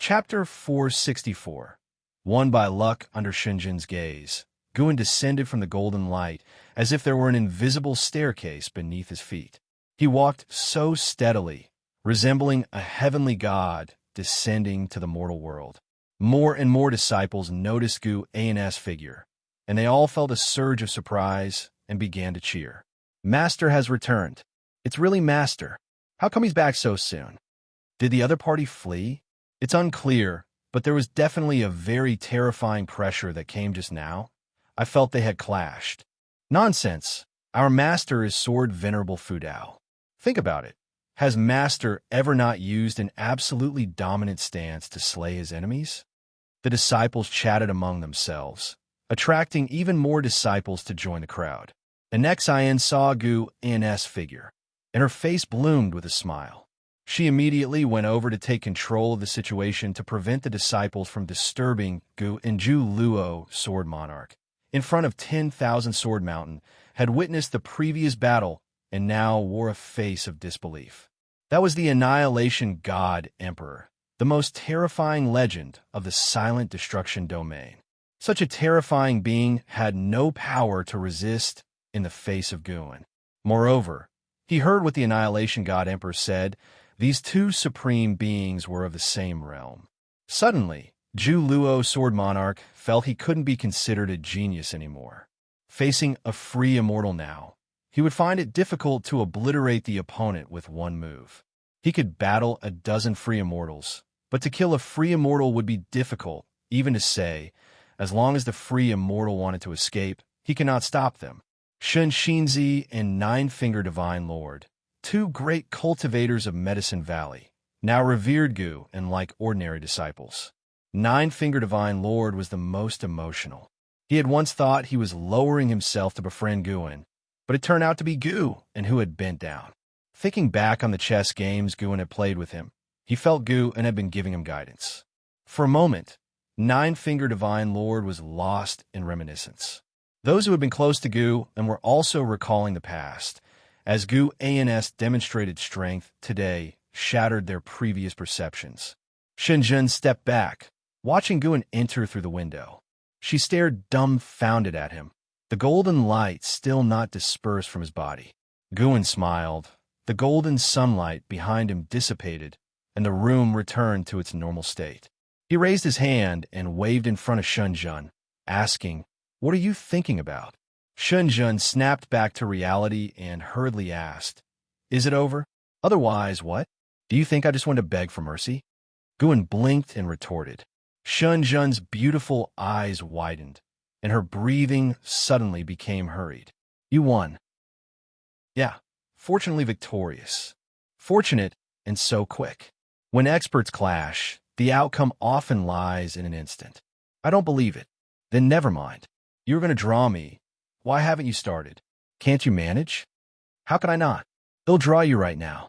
Chapter 464. Won by luck under Shinjin's gaze, Guan descended from the golden light as if there were an invisible staircase beneath his feet. He walked so steadily, resembling a heavenly god descending to the mortal world. More and more disciples noticed Guan's figure, and they all felt a surge of surprise and began to cheer. Master has returned. It's really Master. How come he's back so soon? Did the other party flee? It's unclear, but there was definitely a very terrifying pressure that came just now. I felt they had clashed. Nonsense. Our master is Sword Venerable Fudao. Think about it. Has Master ever not used an absolutely dominant stance to slay his enemies? The disciples chatted among themselves, attracting even more disciples to join the crowd. And next Ian saw Guan's figure, and her face bloomed with a smile. She immediately went over to take control of the situation to prevent the disciples from disturbing Gu and Ju Luo, Sword Monarch, in front of 10,000 Sword Mountain, had witnessed the previous battle and now wore a face of disbelief. That was the Annihilation God Emperor, the most terrifying legend of the Silent Destruction domain. Such a terrifying being had no power to resist in the face of Guan. Moreover, he heard what the Annihilation God Emperor said. These two supreme beings were of the same realm. Suddenly, Ju Luo, Sword Monarch, felt he couldn't be considered a genius anymore. Facing a free immortal now, he would find it difficult to obliterate the opponent with one move. He could battle a dozen free immortals, but to kill a free immortal would be difficult, even to say, as long as the free immortal wanted to escape, he cannot stop them. Xianxia and Nine-Finger Divine Lord, two great cultivators of Medicine Valley, now revered Gu and like ordinary disciples. Nine-Finger Divine Lord was the most emotional. He had once thought he was lowering himself to befriend Guan, but it turned out to be Gu and who had bent down. Thinking back on the chess games Guan had played with him, he felt Gu and had been giving him guidance. For a moment, Nine-Finger Divine Lord was lost in reminiscence. Those who had been close to Gu and were also recalling the past, as Guan's demonstrated strength today shattered their previous perceptions. Shinjin stepped back, watching Guan enter through the window. She stared dumbfounded at him, the golden light still not dispersed from his body. Guan smiled. The golden sunlight behind him dissipated, and the room returned to its normal state. He raised his hand and waved in front of Shinjin, asking, "What are you thinking about?" Shinjin snapped back to reality and hurriedly asked, "Is it over? Otherwise, what? Do you think I just want to beg for mercy?" Guan blinked and retorted. Shinjin's beautiful eyes widened, and her breathing suddenly became hurried. "You won." "Yeah, fortunately victorious. Fortunate and so quick. When experts clash, the outcome often lies in an instant." "I don't believe it." "Then never mind. You're going to draw me. Why haven't you started? Can't you manage?" "How can I not? They'll draw you right now."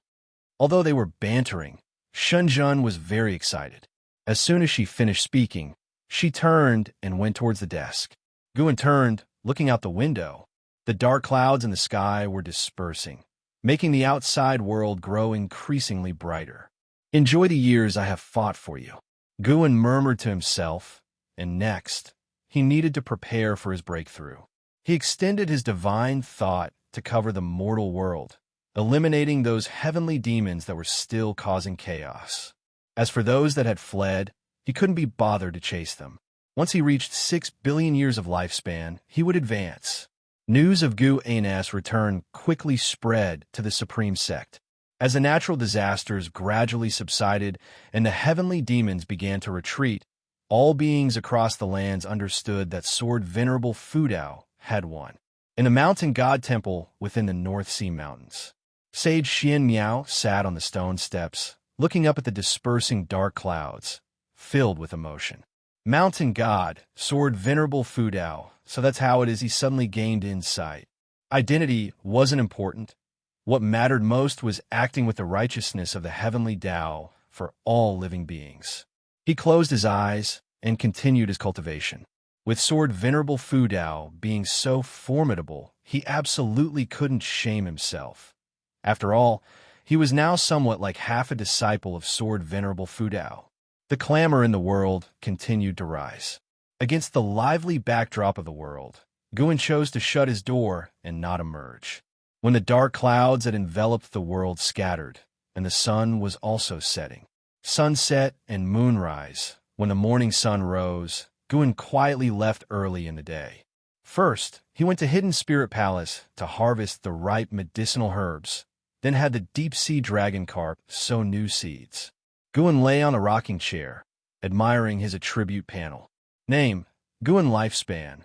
Although they were bantering, Shinjin was very excited. As soon as she finished speaking, she turned and went towards the desk. Guan turned, looking out the window. The dark clouds in the sky were dispersing, making the outside world grow increasingly brighter. "Enjoy the years I have fought for you," Guan murmured to himself, and next, he needed to prepare for his breakthrough. He extended his divine thought to cover the mortal world, eliminating those heavenly demons that were still causing chaos. As for those that had fled, he couldn't be bothered to chase them. Once he reached 6 billion years of lifespan, he would advance. News of Guan's return quickly spread to the Supreme Sect. As the natural disasters gradually subsided and the heavenly demons began to retreat, all beings across the lands understood that Sword Venerable Fudao had won. In the mountain god temple within the North Sea Mountains, Sage Xianxia sat on the stone steps, looking up at the dispersing dark clouds, filled with emotion. Mountain god, Sword Venerable Fudao, so that's how it is he suddenly gained insight. Identity wasn't important. What mattered most was acting with the righteousness of the heavenly Tao for all living beings. He closed his eyes and continued his cultivation. With Sword Venerable Fudao being so formidable, he absolutely couldn't shame himself. After all, he was now somewhat like half a disciple of Sword Venerable Fudao. The clamor in the world continued to rise. Against the lively backdrop of the world, Guin chose to shut his door and not emerge. When the dark clouds that enveloped the world scattered, and the sun was also setting. Sunset and moonrise, when the morning sun rose, Guin quietly left early in the day. First, he went to Hidden Spirit Palace to harvest the ripe medicinal herbs, then had the deep-sea dragon carp sow new seeds. Guin lay on a rocking chair, admiring his attribute panel. Name, Guin lifespan,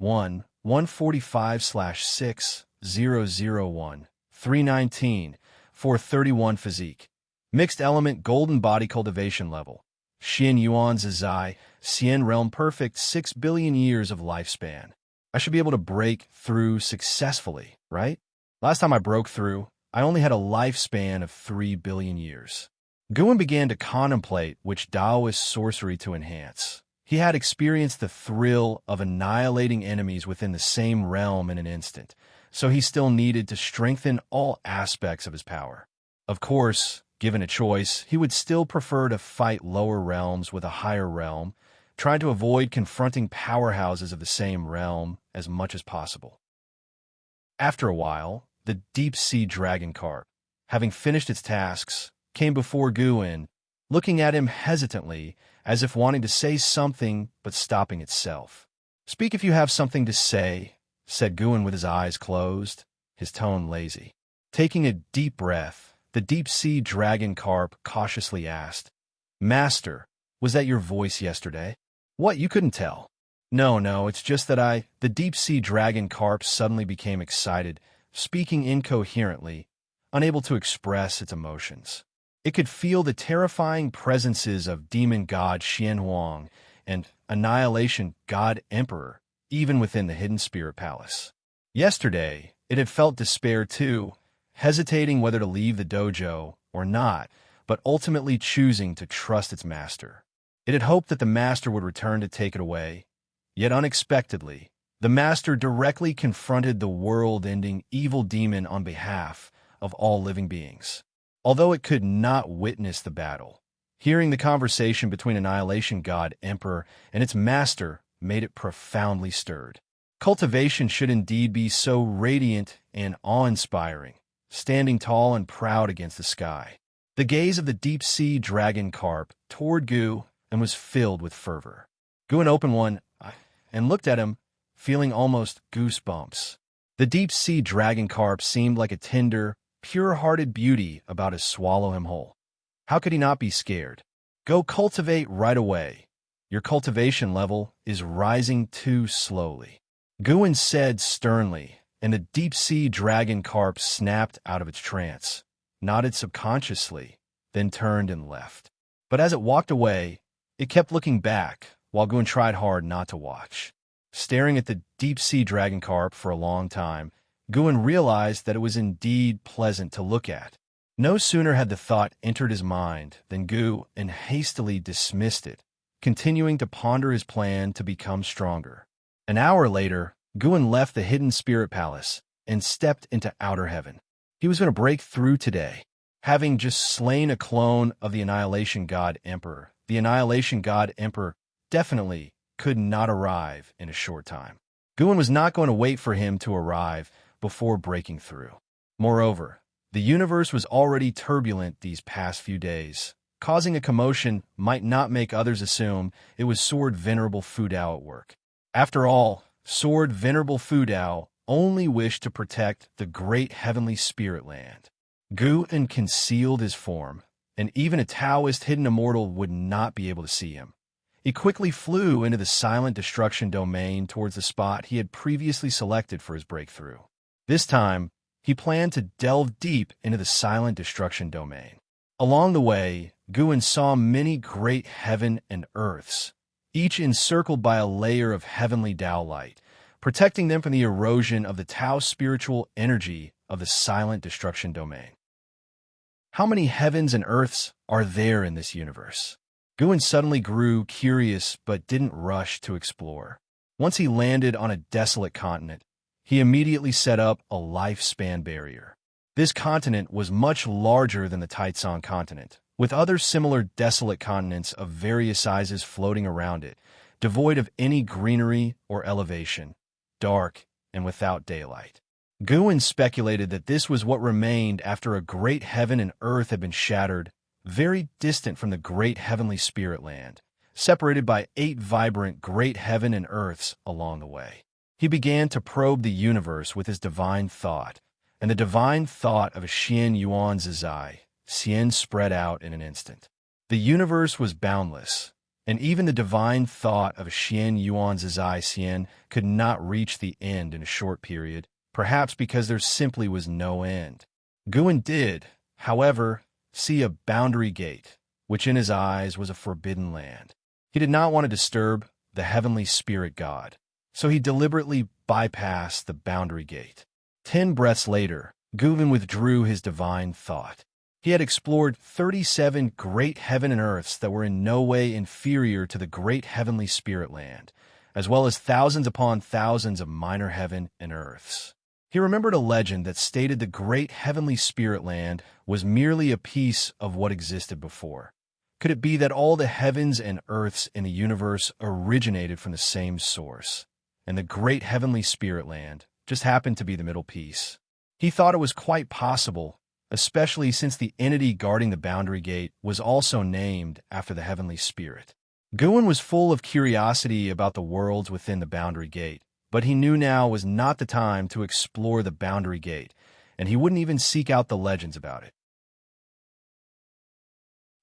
1/145/6/001, 319, 431 physique. Mixed element golden body cultivation level. Xian Yuan Zizai, Xian realm perfect 6 billion years of lifespan. I should be able to break through successfully, right? Last time I broke through, I only had a lifespan of 3 billion years. Guin began to contemplate which Taoist sorcery to enhance. He had experienced the thrill of annihilating enemies within the same realm in an instant, so he still needed to strengthen all aspects of his power. Of course, given a choice, he would still prefer to fight lower realms with a higher realm, trying to avoid confronting powerhouses of the same realm as much as possible. After a while, the deep-sea dragon carp, having finished its tasks, came before Guin, looking at him hesitantly, as if wanting to say something but stopping itself. "Speak if you have something to say," said Guin with his eyes closed, his tone lazy. Taking a deep breath, the deep-sea dragon carp cautiously asked, "Master, was that your voice yesterday?" "What, you couldn't tell?" No, it's just that The deep-sea dragon carp suddenly became excited, speaking incoherently, unable to express its emotions. It could feel the terrifying presences of demon god Xianhuang and annihilation god Emperor, even within the Hidden Spirit Palace. Yesterday, it had felt despair too, hesitating whether to leave the dojo or not, but ultimately choosing to trust its master. It had hoped that the master would return to take it away, yet unexpectedly, the master directly confronted the world-ending evil demon on behalf of all living beings. Although it could not witness the battle, hearing the conversation between Annihilation God Emperor and its master made it profoundly stirred. Cultivation should indeed be so radiant and awe-inspiring, standing tall and proud against the sky. The gaze of the deep-sea dragon carp toward Gu and was filled with fervor. Guin opened one eye and looked at him, feeling almost goosebumps. The deep-sea dragon carp seemed like a tender, pure-hearted beauty about to swallow him whole. How could he not be scared? "Go cultivate right away. Your cultivation level is rising too slowly," Guin said sternly, and the deep-sea dragon carp snapped out of its trance, nodded subconsciously, then turned and left. But as it walked away, it kept looking back, while Guin tried hard not to watch. Staring at the deep-sea dragon carp for a long time, Guin realized that it was indeed pleasant to look at. No sooner had the thought entered his mind than Guin hastily dismissed it, continuing to ponder his plan to become stronger. An hour later, Guin left the Hidden Spirit Palace and stepped into outer heaven. He was going to break through today. Having just slain a clone of the Annihilation God Emperor, the Annihilation God Emperor definitely could not arrive in a short time. Guin was not going to wait for him to arrive before breaking through. Moreover, the universe was already turbulent these past few days. Causing a commotion might not make others assume it was Sword Venerable Fudao at work. After all, Sword Venerable Fudao only wished to protect the great heavenly spirit land. Guin concealed his form, and even a Taoist hidden immortal would not be able to see him. He quickly flew into the silent destruction domain towards the spot he had previously selected for his breakthrough. This time, he planned to delve deep into the silent destruction domain. Along the way, Guin saw many great heaven and earths, each encircled by a layer of heavenly Tao light, protecting them from the erosion of the Tao spiritual energy of the silent destruction domain. How many heavens and earths are there in this universe? Guin suddenly grew curious but didn't rush to explore. Once he landed on a desolate continent, he immediately set up a lifespan barrier. This continent was much larger than the Taitsong continent, with other similar desolate continents of various sizes floating around it, devoid of any greenery or elevation, dark and without daylight. Guin speculated that this was what remained after a great heaven and earth had been shattered, very distant from the great heavenly spirit land, separated by 8 vibrant great heaven and earths along the way. He began to probe the universe with his divine thought, and the divine thought of Xianxia spread out in an instant. The universe was boundless, and even the divine thought of Xian could not reach the end in a short period, perhaps because there simply was no end. Guin did, however, see a boundary gate, which in his eyes was a forbidden land. He did not want to disturb the heavenly spirit god, so he deliberately bypassed the boundary gate. 10 breaths later, Guin withdrew his divine thought. He had explored 37 great heaven and earths that were in no way inferior to the great heavenly spirit land, as well as thousands upon thousands of minor heaven and earths. He remembered a legend that stated the great heavenly spirit land was merely a piece of what existed before. Could it be that all the heavens and earths in the universe originated from the same source, and the great heavenly spirit land just happened to be the middle piece? He thought it was quite possible, especially since the entity guarding the boundary gate was also named after the heavenly spirit. Guin was full of curiosity about the worlds within the boundary gate, but he knew now was not the time to explore the boundary gate, and he wouldn't even seek out the legends about it.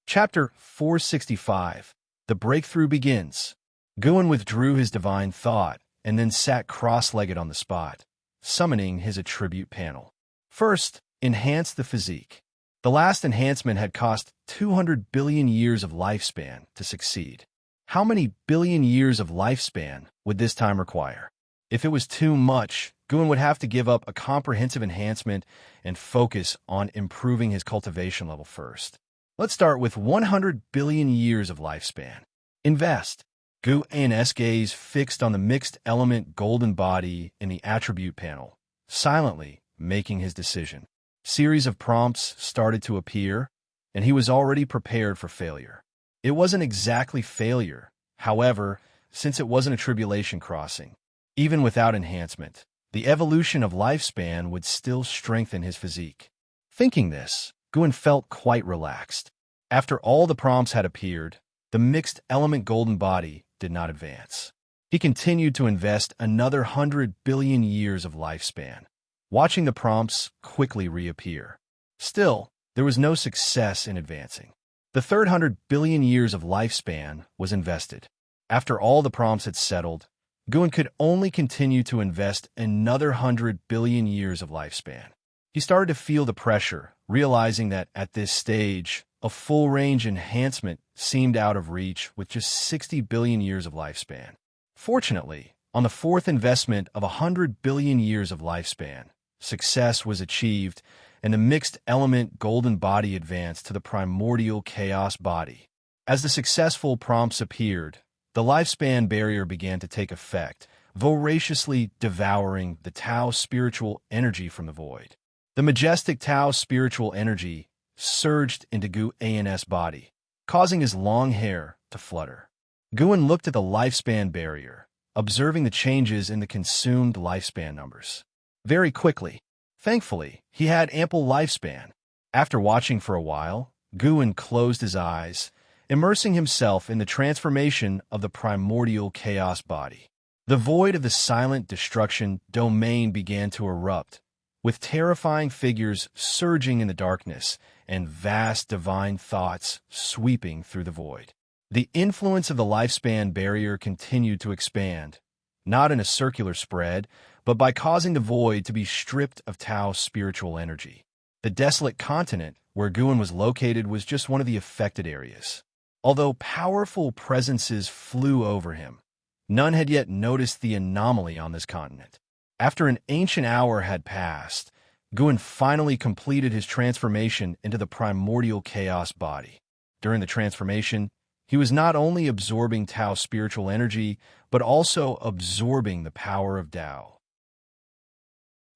Chapter 465. The Breakthrough Begins. Guin withdrew his divine thought, and then sat cross-legged on the spot, summoning his attribute panel. First, enhance the physique. The last enhancement had cost 200 billion years of lifespan to succeed. How many billion years of lifespan would this time require? If it was too much, Guin would have to give up a comprehensive enhancement and focus on improving his cultivation level first. Let's start with 100 billion years of lifespan. Invest. Guin's gaze fixed on the mixed element golden body in the attribute panel, silently making his decision. Series of prompts started to appear, and he was already prepared for failure. It wasn't exactly failure, however, since it wasn't a tribulation crossing. Even without enhancement, the evolution of lifespan would still strengthen his physique. Thinking this, Guin felt quite relaxed. After all the prompts had appeared, the mixed element golden body did not advance. He continued to invest another 100 billion years of lifespan, watching the prompts quickly reappear. Still, there was no success in advancing. The third 100 billion years of lifespan was invested. After all the prompts had settled, Guin could only continue to invest another 100 billion years of lifespan. He started to feel the pressure, realizing that at this stage, a full-range enhancement seemed out of reach with just 60 billion years of lifespan. Fortunately, on the fourth investment of 100 billion years of lifespan, success was achieved, and the mixed element golden body advanced to the primordial chaos body. As the successful prompts appeared, the lifespan barrier began to take effect, voraciously devouring the Tao spiritual energy from the void. The majestic Tao spiritual energy surged into Guin's body, causing his long hair to flutter. Guin looked at the lifespan barrier, observing the changes in the consumed lifespan numbers. Very quickly, thankfully, he had ample lifespan. After watching for a while, Guin closed his eyes, immersing himself in the transformation of the primordial chaos body. The void of the silent destruction domain began to erupt, with terrifying figures surging in the darkness and vast divine thoughts sweeping through the void. The influence of the lifespan barrier continued to expand, not in a circular spread, but by causing the void to be stripped of Tao's spiritual energy. The desolate continent where Guin was located was just one of the affected areas. Although powerful presences flew over him, none had yet noticed the anomaly on this continent. After an ancient hour had passed, Guin finally completed his transformation into the primordial chaos body. During the transformation, he was not only absorbing Tao's spiritual energy, but also absorbing the power of Tao.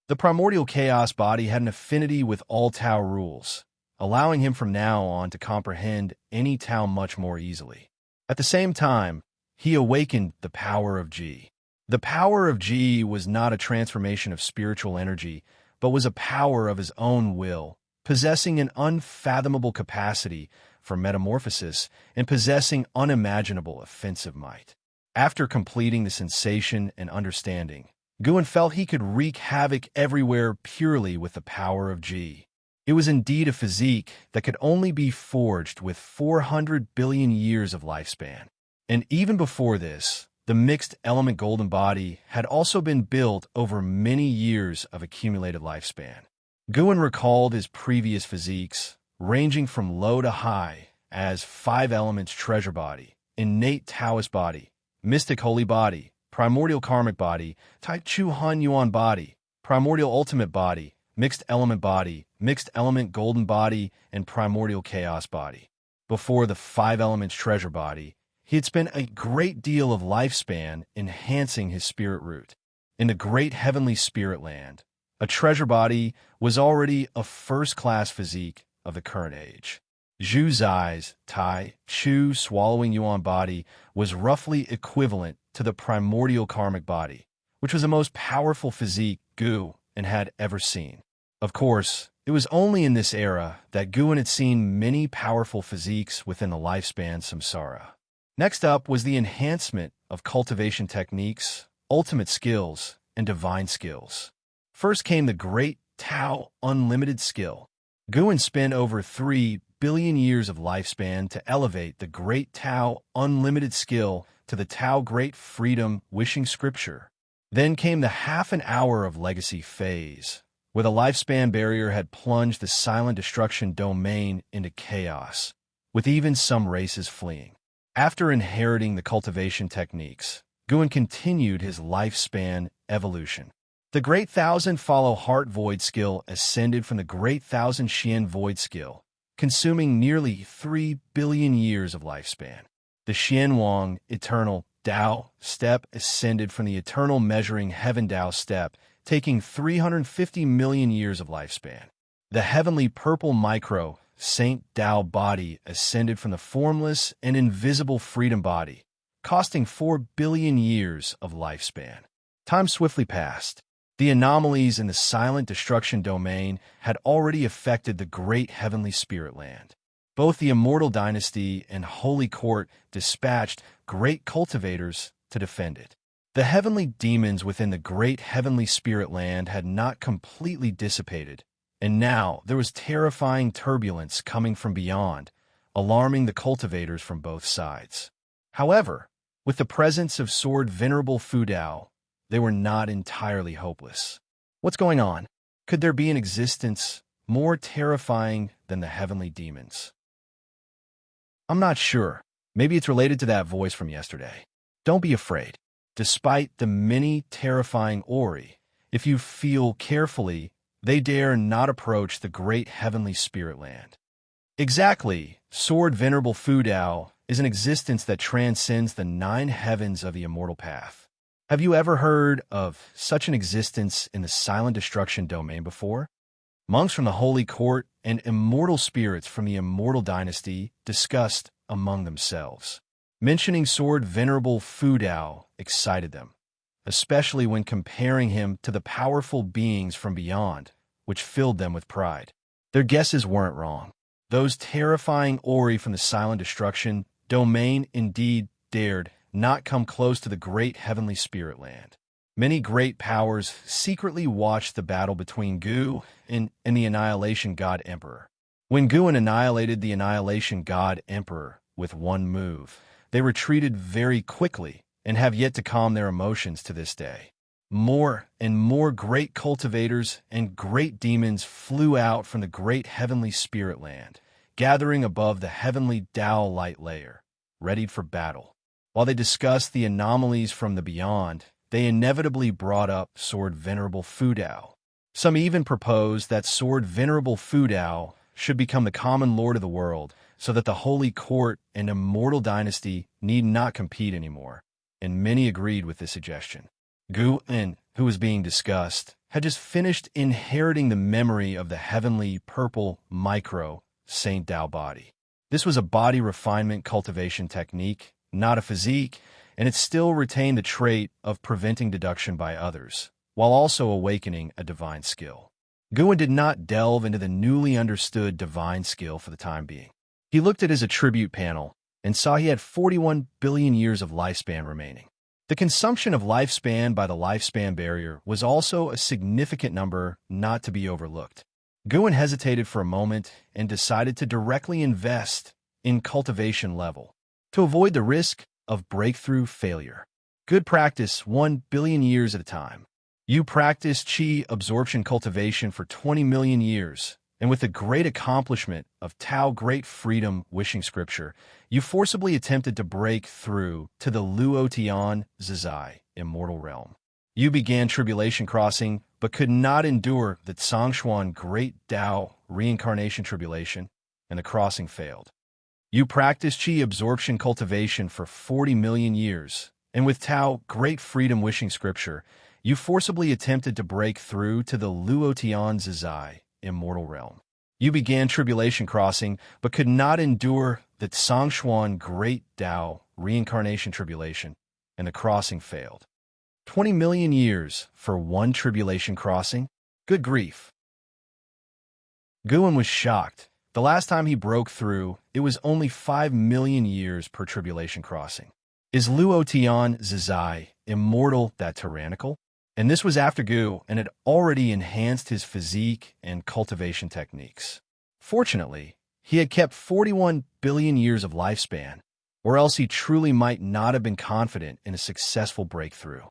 The primordial chaos body had an affinity with all Tao rules, allowing him from now on to comprehend any Tao much more easily. At the same time, he awakened the power of Ji. The power of Ji was not a transformation of spiritual energy, but was a power of his own will, possessing an unfathomable capacity for metamorphosis and possessing unimaginable offensive might. After completing the sensation and understanding, Guan felt he could wreak havoc everywhere purely with the power of Ji. It was indeed a physique that could only be forged with 400 billion years of lifespan. And even before this, the mixed element golden body had also been built over many years of accumulated lifespan. Guan recalled his previous physiques, ranging from low to high, as 5 elements treasure body, innate Taoist body, mystic holy body, primordial karmic body, Tai Chu Han Yuan body, primordial ultimate body, mixed element golden body, and primordial chaos body. Before the 5 elements treasure body, he had spent a great deal of lifespan enhancing his spirit root. In the great heavenly spirit land, a treasure body was already a first-class physique of the current age. Zhu Zai's Tai Chu swallowing Yuan body was roughly equivalent to the primordial karmic body, which was the most powerful physique Gu and had ever seen. Of course, it was only in this era that Guan had seen many powerful physiques within the lifespan samsara. Next up was the enhancement of cultivation techniques, ultimate skills, and divine skills. First came the Great Tao Unlimited Skill. Guan spent over 3 billion years of lifespan to elevate the Great Tao Unlimited Skill to the Tao Great Freedom Wishing Scripture. Then came the half an hour of Legacy phase, where the lifespan barrier had plunged the silent destruction domain into chaos, with even some races fleeing. After inheriting the cultivation techniques, Guan continued his lifespan evolution. The Great Thousand Follow Heart Void skill ascended from the Great Thousand Xian Void skill, consuming nearly 3 billion years of lifespan. The Xian Wang Eternal Dao step ascended from the Eternal Measuring Heaven Dao step, taking 350 million years of lifespan. The Heavenly Purple Micro Saint Dao body ascended from the formless and invisible freedom body, costing 4 billion years of lifespan. Time swiftly passed. The anomalies in the silent destruction domain had already affected the great heavenly spirit land. Both the Immortal Dynasty and Holy Court dispatched great cultivators to defend it. The heavenly demons within the great heavenly spirit land had not completely dissipated, and now there was terrifying turbulence coming from beyond, alarming the cultivators from both sides. However, with the presence of Sword Venerable Fu Dao, they were not entirely hopeless. What's going on? Could there be an existence more terrifying than the heavenly demons? I'm not sure. Maybe it's related to that voice from yesterday. Don't be afraid. Despite the many terrifying Ori, if you feel carefully, they dare not approach the great heavenly spirit land. Exactly, Sword Venerable Fu Dao is an existence that transcends the 9 heavens of the immortal path. Have you ever heard of such an existence in the silent destruction domain before? Monks from the Holy Court and immortal spirits from the Immortal Dynasty discussed among themselves. Mentioning Sword Venerable Fu Dao excited them, especially when comparing him to the powerful beings from beyond, which filled them with pride. Their guesses weren't wrong. Those terrifying Ori from the silent destruction domain indeed dared not come close to the great heavenly spirit land. Many great powers secretly watched the battle between Gu and the Annihilation God Emperor. When Guan annihilated the Annihilation God Emperor with one move, they retreated very quickly and have yet to calm their emotions to this day. More and more great cultivators and great demons flew out from the great heavenly spirit land, gathering above the heavenly Tao light layer, readied for battle. While they discussed the anomalies from the beyond, they inevitably brought up Sword Venerable Fu Dao. Some even proposed that Sword Venerable Fu Dao should become the common lord of the world, so that the Holy Court and Immortal Dynasty need not compete anymore, and many agreed with this suggestion. Guan, who was being discussed, had just finished inheriting the memory of the heavenly purple micro Saint Tao body. This was a body refinement cultivation technique, not a physique, and it still retained the trait of preventing deduction by others, while also awakening a divine skill. Guan did not delve into the newly understood divine skill for the time being. He looked at his attribute panel and saw he had 41 billion years of lifespan remaining. The consumption of lifespan by the lifespan barrier was also a significant number not to be overlooked. Guan hesitated for a moment and decided to directly invest in cultivation level to avoid the risk of breakthrough failure. Good practice 1 billion years at a time. You practiced qi absorption cultivation for 20 million years, and with the great accomplishment of Tao Great Freedom Wishing Scripture, you forcibly attempted to break through to the Luo Tian Zizai Immortal Realm. You began tribulation crossing, but could not endure the Xianxia Great Tao Reincarnation Tribulation, and the crossing failed. You practiced qi absorption cultivation for 40 million years, and with Tao Great Freedom Wishing Scripture, you forcibly attempted to break through to the Luo Tian Zizai Immortal Realm. You began tribulation crossing, but could not endure the Xianxia Great Tao Reincarnation Tribulation, and the crossing failed. 20 million years for one tribulation crossing? Good grief. Guan was shocked. The last time he broke through, it was only 5 million years per tribulation crossing. Is Luo Tian Zizai immortal that tyrannical? And this was after Gu and had already enhanced his physique and cultivation techniques. Fortunately, he had kept 41 billion years of lifespan, or else he truly might not have been confident in a successful breakthrough.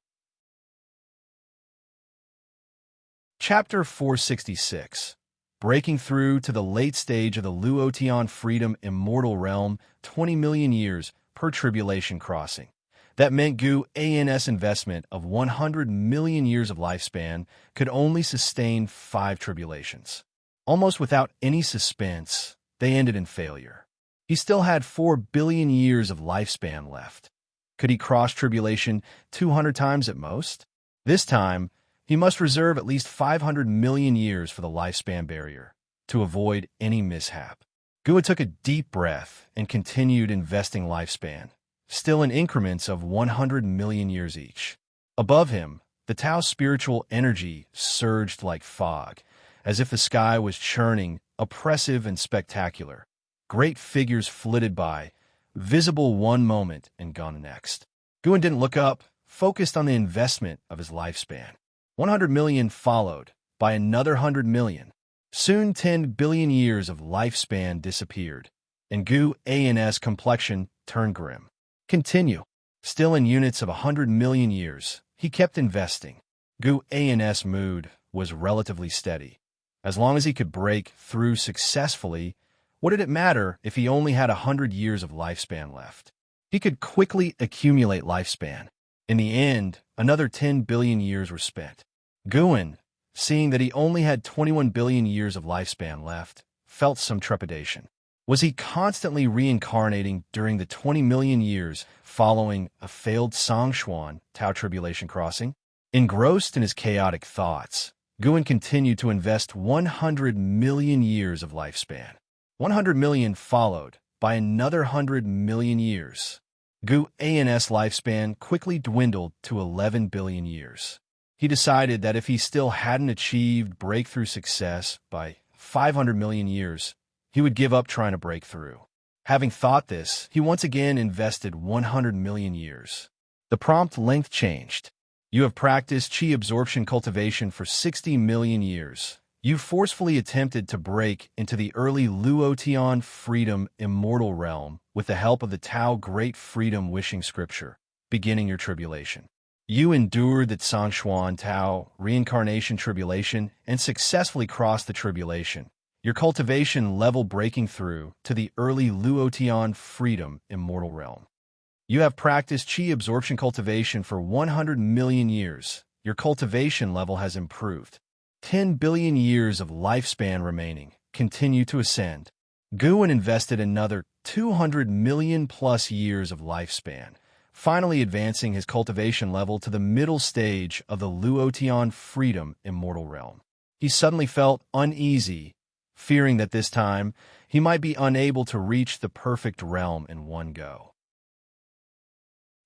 Chapter 466. Breaking through to the late stage of the Luo Tian Freedom Immortal Realm, 20 million years per tribulation crossing. That meant Gu An's investment of 100 million years of lifespan could only sustain 5 tribulations. Almost without any suspense, they ended in failure. He still had 4 billion years of lifespan left. Could he cross tribulation 200 times at most? This time, he must reserve at least 500 million years for the lifespan barrier to avoid any mishap. Gua took a deep breath and continued investing lifespan, still in increments of 100 million years each. Above him, the Tao's spiritual energy surged like fog, as if the sky was churning, oppressive and spectacular. Great figures flitted by, visible one moment and gone the next. Guan didn't look up, focused on the investment of his lifespan. 100 million followed by another 100 million. Soon 10 billion years of lifespan disappeared, and Gu An's complexion turned grim. Continue. Still in units of 100 million years, he kept investing. Gu An's mood was relatively steady. As long as he could break through successfully, what did it matter if he only had 100 years of lifespan left? He could quickly accumulate lifespan. In the end, another 10 billion years were spent. Guan, seeing that he only had 21 billion years of lifespan left, felt some trepidation. Was he constantly reincarnating during the 20 million years following a failed Xianxia Tao tribulation crossing? Engrossed in his chaotic thoughts, Guan continued to invest 100 million years of lifespan. 100 million followed by another 100 million years. Gu An's lifespan quickly dwindled to 11 billion years. He decided that if he still hadn't achieved breakthrough success by 500 million years, he would give up trying to break through. Having thought this, he once again invested 100 million years. The prompt length changed. You have practiced qi absorption cultivation for 60 million years. You forcefully attempted to break into the early Luo Tian Freedom Immortal Realm with the help of the Tao Great Freedom Wishing Scripture, beginning your tribulation. You endured the Xianxia Tao Reincarnation Tribulation and successfully crossed the tribulation, your cultivation level breaking through to the early Luo Tian Freedom Immortal Realm. You have practiced qi absorption cultivation for 100 million years. Your cultivation level has improved. 10 billion years of lifespan remaining. Continue to ascend. Guan invested another 200 million plus years of lifespan, finally advancing his cultivation level to the middle stage of the Luo Tian Freedom Immortal Realm. He suddenly felt uneasy, fearing that this time he might be unable to reach the perfect realm in one go.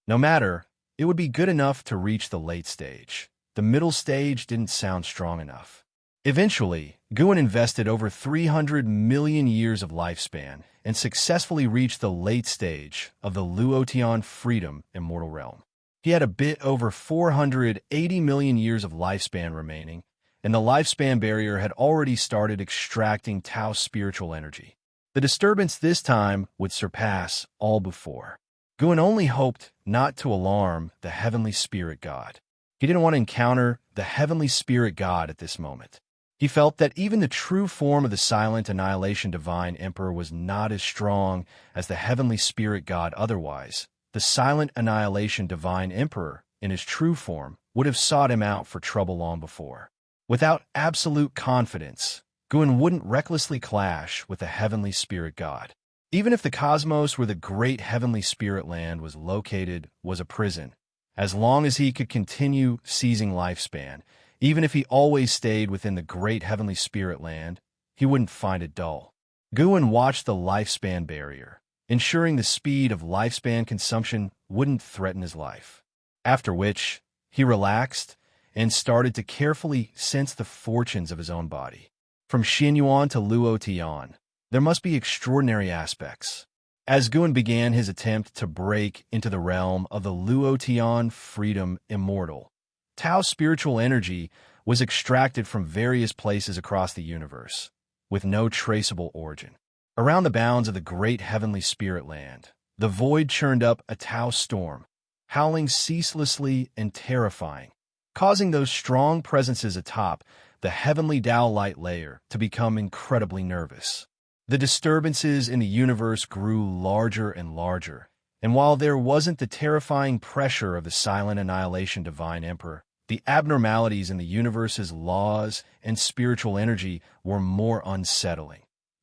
No matter, it would be good enough to reach the late stage. The middle stage didn't sound strong enough. Eventually, Guan invested over 300 million years of lifespan and successfully reached the late stage of the Luotian Freedom Immortal Realm. He had a bit over 480 million years of lifespan remaining, and the lifespan barrier had already started extracting Tao's spiritual energy. The disturbance this time would surpass all before. Guan only hoped not to alarm the Heavenly Spirit God. He didn't want to encounter the Heavenly Spirit God at this moment. He felt that even the true form of the Silent Annihilation Divine Emperor was not as strong as the Heavenly Spirit God otherwise. The Silent Annihilation Divine Emperor, in his true form, would have sought him out for trouble long before. Without absolute confidence, Guan wouldn't recklessly clash with the Heavenly Spirit God. Even if the cosmos where the great Heavenly Spirit Land was located was a prison, as long as he could continue seizing lifespan, even if he always stayed within the great Heavenly Spirit Land, he wouldn't find it dull. Guan watched the lifespan barrier, ensuring the speed of lifespan consumption wouldn't threaten his life. After which, he relaxed and started to carefully sense the fortunes of his own body. From Xianyuan to Luotian, there must be extraordinary aspects. As Guan began his attempt to break into the realm of the Luotian Freedom Immortal, Tao's spiritual energy was extracted from various places across the universe, with no traceable origin. Around the bounds of the great Heavenly Spirit Land, the void churned up a Tao storm, howling ceaselessly and terrifying, causing those strong presences atop the Heavenly Tao light layer to become incredibly nervous. The disturbances in the universe grew larger and larger, and while there wasn't the terrifying pressure of the Silent Annihilation Divine Emperor, the abnormalities in the universe's laws and spiritual energy were more unsettling,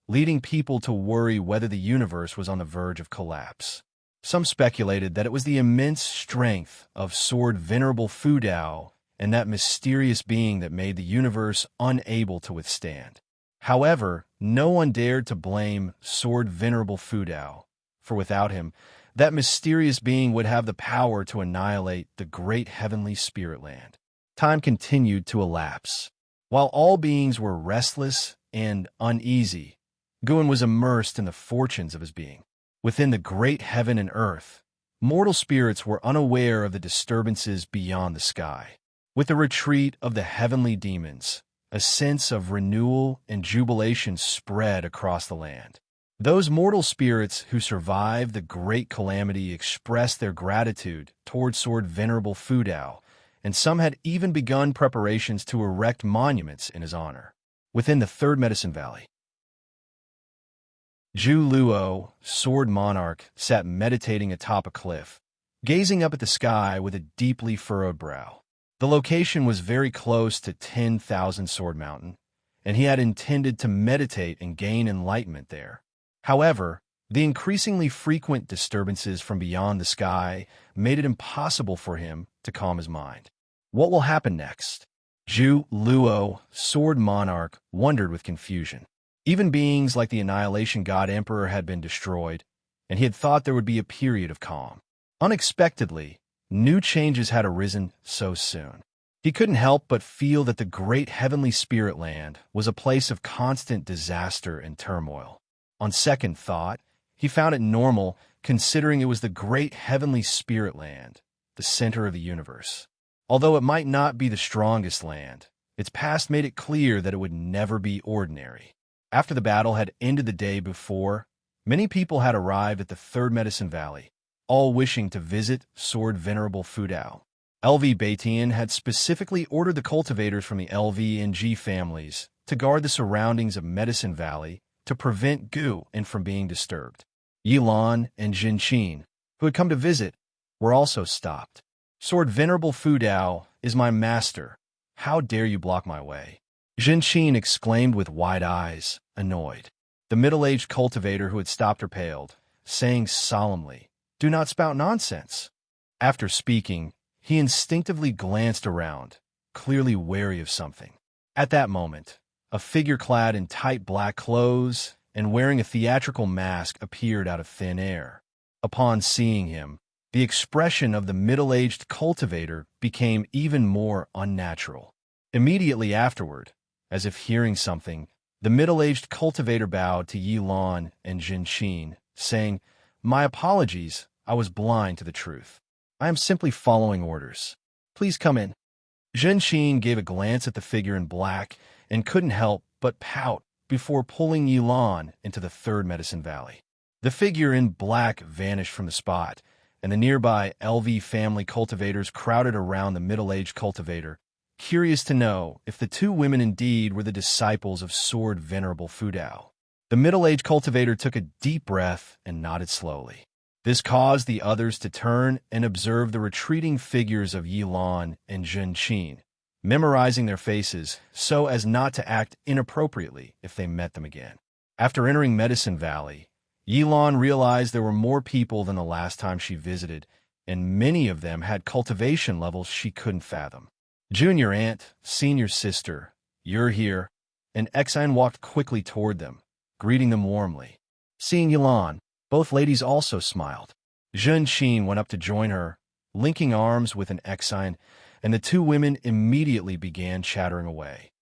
leading people to worry whether the universe was on the verge of collapse. Some speculated that it was the immense strength of Sword Venerable Fu Dao and that mysterious being that made the universe unable to withstand. However, no one dared to blame Sword Venerable Fu Dao, for without him, that mysterious being would have the power to annihilate the great Heavenly Spirit Land. Time continued to elapse. While all beings were restless and uneasy, Guan was immersed in the fortunes of his being. Within the great heaven and earth, mortal spirits were unaware of the disturbances beyond the sky. With the retreat of the heavenly demons, a sense of renewal and jubilation spread across the land. Those mortal spirits who survived the great calamity expressed their gratitude towards Sword Venerable Fu Dao, and some had even begun preparations to erect monuments in his honor. Within the Third Medicine Valley, Zhu Luo, Sword Monarch, sat meditating atop a cliff, gazing up at the sky with a deeply furrowed brow. The location was very close to 10,000 Sword Mountain, and he had intended to meditate and gain enlightenment there. However, the increasingly frequent disturbances from beyond the sky made it impossible for him to calm his mind. What will happen next? Zhu Luo, Sword Monarch, wondered with confusion. Even beings like the Annihilation God Emperor had been destroyed, and he had thought there would be a period of calm. Unexpectedly, new changes had arisen so soon. He couldn't help but feel that the great Heavenly Spirit Land was a place of constant disaster and turmoil. On second thought, he found it normal, considering it was the great Heavenly Spirit Land, the center of the universe. Although it might not be the strongest land, its past made it clear that it would never be ordinary. After the battle had ended the day before, many people had arrived at the Third Medicine Valley, all wishing to visit Sword Venerable Fu Dao. LV Baitian had specifically ordered the cultivators from the LV and G families to guard the surroundings of Medicine Valley to prevent Gu and from being disturbed. Yilan and Jinqin, who had come to visit, were also stopped. Sword Venerable Fu Dao is my master. How dare you block my way? Jinqin exclaimed with wide eyes, annoyed. The middle-aged cultivator who had stopped her paled, saying solemnly, "Do not spout nonsense." After speaking, he instinctively glanced around, clearly wary of something. At that moment, A figure clad in tight black clothes and wearing a theatrical mask appeared out of thin air. Upon seeing him, the expression of the middle-aged cultivator became even more unnatural. Immediately afterward, as if hearing something, the middle-aged cultivator bowed to Yilan and Jinqin, saying, "My apologies, I was blind to the truth. I am simply following orders. Please come in." Jinqin gave a glance at the figure in black and couldn't help but pout before pulling Yilan into the third Medicine Valley. The figure in black vanished from the spot, and the nearby LV family cultivators crowded around the middle-aged cultivator, curious to know if the two women indeed were the disciples of Sword Venerable Fudao. The middle-aged cultivator took a deep breath and nodded slowly. This caused the others to turn and observe the retreating figures of Yilan and Jinqin, memorizing their faces so as not to act inappropriately if they met them again. After entering Medicine Valley, Yilan realized there were more people than the last time she visited, and many of them had cultivation levels she couldn't fathom. "Junior aunt, senior sister, you're here," and Exine walked quickly toward them, greeting them warmly. Seeing Yilan, both ladies also smiled. Jinqin went up to join her, linking arms with an Exine, and the two women immediately began chattering away.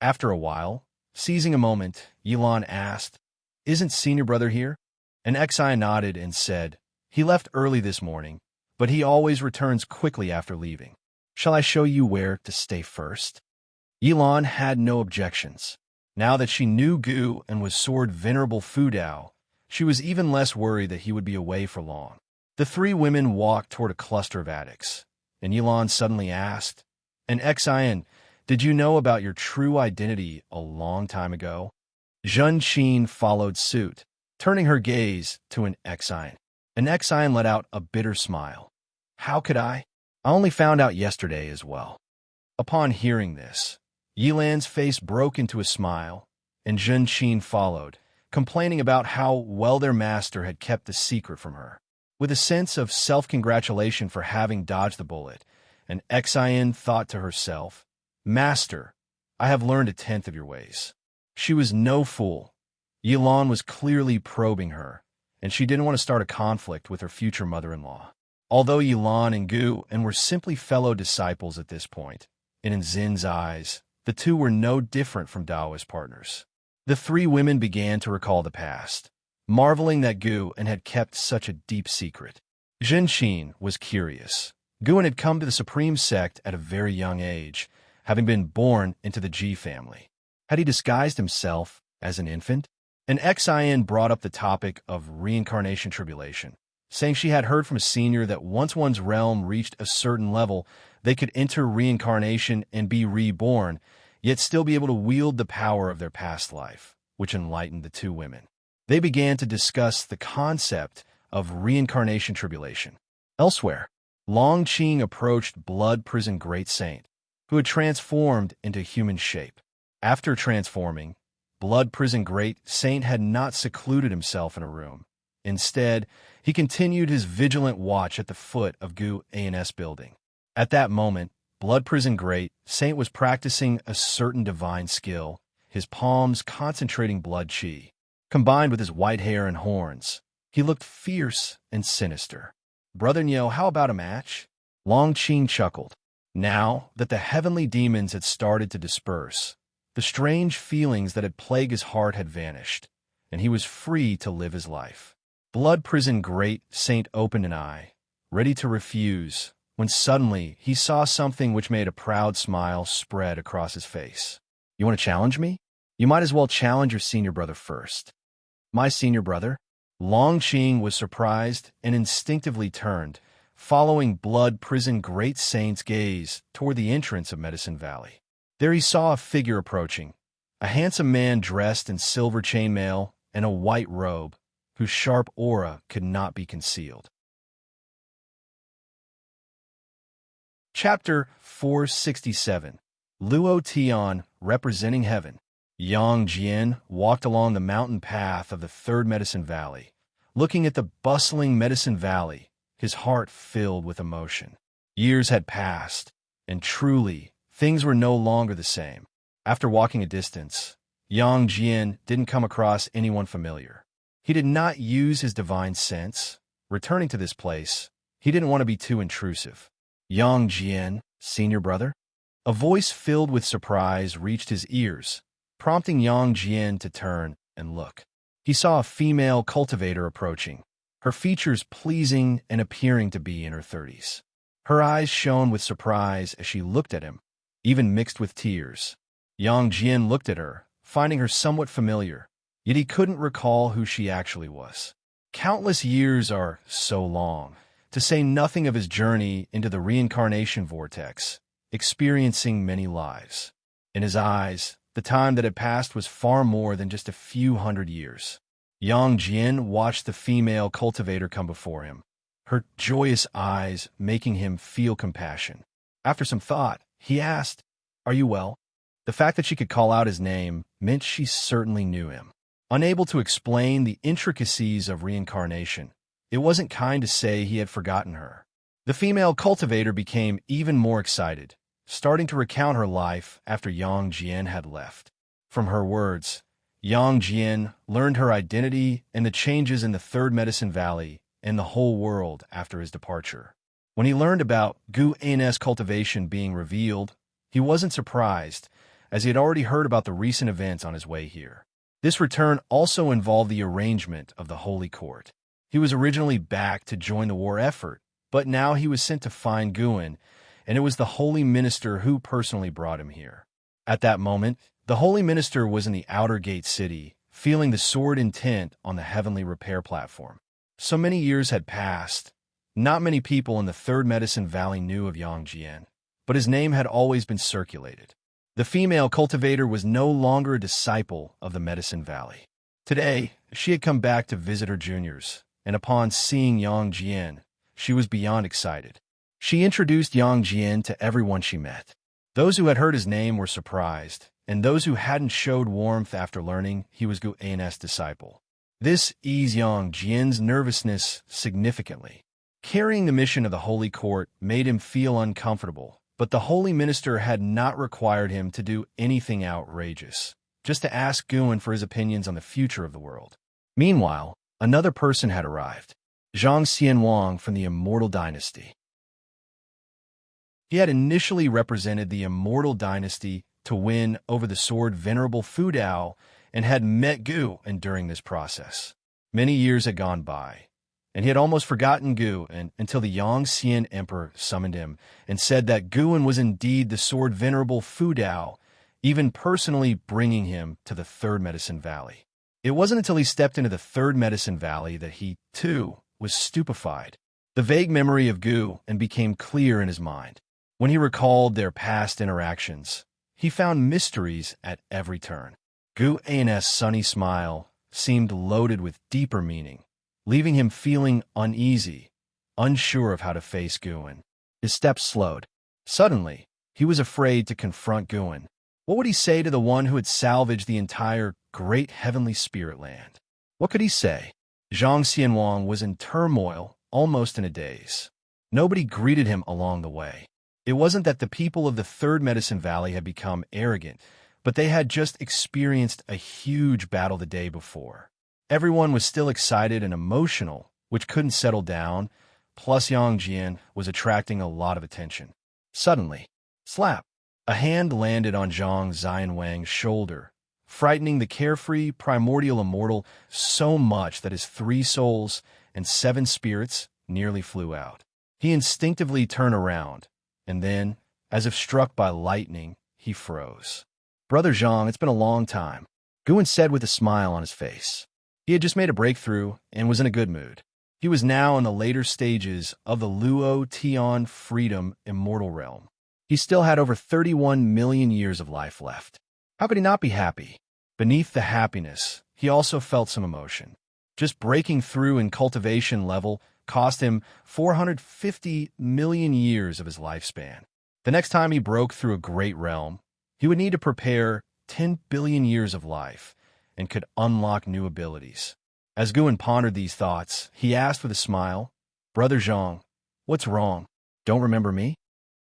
After a while, seizing a moment, Yilan asked, "Isn't senior brother here?" An Exine nodded and said, "He left early this morning, but he always returns quickly after leaving. Shall I show you where to stay first?" Yilan had no objections. Now that she knew Gu and was Sword Venerable Fudao, she was even less worried that he would be away for long. The three women walked toward a cluster of attics, and Yilan suddenly asked, "An Exine, did you know about your true identity a long time ago?" Jinqin followed suit, turning her gaze to an Exine. An Exine let out a bitter smile. "How could I? I only found out yesterday as well." Upon hearing this, Yilan's face broke into a smile, and Jinqin followed, complaining about how well their master had kept the secret from her. With a sense of self-congratulation for having dodged the bullet, an Exine thought to herself, "Master, I have learned 1/10 of your ways." She was no fool. Yilan was clearly probing her, and she didn't want to start a conflict with her future mother-in-law. Although Yilan and Gu were simply fellow disciples at this point, and in Zin's eyes, the two were no different from Daoist partners. The three women began to recall the past, marveling that Gu had kept such a deep secret. Jinqin was curious. Gu had come to the Supreme Sect at a very young age, having been born into the Ji family. Had he disguised himself as an infant? An Exine brought up the topic of reincarnation tribulation, saying she had heard from a senior that once one's realm reached a certain level, they could enter reincarnation and be reborn, yet still be able to wield the power of their past life, which enlightened the two women. They began to discuss the concept of reincarnation tribulation. Elsewhere, Long Qing approached Blood Prison Great Saint, who had transformed into human shape. After transforming, Blood Prison Great Saint had not secluded himself in a room. Instead, he continued his vigilant watch at the foot of Gu A&S building. At that moment, Blood Prison Great Saint was practicing a certain divine skill, his palms concentrating blood chi. Combined with his white hair and horns, he looked fierce and sinister. "Brother Nyo, how about a match?" Long Qing chuckled. Now that the heavenly demons had started to disperse, the strange feelings that had plagued his heart had vanished, and he was free to live his life. Blood Prison Great Saint opened an eye, ready to refuse, when suddenly he saw something which made a proud smile spread across his face. "You want to challenge me? You might as well challenge your senior brother first." "My senior brother?" Long Qing was surprised and instinctively turned, following Blood Prison Great Saint's gaze toward the entrance of Medicine Valley. There he saw a figure approaching, a handsome man dressed in silver chainmail and a white robe, whose sharp aura could not be concealed. Chapter 467. Luo Tian, representing heaven. Yang Jian walked along the mountain path of the third Medicine Valley, looking at the bustling Medicine Valley, his heart filled with emotion. Years had passed, and truly, things were no longer the same. After walking a distance, Yang Jian didn't come across anyone familiar. He did not use his divine sense. Returning to this place, he didn't want to be too intrusive. Yang Jian, senior brother? A voice filled with surprise reached his ears, prompting Yang Jian to turn and look. He saw a female cultivator approaching, her features pleasing and appearing to be in her 30s. Her eyes shone with surprise as she looked at him, even mixed with tears. Yang Jian looked at her, finding her somewhat familiar, yet he couldn't recall who she actually was. Countless years are so long, to say nothing of his journey into the reincarnation vortex, experiencing many lives. In his eyes, the time that had passed was far more than just a few hundred years. Yang Jian watched the female cultivator come before him, her joyous eyes making him feel compassion. After some thought, he asked, "Are you well?" The fact that she could call out his name meant she certainly knew him. Unable to explain the intricacies of reincarnation, it wasn't kind to say he had forgotten her. The female cultivator became even more excited, starting to recount her life after Yang Jian had left. From her words, Yang Jian learned her identity and the changes in the Third Medicine Valley and the whole world after his departure. When he learned about Gu An's cultivation being revealed, he wasn't surprised, as he had already heard about the recent events on his way here. This return also involved the arrangement of the Holy Court. He was originally back to join the war effort, but now he was sent to find Guan, and it was the Holy Minister who personally brought him here. At that moment, the Holy Minister was in the Outer Gate City, feeling the sword intent on the heavenly repair platform. So many years had passed. Not many people in the Third Medicine Valley knew of Yang Jian, but his name had always been circulated. The female cultivator was no longer a disciple of the Medicine Valley. Today, she had come back to visit her juniors, and upon seeing Yang Jian, she was beyond excited. She introduced Yang Jian to everyone she met. Those who had heard his name were surprised, and those who hadn't showed warmth after learning he was Gu An's disciple. This eased Yang Jian's nervousness significantly. Carrying the mission of the Holy Court made him feel uncomfortable, but the Holy Minister had not required him to do anything outrageous, just to ask Guan for his opinions on the future of the world. Meanwhile, another person had arrived, Xianxia from the Immortal Dynasty. He had initially represented the Immortal Dynasty to win over the sword Venerable Fu Dao and had met Gu during this process. Many years had gone by, and he had almost forgotten Gu until the Yangxian Emperor summoned him and said that Guan was indeed the sword Venerable Fu Dao, even personally bringing him to the Third Medicine Valley. It wasn't until he stepped into the Third Medicine Valley that he, too, was stupefied. The vague memory of Gu became clear in his mind. When he recalled their past interactions, he found mysteries at every turn. Gu An's sunny smile seemed loaded with deeper meaning, leaving him feeling uneasy, unsure of how to face Guan. His steps slowed. Suddenly, he was afraid to confront Guan. What would he say to the one who had salvaged the entire great heavenly spirit land? What could he say? Xianxia was in turmoil, almost in a daze. Nobody greeted him along the way. It wasn't that the people of the Third Medicine Valley had become arrogant, but they had just experienced a huge battle the day before. Everyone was still excited and emotional, which couldn't settle down, plus Yang Jian was attracting a lot of attention. Suddenly, slap! A hand landed on Zhang Xianwang's shoulder, frightening the carefree, primordial immortal so much that his 3 souls and 7 spirits nearly flew out. He instinctively turned around, and then, as if struck by lightning, he froze. "Brother Zhang, it's been a long time," Guan said with a smile on his face. He had just made a breakthrough and was in a good mood. He was now in the later stages of the Luo Tian Freedom Immortal Realm. He still had over 31 million years of life left. How could he not be happy? Beneath the happiness, he also felt some emotion. Just breaking through in cultivation level cost him 450 million years of his lifespan. The next time he broke through a great realm, he would need to prepare 10 billion years of life and could unlock new abilities. As Guan pondered these thoughts, he asked with a smile, "Brother Zhang, what's wrong? Don't remember me?"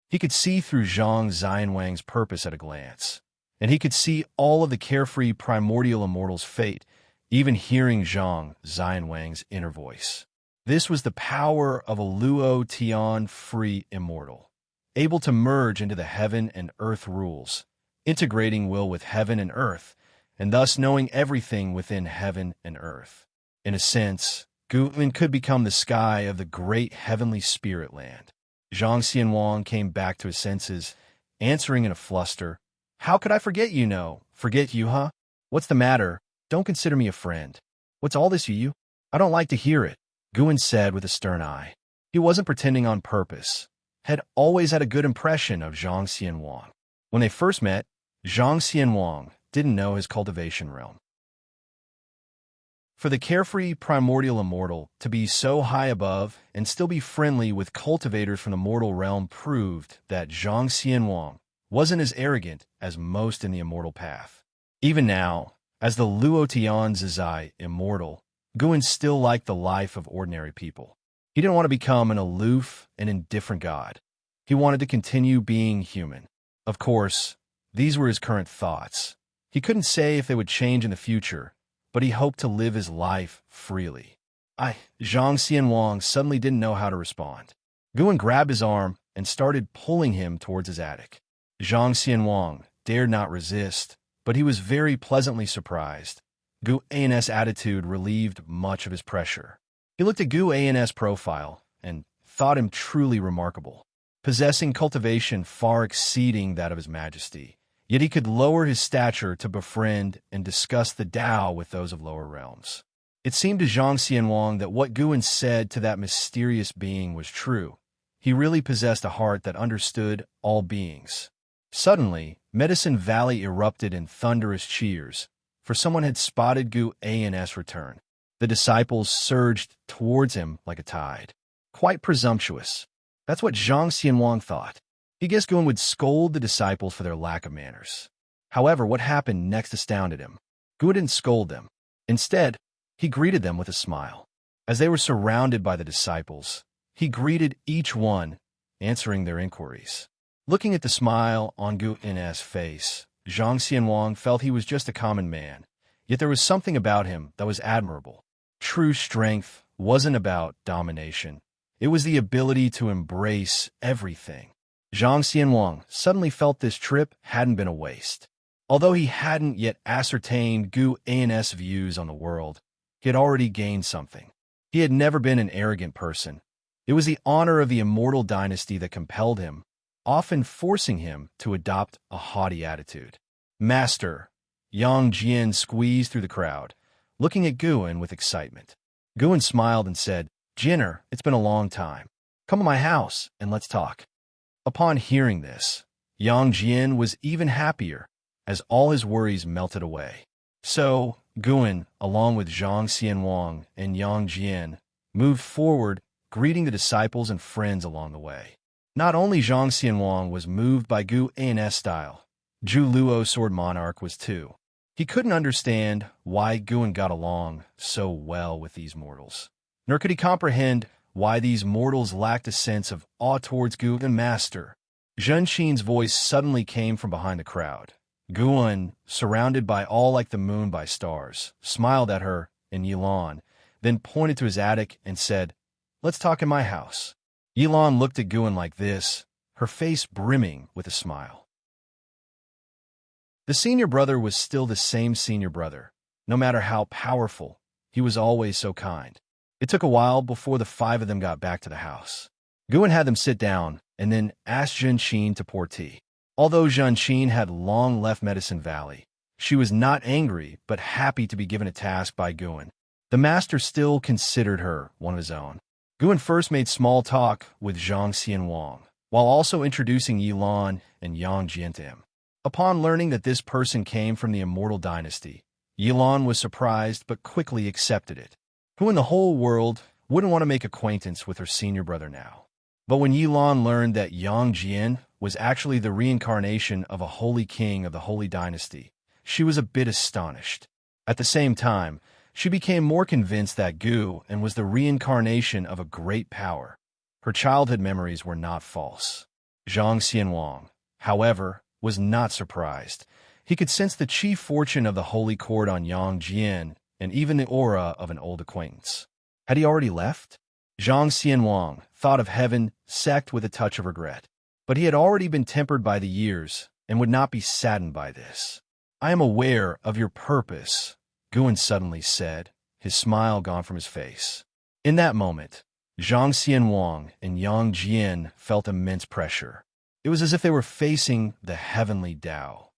He could see through Zhang Xianwang's purpose at a glance, and he could see all of the carefree primordial immortals' fate, even hearing Zhang Xianwang's inner voice. This was the power of a Luo Tian-free immortal, able to merge into the heaven and earth rules, integrating will with heaven and earth, and thus knowing everything within heaven and earth. In a sense, Guwen could become the sky of the great heavenly spirit land. Zhang Xianwang came back to his senses, answering in a fluster, "How could I forget you, no? Forget you, huh? What's the matter? Don't consider me a friend. What's all this, you? I don't like to hear it," Guwen said with a stern eye. He wasn't pretending on purpose, had always had a good impression of Zhang Xianwang. When they first met, Zhang Xianwang didn't know his cultivation realm. For the carefree primordial immortal to be so high above and still be friendly with cultivators from the mortal realm proved that Zhang Xianwang wasn't as arrogant as most in the immortal path. Even now, as the Luo Tian Zizai immortal, Guwen still liked the life of ordinary people. He didn't want to become an aloof and indifferent god. He wanted to continue being human. Of course, these were his current thoughts. He couldn't say if they would change in the future, but he hoped to live his life freely. Zhang Xianwang suddenly didn't know how to respond. Guwen grabbed his arm and started pulling him towards his attic. Zhang Xianwang dared not resist, but he was very pleasantly surprised. Gu An's attitude relieved much of his pressure. He looked at Gu An's profile and thought him truly remarkable, possessing cultivation far exceeding that of his majesty. Yet he could lower his stature to befriend and discuss the Tao with those of lower realms. It seemed to Zhang Xianwang that what Guwen said to that mysterious being was true. He really possessed a heart that understood all beings. Suddenly, Medicine Valley erupted in thunderous cheers, for someone had spotted Gu An's return. The disciples surged towards him like a tide. Quite presumptuous. That's what Zhang Xianwang thought. He guessed Guwen would scold the disciples for their lack of manners. However, what happened next astounded him. Guwen didn't scold them. Instead, he greeted them with a smile. As they were surrounded by the disciples, he greeted each one, answering their inquiries. Looking at the smile on Guwen's face, Zhang Xianwang felt he was just a common man, yet there was something about him that was admirable. True strength wasn't about domination. It was the ability to embrace everything. Zhang Xianwang suddenly felt this trip hadn't been a waste. Although he hadn't yet ascertained Gu An's views on the world, he had already gained something. He had never been an arrogant person. It was the honor of the immortal dynasty that compelled him, often forcing him to adopt a haughty attitude. "Master," Yang Jian squeezed through the crowd, looking at Guwen with excitement. Guwen smiled and said, "Jinner, it's been a long time. Come to my house and let's talk." Upon hearing this, Yang Jian was even happier, as all his worries melted away. So, Guwen, along with Zhang Xianwang and Yang Jian, moved forward, greeting the disciples and friends along the way. Not only Zhang Xianwang was moved by Gu An's style, Zhu Luo Sword Monarch was too. He couldn't understand why Guwen got along so well with these mortals. Nor could he comprehend why these mortals lacked a sense of awe towards Gu and Master. Zhenxin's voice suddenly came from behind the crowd. Guwen, surrounded by all like the moon by stars, smiled at her and Yilan, then pointed to his attic and said, "Let's talk in my house." Yilan looked at Guwen like this, her face brimming with a smile. The senior brother was still the same senior brother. No matter how powerful, he was always so kind. It took a while before the five of them got back to the house. Guwen had them sit down and then asked Zhenxin to pour tea. Although Zhenxin had long left Medicine Valley, she was not angry but happy to be given a task by Guwen. The master still considered her one of his own. Guwen first made small talk with Zhang Xianwang, while also introducing Yilan and Yang Jian to him. Upon learning that this person came from the Immortal Dynasty, Yilan was surprised but quickly accepted it. Who in the whole world wouldn't want to make acquaintance with her senior brother now? But when Yilan learned that Yang Jian was actually the reincarnation of a holy king of the Holy Dynasty, she was a bit astonished. At the same time, she became more convinced that Gu and was the reincarnation of a great power. Her childhood memories were not false. Zhang Xianwang, however, was not surprised. He could sense the chief fortune of the holy court on Yangjian and even the aura of an old acquaintance. Had he already left? Zhang Xianwang thought of heaven sacked with a touch of regret. But he had already been tempered by the years and would not be saddened by this. I am aware of your purpose, Guan suddenly said, his smile gone from his face. In that moment, Zhang Xianwang and Yang Jian felt immense pressure. It was as if they were facing the heavenly Tao.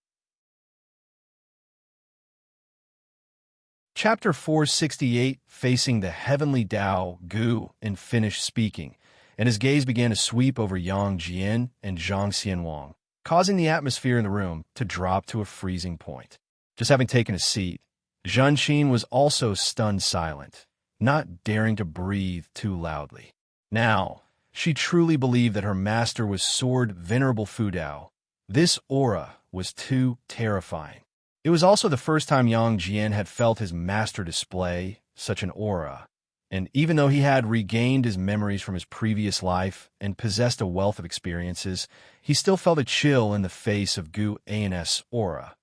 Chapter 468, Facing the Heavenly Tao, Gu finished speaking, and his gaze began to sweep over Yang Jian and Zhang Xianwang, causing the atmosphere in the room to drop to a freezing point. Just having taken a seat, Zhenqin was also stunned silent, not daring to breathe too loudly. Now, she truly believed that her master was Sword Venerable Fudao. This aura was too terrifying. It was also the first time Yang Jian had felt his master display such an aura, and even though he had regained his memories from his previous life and possessed a wealth of experiences, he still felt a chill in the face of Gu An's aura,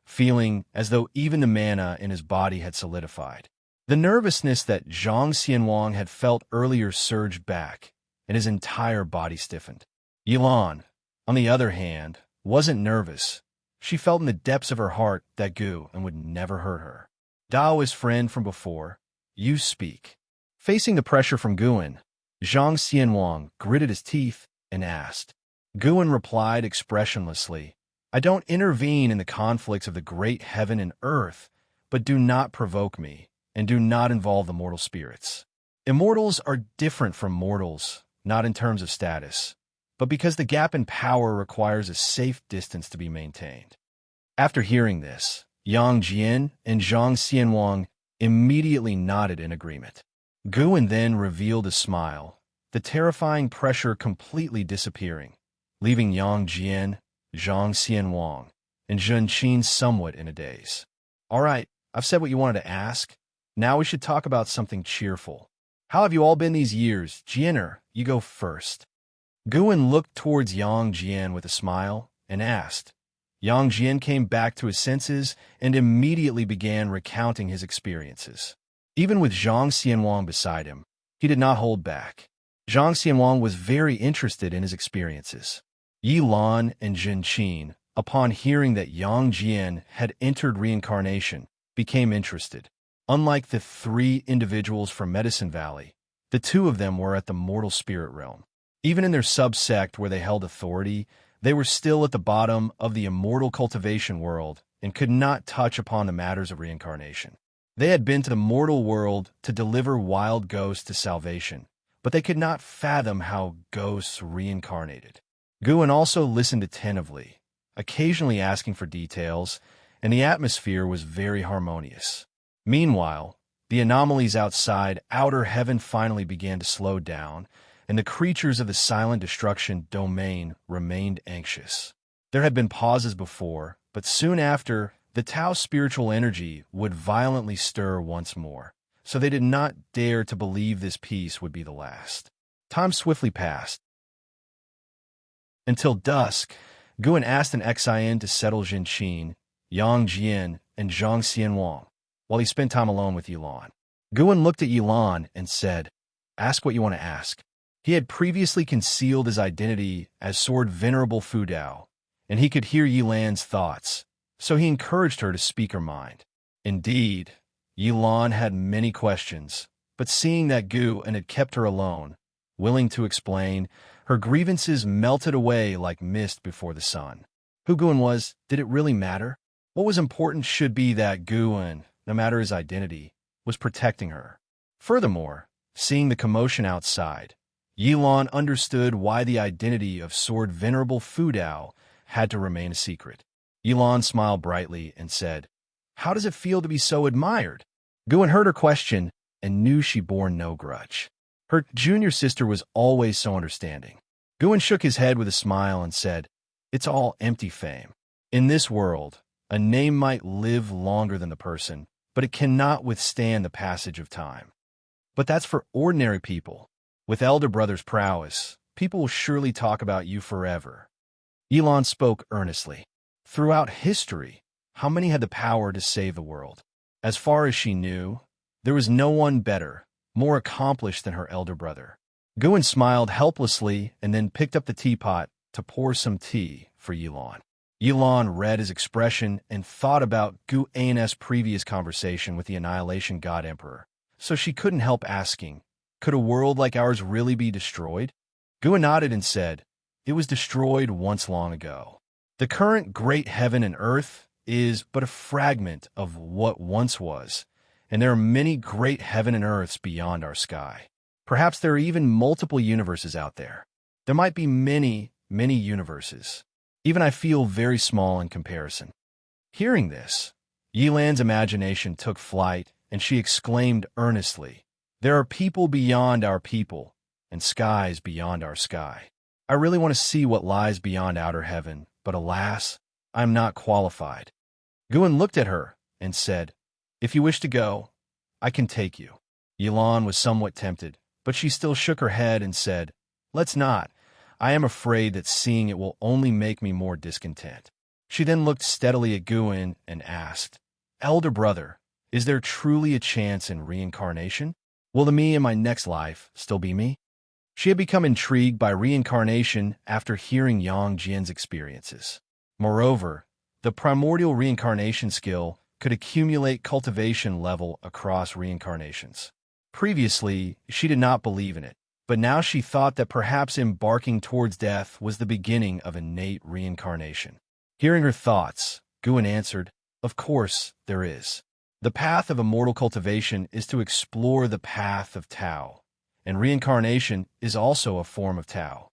feeling as though even the mana in his body had solidified. The nervousness that Zhang Xianwang had felt earlier surged back, and his entire body stiffened. Yilan, on the other hand, wasn't nervous. She felt in the depths of her heart that Gu would never hurt her. Daoist friend from before, you speak. Facing the pressure from Guan, Zhang Xianwang gritted his teeth and asked. Guan replied expressionlessly, I don't intervene in the conflicts of the great heaven and earth, but do not provoke me, and do not involve the mortal spirits. Immortals are different from mortals, not in terms of status, but because the gap in power requires a safe distance to be maintained. After hearing this, Yang Jian and Zhang Xianwang immediately nodded in agreement. Guan then revealed a smile, the terrifying pressure completely disappearing, leaving Yang Jian, Zhang Xianwang, and Zhenqin somewhat in a daze. All right, I've said what you wanted to ask. Now we should talk about something cheerful. How have you all been these years? Jianer, you go first. Guan looked towards Yang Jian with a smile and asked. Yang Jian came back to his senses and immediately began recounting his experiences. Even with Zhang Xianwang beside him, he did not hold back. Zhang Xianwang was very interested in his experiences. Yilan and Zhenqin, upon hearing that Yang Jian had entered reincarnation, became interested. Unlike the three individuals from Medicine Valley, the two of them were at the mortal spirit realm. Even in their subsect where they held authority, they were still at the bottom of the immortal cultivation world and could not touch upon the matters of reincarnation. They had been to the mortal world to deliver wild ghosts to salvation, but they could not fathom how ghosts reincarnated. Guan also listened attentively, occasionally asking for details, and the atmosphere was very harmonious. Meanwhile, the anomalies outside outer heaven finally began to slow down, and the creatures of the silent destruction domain remained anxious. There had been pauses before, but soon after, the Tao spiritual energy would violently stir once more, so they did not dare to believe this peace would be the last. Time swiftly passed. Until dusk, Guan asked an Xian to settle Zhenqin, Yang Jian, and Zhang Xianwang, while he spent time alone with Yilan. Guan looked at Yilan and said, Ask what you want to ask. He had previously concealed his identity as Sword Venerable Fudao, and he could hear Yilan's thoughts, so he encouraged her to speak her mind. Indeed, Yilan had many questions, but seeing that Gu had kept her alone, willing to explain, her grievances melted away like mist before the sun. Who Guan was, did it really matter? What was important should be that Guan, no matter his identity, was protecting her. Furthermore, seeing the commotion outside, Yilan understood why the identity of Sword Venerable Fudao had to remain a secret. Yilan smiled brightly and said, How does it feel to be so admired? Guan heard her question and knew she bore no grudge. Her junior sister was always so understanding. Guan shook his head with a smile and said, It's all empty fame. In this world, a name might live longer than the person, but it cannot withstand the passage of time. But that's for ordinary people. With elder brother's prowess, people will surely talk about you forever. Yilan spoke earnestly. Throughout history, how many had the power to save the world? As far as she knew, there was no one better, more accomplished than her elder brother. Guin smiled helplessly and then picked up the teapot to pour some tea for Yilan. Yilan read his expression and thought about Guin's previous conversation with the Annihilation God Emperor, so she couldn't help asking, could a world like ours really be destroyed? Guin nodded and said, it was destroyed once long ago. The current great heaven and earth is but a fragment of what once was, and there are many great heaven and earths beyond our sky. Perhaps there are even multiple universes out there. There might be many, many universes. Even I feel very small in comparison. Hearing this, Yilan's imagination took flight, and she exclaimed earnestly, there are people beyond our people, and skies beyond our sky. I really want to see what lies beyond outer heaven, but alas, I am not qualified. Guin looked at her and said, if you wish to go, I can take you. Yilan was somewhat tempted, but she still shook her head and said, let's not. I am afraid that seeing it will only make me more discontent. She then looked steadily at Guin and asked, elder brother, is there truly a chance in reincarnation? Will the me in my next life still be me? She had become intrigued by reincarnation after hearing Yang Jian's experiences. Moreover, the primordial reincarnation skill could accumulate cultivation level across reincarnations. Previously, she did not believe in it, but now she thought that perhaps embarking towards death was the beginning of innate reincarnation. Hearing her thoughts, Guin answered, of course there is. The path of immortal cultivation is to explore the path of Tao, and reincarnation is also a form of Tao.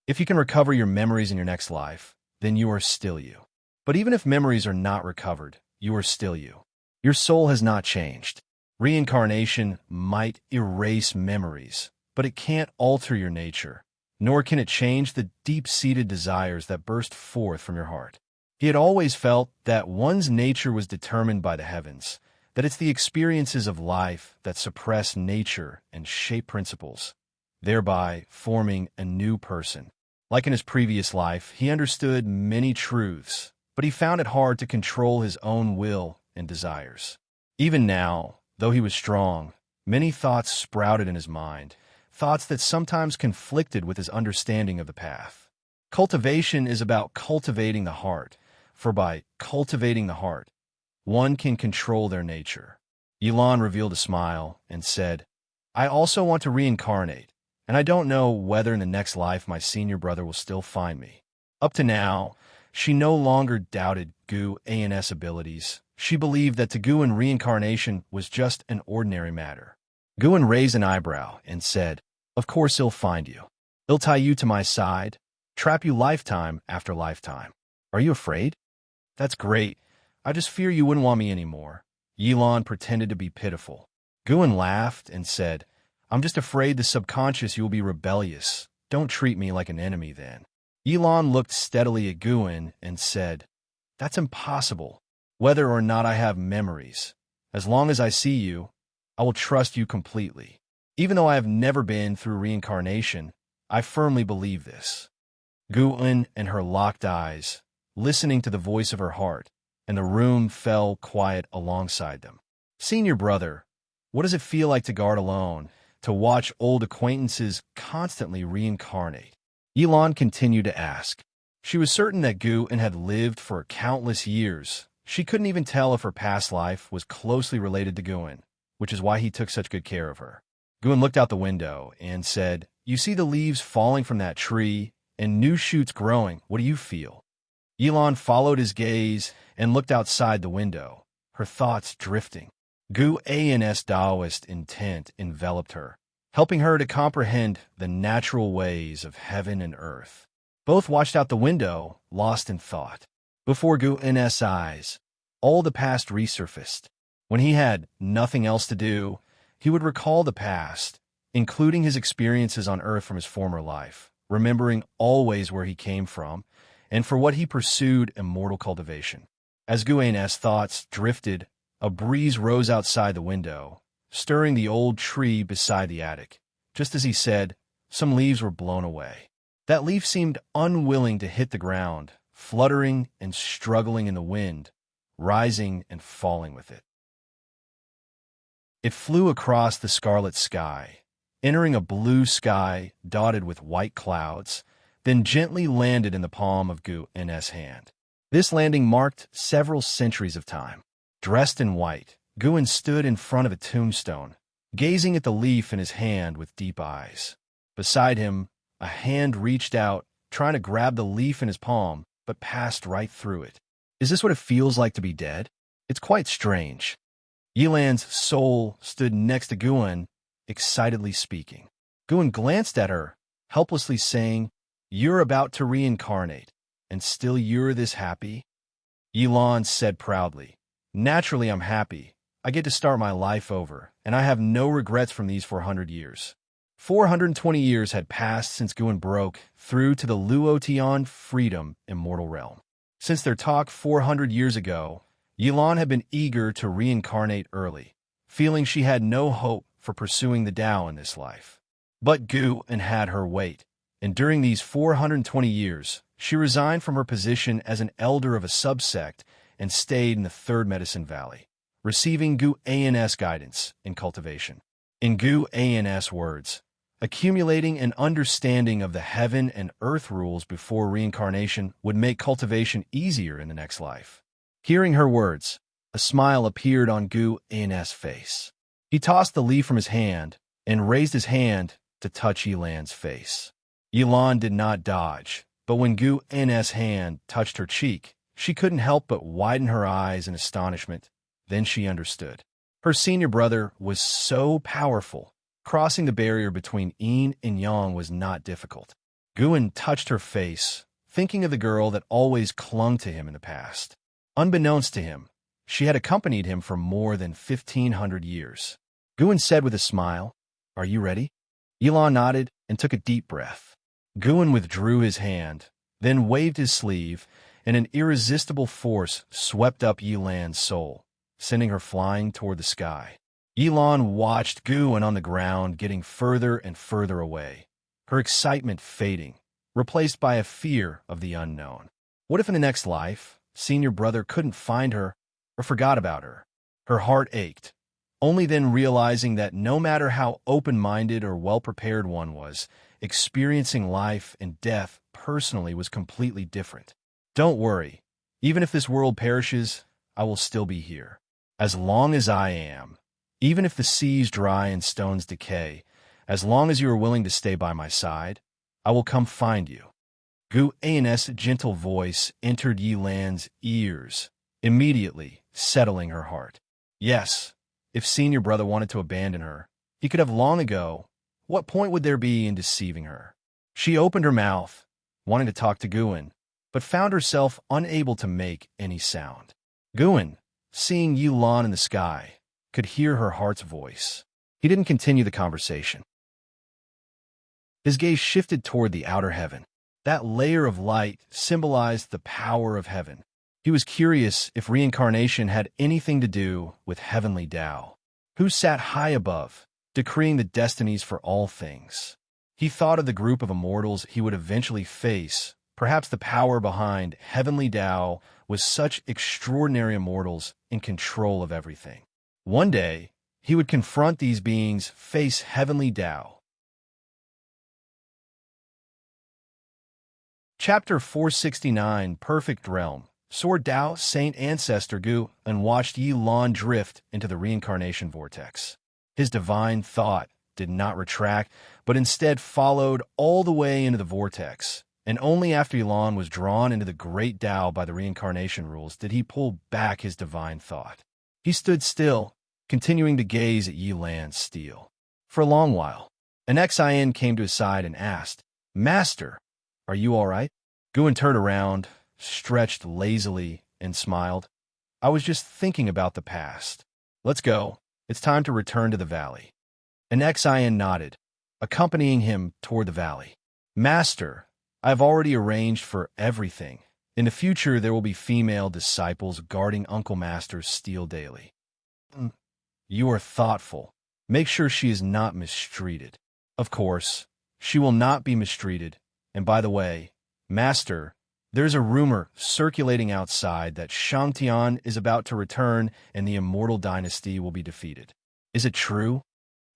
If you can recover your memories in your next life, then you are still you. But even if memories are not recovered, you are still you. Your soul has not changed. Reincarnation might erase memories, but it can't alter your nature, nor can it change the deep-seated desires that burst forth from your heart. He had always felt that one's nature was determined by the heavens, that it's the experiences of life that suppress nature and shape principles, thereby forming a new person. Like in his previous life, he understood many truths, but he found it hard to control his own will and desires. Even now, though he was strong, many thoughts sprouted in his mind, thoughts that sometimes conflicted with his understanding of the path. Cultivation is about cultivating the heart, for by cultivating the heart, one can control their nature. Yilan revealed a smile and said, I also want to reincarnate, and I don't know whether in the next life my senior brother will still find me. Up to now, she no longer doubted Guin's abilities. She believed that to Guin reincarnation was just an ordinary matter. Guin raised an eyebrow and said, of course he'll find you. He'll tie you to my side, trap you lifetime after lifetime. Are you afraid? That's great. I just fear you wouldn't want me anymore. Yilan pretended to be pitiful. Guin laughed and said, I'm just afraid the subconscious you will be rebellious. Don't treat me like an enemy then. Yilan looked steadily at Guin and said, that's impossible. Whether or not I have memories, as long as I see you, I will trust you completely. Even though I have never been through reincarnation, I firmly believe this. Guin and her locked eyes, listening to the voice of her heart, and the room fell quiet alongside them. Senior brother, what does it feel like to guard alone, to watch old acquaintances constantly reincarnate? Yilan continued to ask. She was certain that Guin had lived for countless years. She couldn't even tell if her past life was closely related to Guin, which is why he took such good care of her. Guin looked out the window and said, you see the leaves falling from that tree and new shoots growing. What do you feel? Yilan followed his gaze and looked outside the window, her thoughts drifting. Guin's Taoist intent enveloped her, helping her to comprehend the natural ways of heaven and earth. Both watched out the window, lost in thought. Before Guin's eyes, all the past resurfaced. When he had nothing else to do, he would recall the past, including his experiences on Earth from his former life, remembering always where he came from, and for what he pursued immortal cultivation. As Guin's thoughts drifted, a breeze rose outside the window, stirring the old tree beside the attic. Just as he said, some leaves were blown away. That leaf seemed unwilling to hit the ground, fluttering and struggling in the wind, rising and falling with it. It flew across the scarlet sky, entering a blue sky dotted with white clouds, then gently landed in the palm of Gu-N's hand. This landing marked several centuries of time. Dressed in white, Gu-En stood in front of a tombstone, gazing at the leaf in his hand with deep eyes. Beside him, a hand reached out, trying to grab the leaf in his palm, but passed right through it. Is this what it feels like to be dead? It's quite strange. Yilan's soul stood next to Gu-En, excitedly speaking. Gu-En glanced at her, helplessly saying, "You're about to reincarnate, and still you're this happy?" Yilan said proudly, "Naturally I'm happy. I get to start my life over, and I have no regrets from these 400 years." 420 years had passed since Gu-En broke through to the Luotian freedom immortal realm. Since their talk 400 years ago, Yilan had been eager to reincarnate early, feeling she had no hope for pursuing the Tao in this life. But Gu-En had her wait, and during these 420 years, she resigned from her position as an elder of a subsect and stayed in the Third Medicine Valley, receiving Gu-An's guidance in cultivation. In Gu-An's words, accumulating an understanding of the heaven and earth rules before reincarnation would make cultivation easier in the next life. Hearing her words, a smile appeared on Gu-An's face. He tossed the leaf from his hand and raised his hand to touch Yilan's face. Yilan did not dodge, but when Gu-An's hand touched her cheek, she couldn't help but widen her eyes in astonishment. Then she understood. Her senior brother was so powerful. Crossing the barrier between yin and yang was not difficult. Gu-En touched her face, thinking of the girl that always clung to him in the past. Unbeknownst to him, she had accompanied him for more than 1,500 years. Gu-En said with a smile, "Are you ready?" Yilan nodded and took a deep breath. Gu-En withdrew his hand, then waved his sleeve, and an irresistible force swept up Yilan's soul, sending her flying toward the sky. Yilan watched Gu-En on the ground getting further and further away, her excitement fading, replaced by a fear of the unknown. What if in the next life, senior brother couldn't find her or forgot about her? Her heart ached, only then realizing that no matter how open-minded or well-prepared one was, experiencing life and death personally was completely different. Don't worry, even if this world perishes, I will still be here. As long as I am, even if the seas dry and stones decay, as long as you are willing to stay by my side, I will come find you. Gu-An's gentle voice entered Yilan's ears, immediately settling her heart. Yes, if senior brother wanted to abandon her, he could have long ago. What point would there be in deceiving her? She opened her mouth, wanting to talk to Gu-En, but found herself unable to make any sound. Gu-En, seeing Yilan in the sky, could hear her heart's voice. He didn't continue the conversation. His gaze shifted toward the outer heaven. That layer of light symbolized the power of heaven. He was curious if reincarnation had anything to do with heavenly Tao, who sat high above, decreeing the destinies for all things. He thought of the group of immortals he would eventually face. Perhaps the power behind heavenly Tao was such extraordinary immortals in control of everything. One day, he would confront these beings, face heavenly Tao. Chapter 469, Perfect Realm. Sword Tao, Saint Ancestor Gu-En watched Yilan drift into the reincarnation vortex. His divine thought did not retract, but instead followed all the way into the vortex, and only after Yilan was drawn into the great Tao by the reincarnation rules did he pull back his divine thought. He stood still, continuing to gaze at Yilan's steel. For a long while, an Xian came to his side and asked, "Master, are you all right?" Gu-En turned around, stretched lazily, and smiled. "I was just thinking about the past. Let's go. It's time to return to the valley." An Xian nodded, accompanying him toward the valley. "Master, I've already arranged for everything. In the future, there will be female disciples guarding Uncle Master's steel daily." "You are thoughtful. Make sure she is not mistreated." "Of course, she will not be mistreated. And by the way, Master, There's a rumor circulating outside that Xianxia is about to return and the Immortal Dynasty will be defeated. Is it true?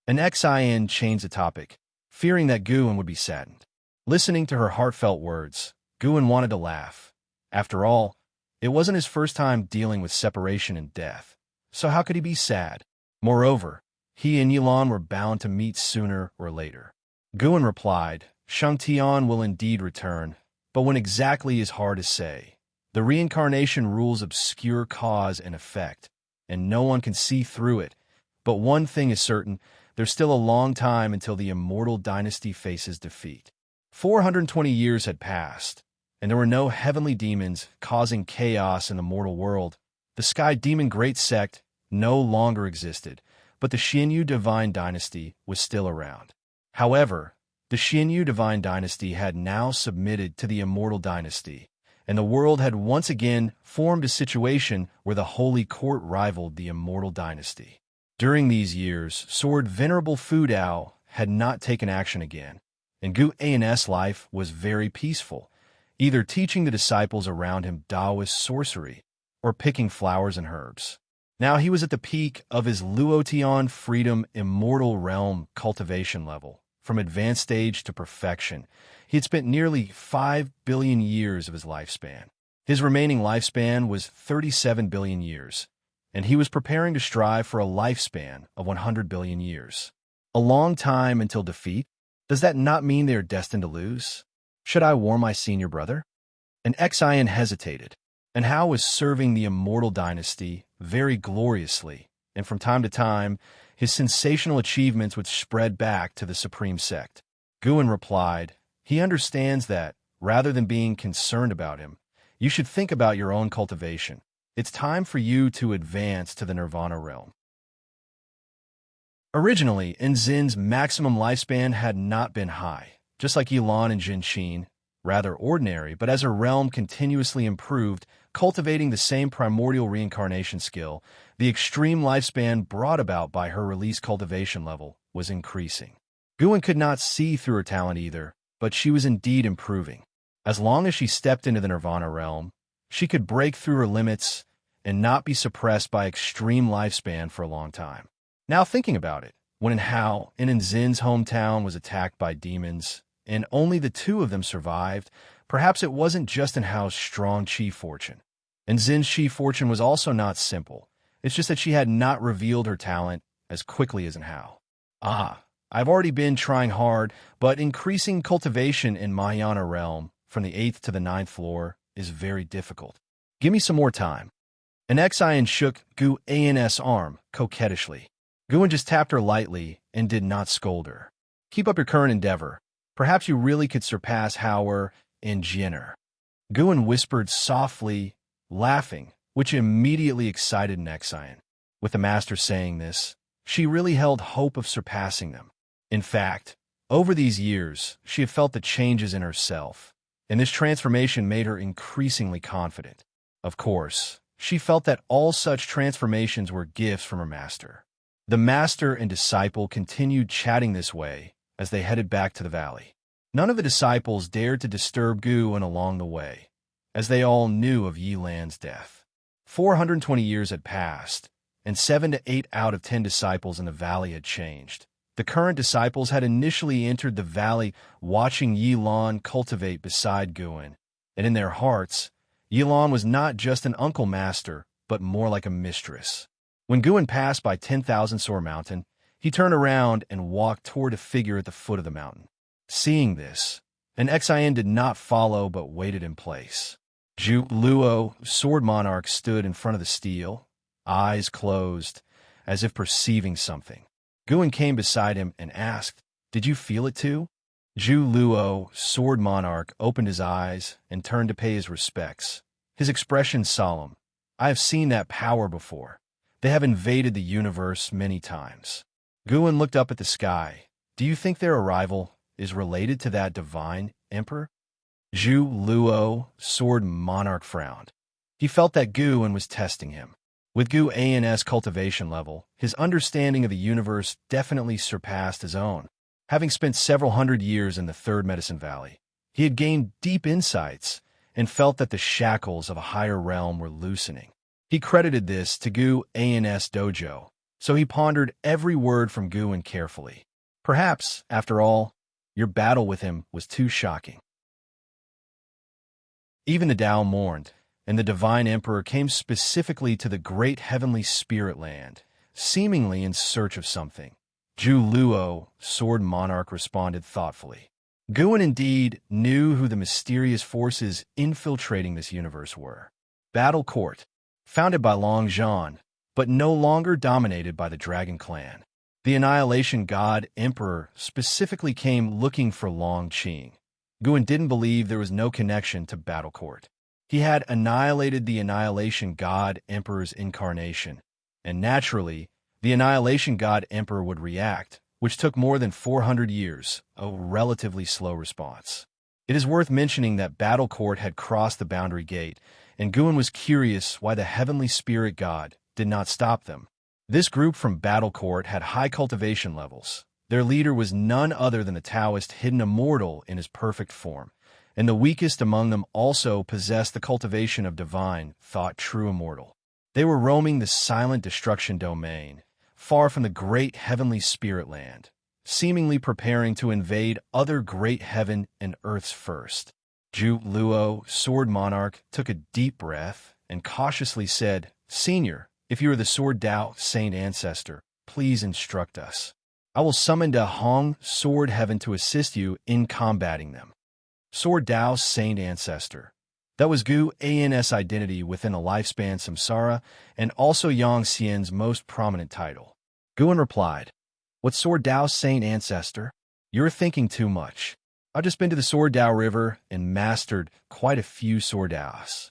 An Xian changed the topic, fearing that Guan would be saddened. Listening to her heartfelt words, Guan wanted to laugh. After all, it wasn't his first time dealing with separation and death, so how could he be sad? Moreover, he and Yilan were bound to meet sooner or later. Guan replied, Xianxia will indeed return, but when exactly is hard to say. The reincarnation rules obscure cause and effect, and no one can see through it. But one thing is certain, there's still a long time until the Immortal Dynasty faces defeat. 420 years had passed, and there were no heavenly demons causing chaos in the mortal world. The Sky Demon Great Sect no longer existed, but the Xianyu Divine Dynasty was still around. However, the Xianyu Divine Dynasty had now submitted to the Immortal Dynasty, and the world had once again formed a situation where the Holy Court rivaled the Immortal Dynasty. During these years, Sword Venerable Fu Dao had not taken action again, and Gu An's life was very peaceful, either teaching the disciples around him Taoist sorcery or picking flowers and herbs. Now he was at the peak of his Luotian Freedom Immortal Realm cultivation level. From advanced stage to perfection, he had spent nearly 5 billion years of his lifespan. His remaining lifespan was 37 billion years, and he was preparing to strive for a lifespan of 100 billion years. A long time until defeat? Does that not mean they are destined to lose? Should I warn my senior brother? And Xian hesitated, and Hao was serving the Immortal Dynasty very gloriously, and from time to time, his sensational achievements would spread back to the Supreme Sect. Guan replied, he understands that, rather than being concerned about him, you should think about your own cultivation. It's time for you to advance to the Nirvana realm. Originally, Enzin's maximum lifespan had not been high, just like Yilan and Jinqin, rather ordinary, but as her realm continuously improved, cultivating the same primordial reincarnation skill, the extreme lifespan brought about by her release cultivation level was increasing. Guan could not see through her talent either, but she was indeed improving. As long as she stepped into the Nirvana realm, she could break through her limits and not be suppressed by extreme lifespan for a long time. Now thinking about it, when Hao in Enzin's hometown was attacked by demons, and only the two of them survived, perhaps it wasn't just in Hao's strong chi fortune. Enzin's chi fortune was also not simple. It's just that she had not revealed her talent as quickly as in Hao. I've already been trying hard, but increasing cultivation in Mahayana realm from the 8th to the 9th floor is very difficult. Give me some more time. And Xian shook Gu An's arm coquettishly. Guan just tapped her lightly and did not scold her. Keep up your current endeavor. Perhaps you really could surpass Hauer and Jenner. Guan whispered softly, laughing, which immediately excited Xian. With the master saying this, she really held hope of surpassing them. In fact, over these years, she had felt the changes in herself, and this transformation made her increasingly confident. Of course, she felt that all such transformations were gifts from her master. The master and disciple continued chatting this way as they headed back to the valley. None of the disciples dared to disturb Guan along the way, as they all knew of Yilan's death. 420 years had passed, and 7 to 8 out of 10 disciples in the valley had changed. The current disciples had initially entered the valley watching Yilan cultivate beside Guan, and in their hearts, Yilan was not just an uncle master, but more like a mistress. When Guan passed by 10,000 Soar Mountain, he turned around and walked toward a figure at the foot of the mountain. Seeing this, an Xian did not follow but waited in place. Zhu Luo, Sword Monarch, stood in front of the stele, eyes closed, as if perceiving something. Guan came beside him and asked, "Did you feel it too?" Zhu Luo, Sword Monarch, opened his eyes and turned to pay his respects. His expression solemn. "I have seen that power before. They have invaded the universe many times." Guan looked up at the sky. "Do you think their arrival is related to that divine emperor?" Zhu Luo, Sword Monarch, frowned. He felt that Guan was testing him. With Gu An's cultivation level, his understanding of the universe definitely surpassed his own. Having spent several hundred years in the Third Medicine Valley, he had gained deep insights, and felt that the shackles of a higher realm were loosening. He credited this to Gu An's dojo, so he pondered every word from Guin carefully. Perhaps, after all, your battle with him was too shocking. Even the Tao mourned, and the divine emperor came specifically to the great heavenly spirit land, seemingly in search of something. Zhu Luo, sword monarch, responded thoughtfully. Guin indeed knew who the mysterious forces infiltrating this universe were. Battle Court, founded by Long Zhan, but no longer dominated by the Dragon Clan. The Annihilation God Emperor specifically came looking for Long Qing. Guin didn't believe there was no connection to Battle Court. He had annihilated the Annihilation God Emperor's incarnation, and naturally, the Annihilation God Emperor would react, which took more than 400 years, a relatively slow response. It is worth mentioning that Battle Court had crossed the boundary gate, and Guin was curious why the Heavenly Spirit God did not stop them. This group from Battle Court had high cultivation levels. Their leader was none other than the Taoist hidden immortal in his perfect form, and the weakest among them also possessed the cultivation of divine, thought true immortal. They were roaming the silent destruction domain, far from the great heavenly spirit land, seemingly preparing to invade other great heaven and earth's first. Zhu Luo, sword monarch, took a deep breath and cautiously said, "Senior, if you are the Sword Tao Saint Ancestor, please instruct us. I will summon the Hong Sword Heaven to assist you in combating them." Sword Tao Saint Ancestor. That was Gu An's identity within a lifespan samsara, and also Xianxia's most prominent title. Guin replied, "What Sword Tao Saint Ancestor? You're thinking too much. I've just been to the Sword Tao River and mastered quite a few Sword Taos."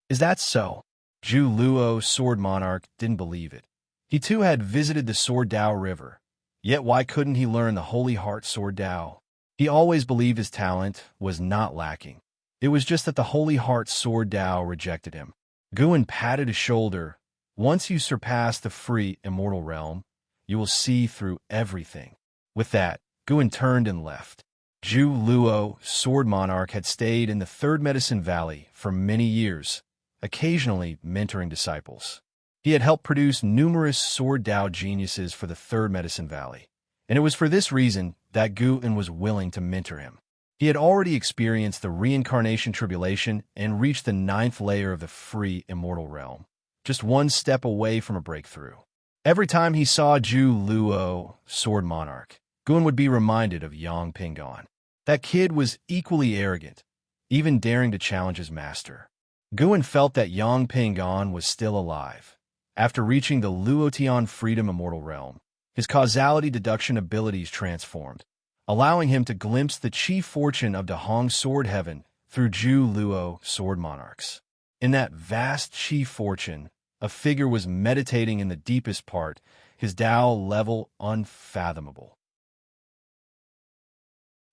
"Is that so?" Zhu Luo, sword monarch, didn't believe it. He too had visited the Sword Tao River. Yet why couldn't he learn the Holy Heart Sword Tao? He always believed his talent was not lacking. It was just that the Holy Heart Sword Tao rejected him. Guin patted his shoulder. "Once you surpass the free immortal realm, you will see through everything." With that, Guin turned and left. Zhu Luo, sword monarch, had stayed in the Third Medicine Valley for many years, occasionally mentoring disciples. He had helped produce numerous Sword Tao geniuses for the Third Medicine Valley, and it was for this reason that Guin was willing to mentor him. He had already experienced the reincarnation tribulation and reached the 9th layer of the free immortal realm, just one step away from a breakthrough. Every time he saw Zhu Luo, sword monarch, Guin would be reminded of Yang Pingon. That kid was equally arrogant, even daring to challenge his master. Guin felt that Yang Pingon was still alive. After reaching the Luotian Freedom Immortal Realm, his causality deduction abilities transformed, allowing him to glimpse the chief fortune of the Hong Sword Heaven through Zhu Luo sword monarchs. In that vast chief fortune, a figure was meditating in the deepest part, his Tao level unfathomable.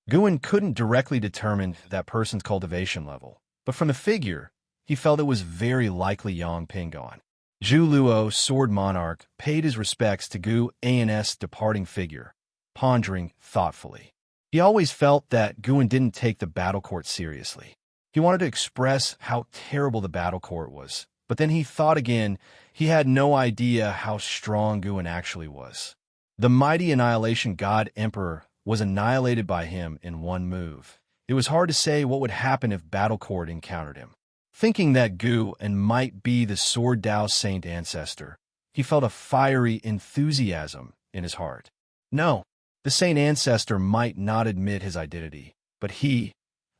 Guin couldn't directly determine that person's cultivation level, but from the figure, he felt it was very likely Yang Pingon. Zhu Luo, sword monarch, paid his respects to Gu An's departing figure, pondering thoughtfully. He always felt that Guin didn't take the battle court seriously. He wanted to express how terrible the battle court was, but then he thought again. He had no idea how strong Guin actually was. The mighty Annihilation God Emperor was annihilated by him in one move. It was hard to say what would happen if Battle Court encountered him. Thinking that Guin might be the Sword Tao Saint Ancestor, he felt a fiery enthusiasm in his heart. No, the Saint Ancestor might not admit his identity, but he,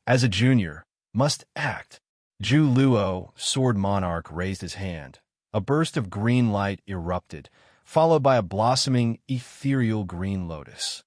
as a junior, must act. Zhu Luo, sword monarch, raised his hand. A burst of green light erupted, followed by a blossoming, ethereal green lotus.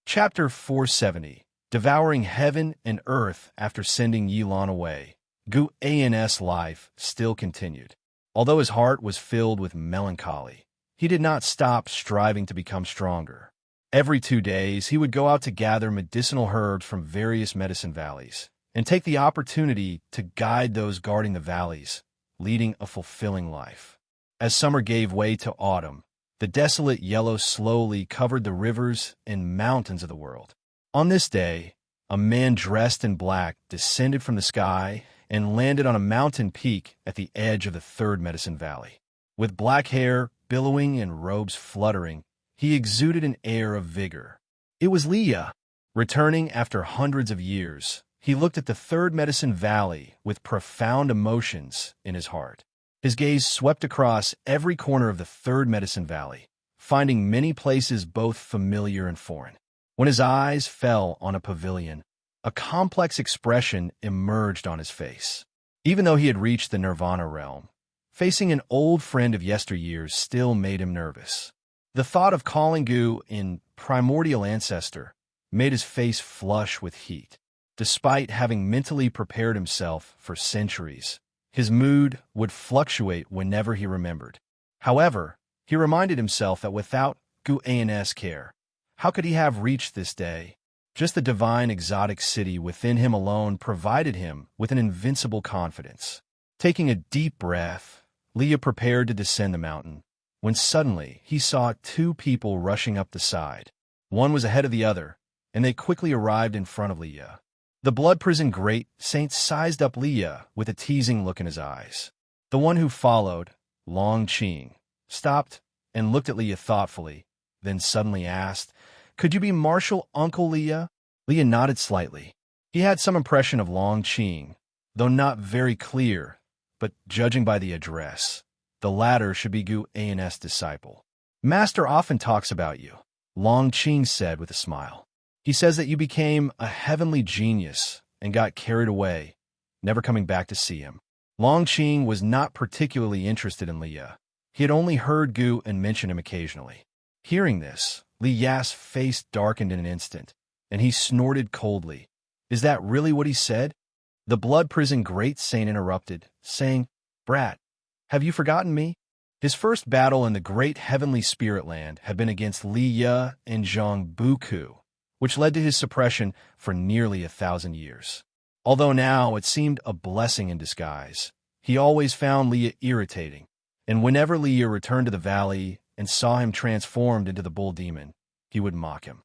Chapter 470. Devouring Heaven and Earth after sending Yilan away. Gu An's life still continued. Although his heart was filled with melancholy, he did not stop striving to become stronger. Every 2 days, he would go out to gather medicinal herbs from various medicine valleys and take the opportunity to guide those guarding the valleys, leading a fulfilling life. As summer gave way to autumn, the desolate yellow slowly covered the rivers and mountains of the world. On this day, a man dressed in black descended from the sky and landed on a mountain peak at the edge of the third Medicine Valley. With black hair billowing and robes fluttering, he exuded an air of vigor. It was Leah. Returning after hundreds of years, he looked at the third Medicine Valley with profound emotions in his heart. His gaze swept across every corner of the third Medicine Valley, finding many places both familiar and foreign. When his eyes fell on a pavilion, a complex expression emerged on his face. Even though he had reached the Nirvana realm, facing an old friend of yesteryears still made him nervous. The thought of calling Gu in primordial ancestor made his face flush with heat. Despite having mentally prepared himself for centuries, his mood would fluctuate whenever he remembered. However, he reminded himself that without Gu's care, how could he have reached this day? Just the divine exotic city within him alone provided him with an invincible confidence. Taking a deep breath, Leah prepared to descend the mountain, when suddenly he saw two people rushing up the side. One was ahead of the other, and they quickly arrived in front of Leah. The blood prison great saint sized up Leah with a teasing look in his eyes. The one who followed, Long Qing, stopped and looked at Leah thoughtfully, then suddenly asked, "Could you be Marshal Uncle Leah?" Leah nodded slightly. He had some impression of Long Qing, though not very clear, but judging by the address, the latter should be Gu's disciple. "Master often talks about you," Long Qing said with a smile. "He says that you became a heavenly genius and got carried away, never coming back to see him." Long Qing was not particularly interested in Leah. He had only heard Gu and mention him occasionally. Hearing this, Li Ya's face darkened in an instant, and he snorted coldly. "Is that really what he said?" The blood prison great saint interrupted, saying, "Brat, have you forgotten me?" His first battle in the great heavenly spirit land had been against Li Ya and Zhang Buku, which led to his suppression for nearly 1,000 years. Although now it seemed a blessing in disguise, he always found Leah irritating, and whenever Leah returned to the valley and saw him transformed into the bull demon, he would mock him.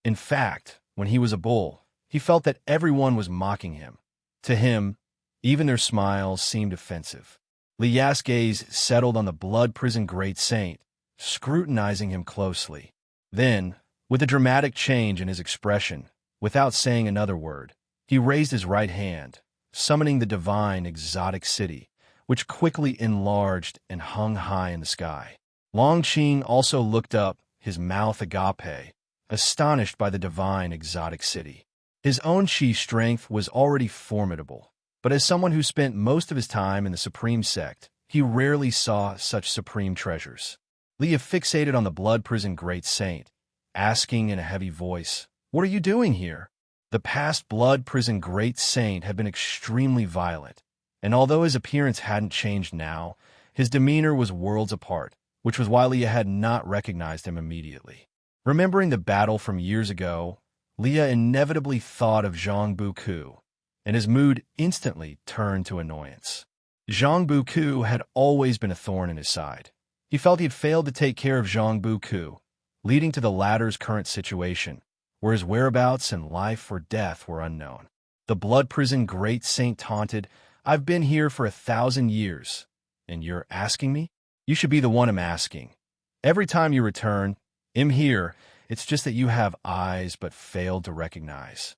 In fact, when he was a bull, he felt that everyone was mocking him. To him, even their smiles seemed offensive. Li Ya's gaze settled on the blood prison great saint, scrutinizing him closely. Then, with a dramatic change in his expression, without saying another word, he raised his right hand, summoning the divine exotic city, which quickly enlarged and hung high in the sky. Long Qing also looked up, his mouth agape, astonished by the divine exotic city. His own chi strength was already formidable, but as someone who spent most of his time in the Supreme Sect, he rarely saw such supreme treasures. Leah fixated on the blood prison great saint, asking in a heavy voice, "What are you doing here?" The past blood prison great saint had been extremely violent, and although his appearance hadn't changed now, his demeanor was worlds apart, which was why Leah had not recognized him immediately. Remembering the battle from years ago, Leah inevitably thought of Zhang Buku, and his mood instantly turned to annoyance. Zhang Buku had always been a thorn in his side. He felt he had failed to take care of Zhang Buku, leading to the latter's current situation, where his whereabouts and life or death were unknown. The blood prison great saint taunted, "I've been here for 1,000 years, and you're asking me? You should be the one I'm asking. Every time you return, I'm here. It's just that you have eyes but failed to recognize."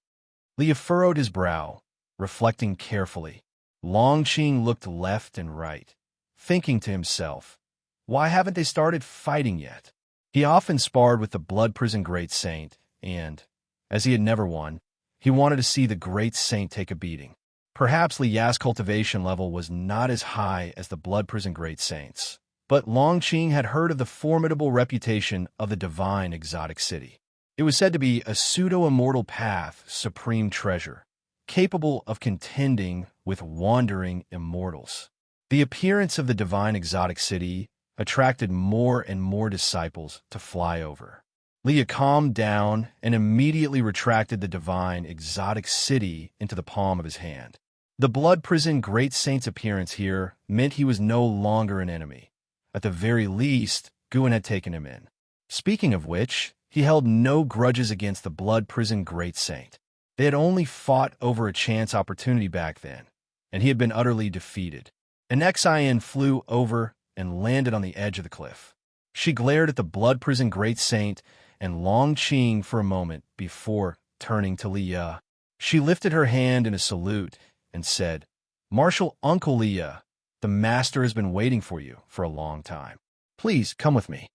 Leah furrowed his brow, reflecting carefully. Long Qing looked left and right, thinking to himself, why haven't they started fighting yet? He often sparred with the blood prison great saint, and, as he had never won, he wanted to see the great saint take a beating. Perhaps Li Ya's cultivation level was not as high as the blood prison great saint's, but Long Qing had heard of the formidable reputation of the divine exotic city. It was said to be a pseudo-immortal path supreme treasure, capable of contending with wandering immortals. The appearance of the divine exotic city attracted more and more disciples to fly over. Leah calmed down and immediately retracted the divine exotic city into the palm of his hand. The blood prison great saint's appearance here meant he was no longer an enemy. At the very least, Guan had taken him in. Speaking of which, He held no grudges against the blood prison great saint. They had only fought over a chance opportunity back then, and he had been utterly defeated. An Xian flew over and landed on the edge of the cliff. She glared at the blood prison great saint and Long Qing for a moment before turning to Liya. She lifted her hand in a salute and said, "Marshal Uncle Liya, the master has been waiting for you for a long time. Please come with me."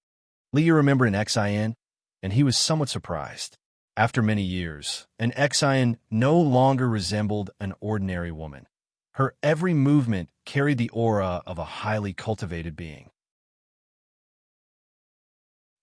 Liya remembered an Xian, and he was somewhat surprised. After many years, an Xian no longer resembled an ordinary woman. Her every movement carried the aura of a highly cultivated being.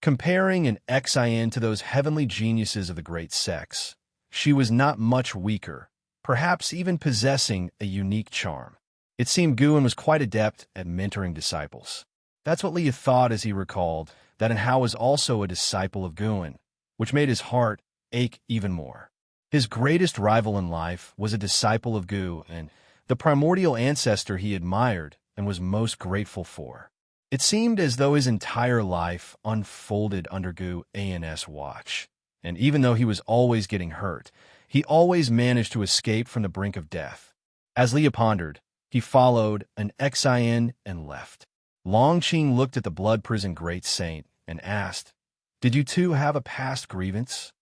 Comparing an Xian to those heavenly geniuses of the great sex, she was not much weaker, perhaps even possessing a unique charm. It seemed Guan was quite adept at mentoring disciples. That's what Liya thought as he recalled that Hao was also a disciple of Guan, which made his heart ache even more. His greatest rival in life was a disciple of Gu and the primordial ancestor he admired and was most grateful for. It seemed as though his entire life unfolded under Gu An's watch, and even though he was always getting hurt, he always managed to escape from the brink of death. As Liya pondered, he followed an Xian and left. Long Qing looked at the blood prison great saint and asked, "Did you two have a past grievance?"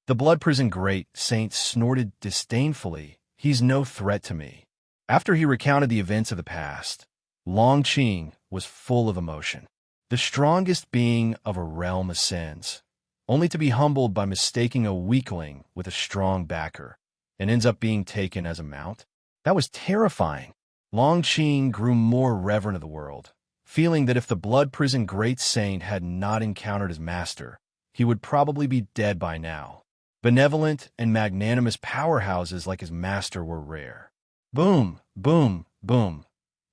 The blood prison great saint snorted disdainfully, "He's no threat to me." After he recounted the events of the past, Long Qing was full of emotion. The strongest being of a realm ascends, only to be humbled by mistaking a weakling with a strong backer, and ends up being taken as a mount. That was terrifying. Long Qing grew more reverent of the world, feeling that if the blood prison great saint had not encountered his master, he would probably be dead by now. Benevolent and magnanimous powerhouses like his master were rare. Boom, boom, boom.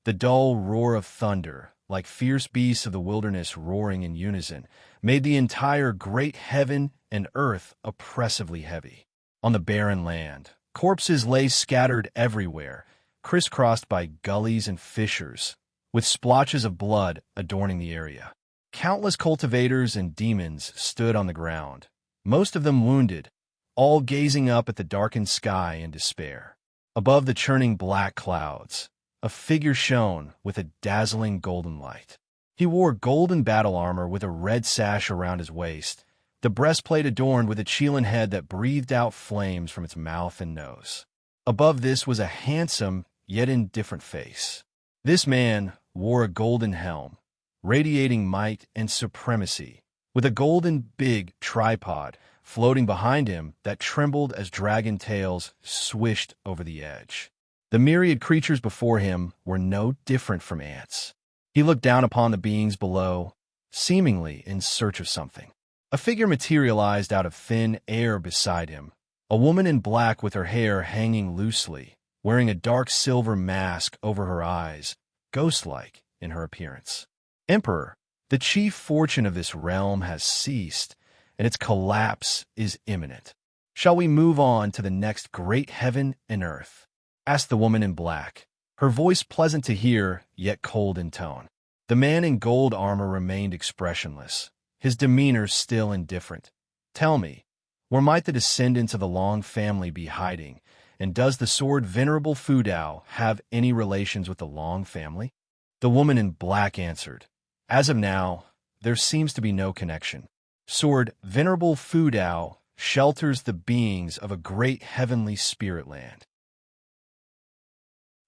The dull roar of thunder, like fierce beasts of the wilderness roaring in unison, made the entire great heaven and earth oppressively heavy. On the barren land, corpses lay scattered everywhere, crisscrossed by gullies and fissures, with splotches of blood adorning the area. Countless cultivators and demons stood on the ground, most of them wounded, all gazing up at the darkened sky in despair. Above the churning black clouds, a figure shone with a dazzling golden light. He wore golden battle armor with a red sash around his waist, the breastplate adorned with a Qilin head that breathed out flames from its mouth and nose. Above this was a handsome yet indifferent face. This man wore a golden helm, radiating might and supremacy, with a golden big tripod floating behind him that trembled as dragon tails swished over the edge. The myriad creatures before him were no different from ants. He looked down upon the beings below, seemingly in search of something. A figure materialized out of thin air beside him, a woman in black with her hair hanging loosely, wearing a dark silver mask over her eyes, ghost-like in her appearance. "Emperor, the chief fortune of this realm has ceased, and its collapse is imminent. Shall we move on to the next great heaven and earth?" asked the woman in black, her voice pleasant to hear, yet cold in tone. The man in gold armor remained expressionless, his demeanor still indifferent. "Tell me, where might the descendants of the Long family be hiding, and does the sword Venerable Fudao have any relations with the Long family?" The woman in black answered, "As of now, there seems to be no connection. Sword Venerable Fudao shelters the beings of a great heavenly spirit land.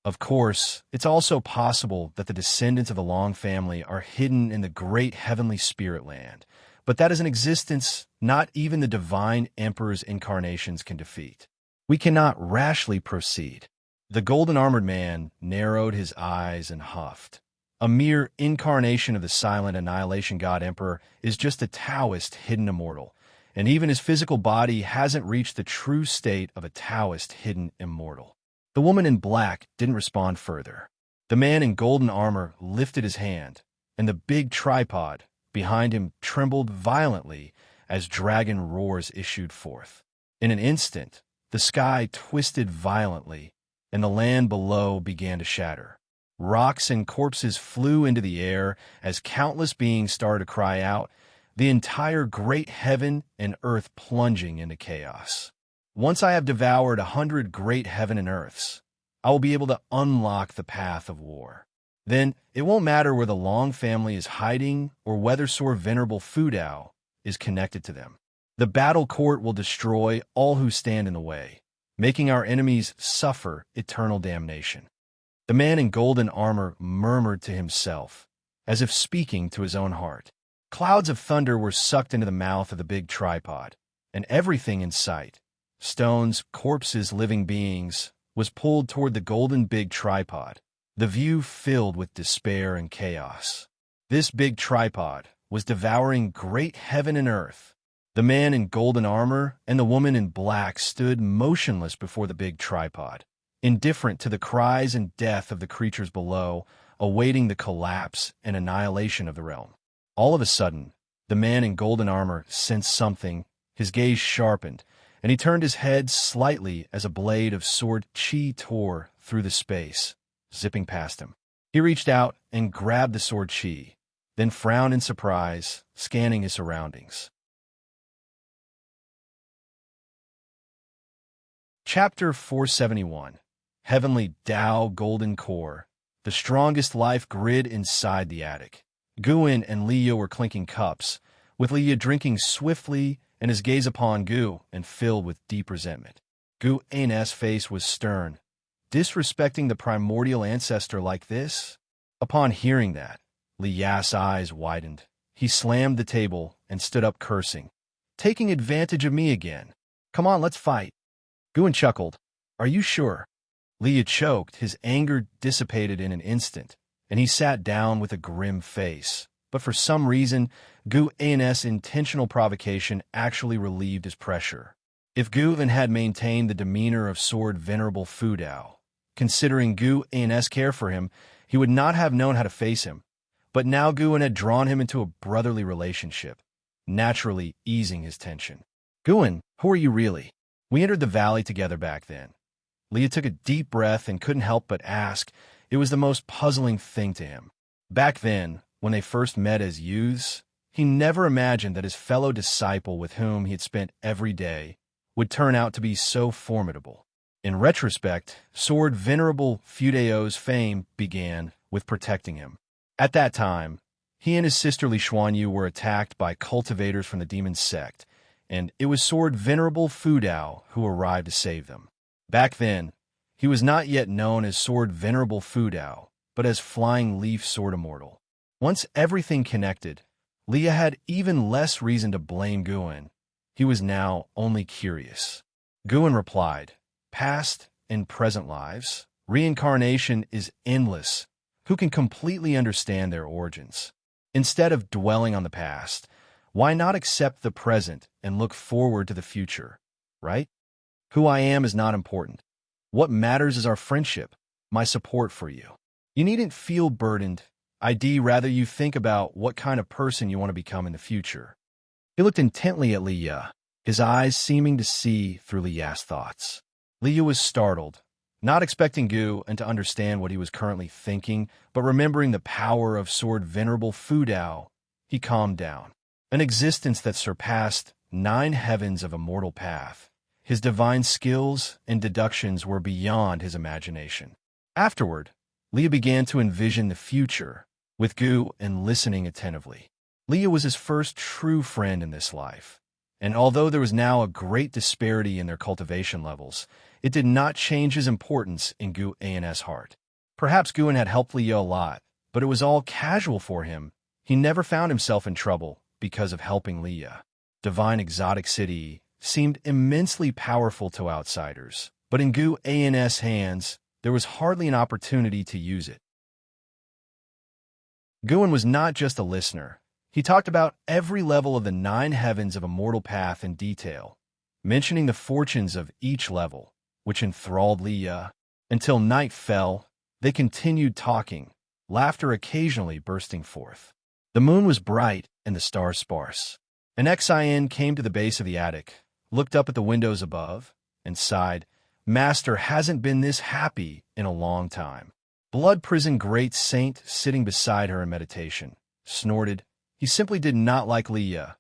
Of course, it's also possible that the descendants of the Long family are hidden in the great heavenly spirit land, but that is an existence not even the divine emperor's incarnations can defeat. We cannot rashly proceed." The golden-armored man narrowed his eyes and huffed. A mere incarnation of the silent annihilation god emperor is just a Taoist hidden immortal, and even his physical body hasn't reached the true state of a Taoist hidden immortal. The woman in black didn't respond further. The man in golden armor lifted his hand, and the big tripod behind him trembled violently as dragon roars issued forth. In an instant, the sky twisted violently, and the land below began to shatter. Rocks and corpses flew into the air as countless beings started to cry out, the entire great heaven and earth plunging into chaos. Once I have devoured 100 great heaven and earths, I will be able to unlock the path of war. Then it won't matter where the Long family is hiding or whether Sword Venerable Fudao is connected to them. The battle court will destroy all who stand in the way, making our enemies suffer eternal damnation. The man in golden armor murmured to himself, as if speaking to his own heart. Clouds of thunder were sucked into the mouth of the big tripod, and everything in sight, stones, corpses, living beings, was pulled toward the golden big tripod, the view filled with despair and chaos. This big tripod was devouring great heaven and earth. The man in golden armor and the woman in black stood motionless before the big tripod, indifferent to the cries and death of the creatures below, awaiting the collapse and annihilation of the realm. All of a sudden, the man in golden armor sensed something, his gaze sharpened, and he turned his head slightly as a blade of sword chi tore through the space, zipping past him. He reached out and grabbed the sword chi, then frowned in surprise, scanning his surroundings. Chapter 471. Heavenly Tao Golden Core, the strongest life grid inside the attic. Guin and Liya were clinking cups, with Liya drinking swiftly and his gaze upon Gu and filled with deep resentment. Guin's face was stern. Disrespecting the primordial ancestor like this? Upon hearing that, Liya's eyes widened. He slammed the table and stood up cursing. Taking advantage of me again. Come on, let's fight. Guin chuckled. Are you sure? Liya choked, his anger dissipated in an instant, and he sat down with a grim face. But for some reason, Guin's intentional provocation actually relieved his pressure. If Guin had maintained the demeanor of Sword Venerable Fudao, considering Guin's care for him, he would not have known how to face him. But now Guin had drawn him into a brotherly relationship, naturally easing his tension. Guin, who are you really? We entered the valley together back then. Liya took a deep breath and couldn't help but ask. It was the most puzzling thing to him. Back then, when they first met as youths, he never imagined that his fellow disciple with whom he had spent every day would turn out to be so formidable. In retrospect, Sword Venerable Fudao's fame began with protecting him. At that time, he and his sister Li Xuanyu were attacked by cultivators from the demon sect, and it was Sword Venerable Fudao who arrived to save them. Back then, he was not yet known as Sword Venerable Fudao, but as Flying Leaf Sword Immortal. Once everything connected, Liya had even less reason to blame Guin. He was now only curious. Guin replied, past and present lives, reincarnation is endless. Who can completely understand their origins? Instead of dwelling on the past, why not accept the present and look forward to the future, right? Who I am is not important. What matters is our friendship, my support for you. You needn't feel burdened. Rather you think about what kind of person you want to become in the future. He looked intently at Liya, his eyes seeming to see through Liya's thoughts. Liya was startled, not expecting Gu and to understand what he was currently thinking, but remembering the power of Sword Venerable Fudao, he calmed down. An existence that surpassed 9 heavens of immortal path. His divine skills and deductions were beyond his imagination. Afterward, Liya began to envision the future, with Gu and listening attentively. Liya was his first true friend in this life, and although there was now a great disparity in their cultivation levels, it did not change his importance in Guin's heart. Perhaps Guin had helped Liya a lot, but it was all casual for him. He never found himself in trouble because of helping Liya. Divine Exotic City seemed immensely powerful to outsiders, but in Guin's hands, there was hardly an opportunity to use it. Guin was not just a listener. He talked about every level of the 9 heavens of immortal path in detail, mentioning the fortunes of each level, which enthralled Liya. Until night fell, they continued talking, laughter occasionally bursting forth. The moon was bright and the stars sparse. An Xian came to the base of the attic, looked up at the windows above, and sighed, Master hasn't been this happy in a long time. Blood Prison Great Saint, sitting beside her in meditation, snorted. He simply did not like Liya,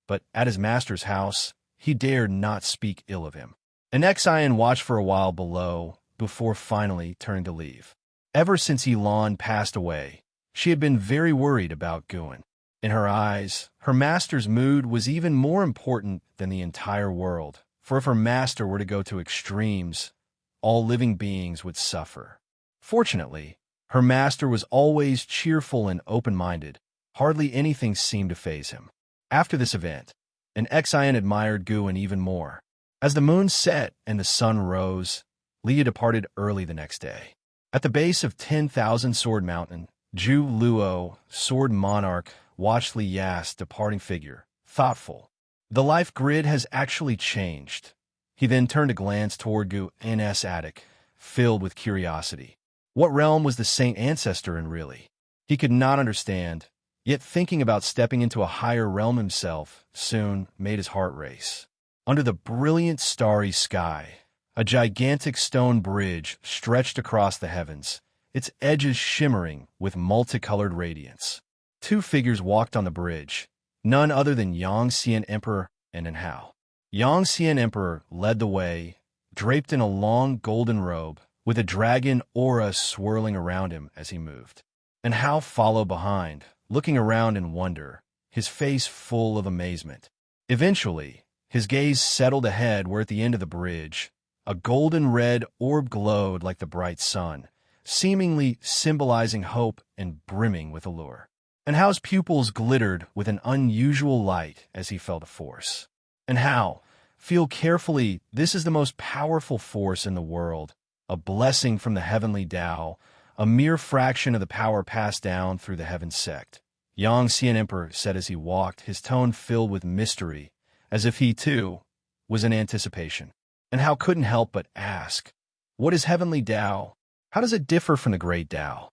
but at his master's house, he dared not speak ill of him. An Xian watched for a while below before finally turning to leave. Ever since Elon passed away, she had been very worried about Guan. In her eyes, her master's mood was even more important than the entire world, for if her master were to go to extremes, all living beings would suffer. Fortunately, her master was always cheerful and open-minded. Hardly anything seemed to faze him. After this event, an Xian admired Guan even more. As the moon set and the sun rose, Liya departed early the next day. At the base of 10,000 Sword Mountain, Zhu Luo, Sword Monarch, watched Liya's departing figure, thoughtful. The life grid has actually changed. He then turned a glance toward Guan's attic, filled with curiosity. What realm was the saint ancestor in really? He could not understand, yet thinking about stepping into a higher realm himself soon made his heart race. Under the brilliant starry sky, a gigantic stone bridge stretched across the heavens, its edges shimmering with multicolored radiance. Two figures walked on the bridge, none other than Xianxia Emperor and Hao. Xianxia Emperor led the way, draped in a long golden robe, with a dragon aura swirling around him as he moved. And Hao followed behind, looking around in wonder, his face full of amazement. Eventually, his gaze settled ahead where at the end of the bridge, a golden red orb glowed like the bright sun, seemingly symbolizing hope and brimming with allure. And Hao's pupils glittered with an unusual light as he felt a force. And Hao, feel carefully, this is the most powerful force in the world, a blessing from the heavenly Tao, a mere fraction of the power passed down through the heaven sect. Xianxia Emperor said as he walked, his tone filled with mystery, as if he, too, was in anticipation. And Hao couldn't help but ask, what is heavenly Tao? How does it differ from the great Tao?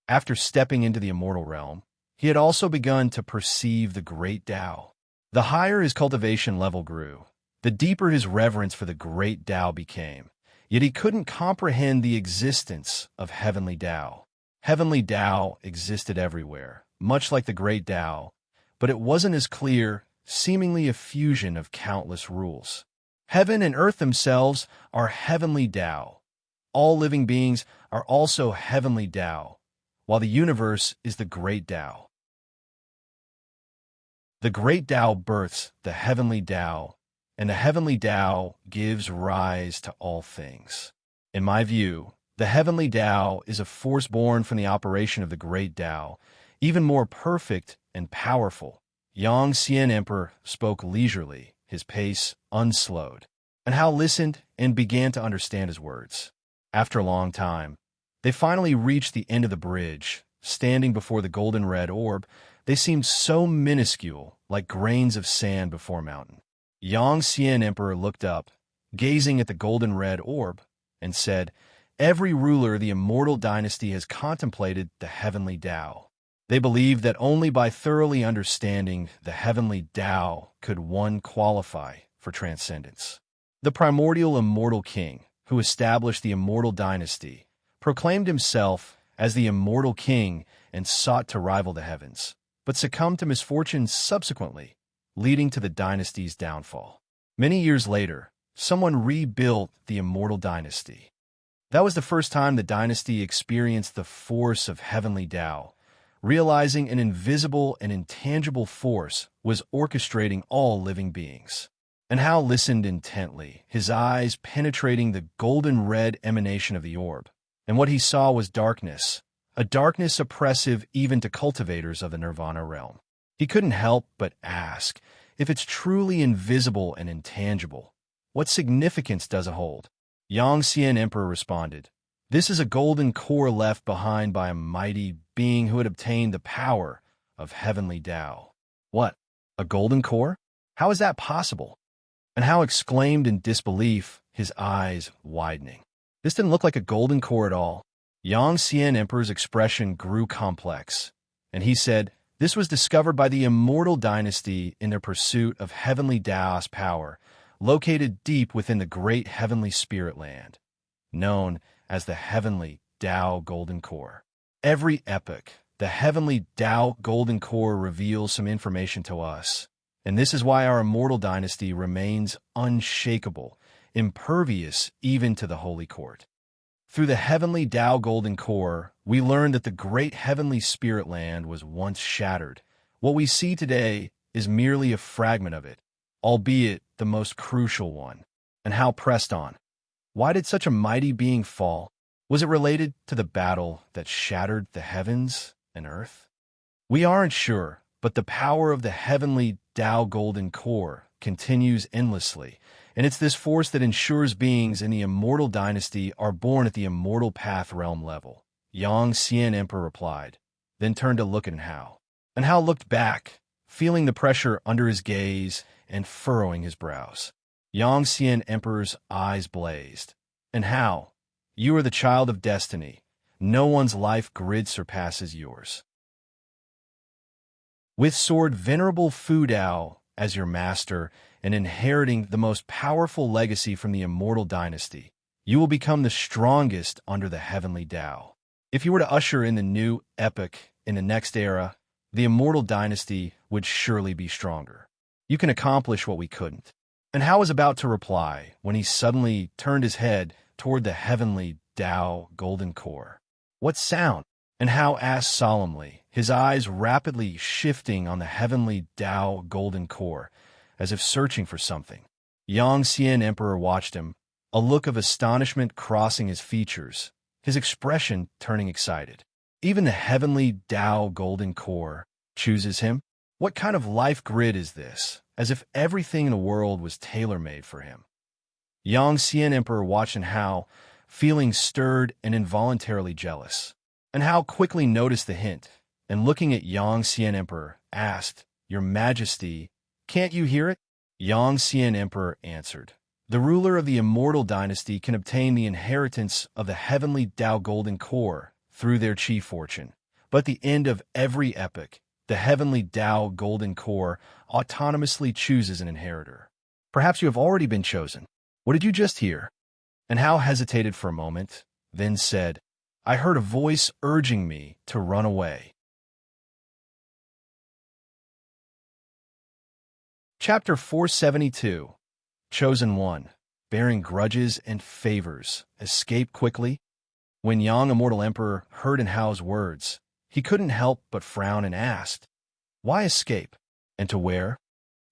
After stepping into the immortal realm, he had also begun to perceive the great Tao. The higher his cultivation level grew, the deeper his reverence for the great Tao became. Yet he couldn't comprehend the existence of heavenly Tao. Heavenly Tao existed everywhere, much like the great Tao, but it wasn't as clear, seemingly a fusion of countless rules. Heaven and earth themselves are heavenly Tao. All living beings are also heavenly Tao, while the universe is the great Tao. The great Tao births the heavenly Tao, and the heavenly Tao gives rise to all things. In my view, the heavenly Tao is a force born from the operation of the great Tao, even more perfect and powerful. Xianxia Emperor spoke leisurely, his pace unslowed, and Hao listened and began to understand his words. After a long time, they finally reached the end of the bridge. Standing before the golden red orb, they seemed so minuscule, like grains of sand before a mountain. Xianxia Emperor looked up, gazing at the golden red orb, and said, every ruler of the immortal dynasty has contemplated the heavenly Tao. They believe that only by thoroughly understanding the heavenly Tao could one qualify for transcendence. The primordial immortal king, who established the immortal dynasty, proclaimed himself as the immortal king and sought to rival the heavens, but succumbed to misfortune subsequently, leading to the dynasty's downfall. Many years later, someone rebuilt the immortal dynasty. That was the first time the dynasty experienced the force of heavenly Tao, realizing an invisible and intangible force was orchestrating all living beings. And Hao listened intently, his eyes penetrating the golden red emanation of the orb. And what he saw was darkness, a darkness oppressive even to cultivators of the nirvana realm. He couldn't help but ask, if it's truly invisible and intangible, what significance does it hold? Xianxia Emperor responded, this is a golden core left behind by a mighty being who had obtained the power of heavenly Tao. What? A golden core? How is that possible? And Hao exclaimed in disbelief, his eyes widening. This didn't look like a golden core at all. Xianxia Emperor's expression grew complex, and he said, this was discovered by the immortal dynasty in their pursuit of heavenly Tao's power, located deep within the great heavenly spirit land, known as the heavenly Tao Golden Core. Every epoch, the heavenly Tao golden core reveals some information to us, and this is why our immortal dynasty remains unshakable, impervious even to the Holy Court. Through the heavenly Tao golden core, we learn that the great heavenly spirit land was once shattered. What we see today is merely a fragment of it, albeit the most crucial one. And how pressed on? Why did such a mighty being fall? Was it related to the battle that shattered the heavens and earth? We aren't sure, but the power of the heavenly Tao golden core continues endlessly, and it's this force that ensures beings in the immortal dynasty are born at the immortal path realm level. Xianxia Emperor replied, then turned to look at Hao. And Hao looked back, feeling the pressure under his gaze and furrowing his brows. Xianxia Emperor's eyes blazed. And Hao, you are the child of destiny. No one's life grid surpasses yours. With sword Venerable Fu Dao as your master and inheriting the most powerful legacy from the immortal dynasty, you will become the strongest under the heavenly Tao. If you were to usher in the new epoch in the next era, the immortal dynasty would surely be stronger. You can accomplish what we couldn't. And Hao was about to reply when he suddenly turned his head toward the heavenly Tao golden core. What sound? And Hao asked solemnly, his eyes rapidly shifting on the heavenly Tao golden core, as if searching for something. Xianxia Emperor watched him, a look of astonishment crossing his features, his expression turning excited. Even the heavenly Tao golden core chooses him? What kind of life grid is this? As if everything in the world was tailor-made for him. Xianxia Emperor watching Hao, feeling stirred and involuntarily jealous. And Hao quickly noticed the hint, and looking at Xianxia Emperor, asked, Your Majesty, can't you hear it? Xianxia Emperor answered, The ruler of the immortal dynasty can obtain the inheritance of the heavenly Tao golden core through their chi fortune. But at the end of every epoch, the heavenly Tao golden core autonomously chooses an inheritor. Perhaps you have already been chosen. What did you just hear? And Hao hesitated for a moment, then said, I heard a voice urging me to run away. Chapter 472. Chosen One. Bearing grudges and favors. Escape quickly. When young Immortal Emperor heard in Hao's words, he couldn't help but frown and asked, Why escape? And to where?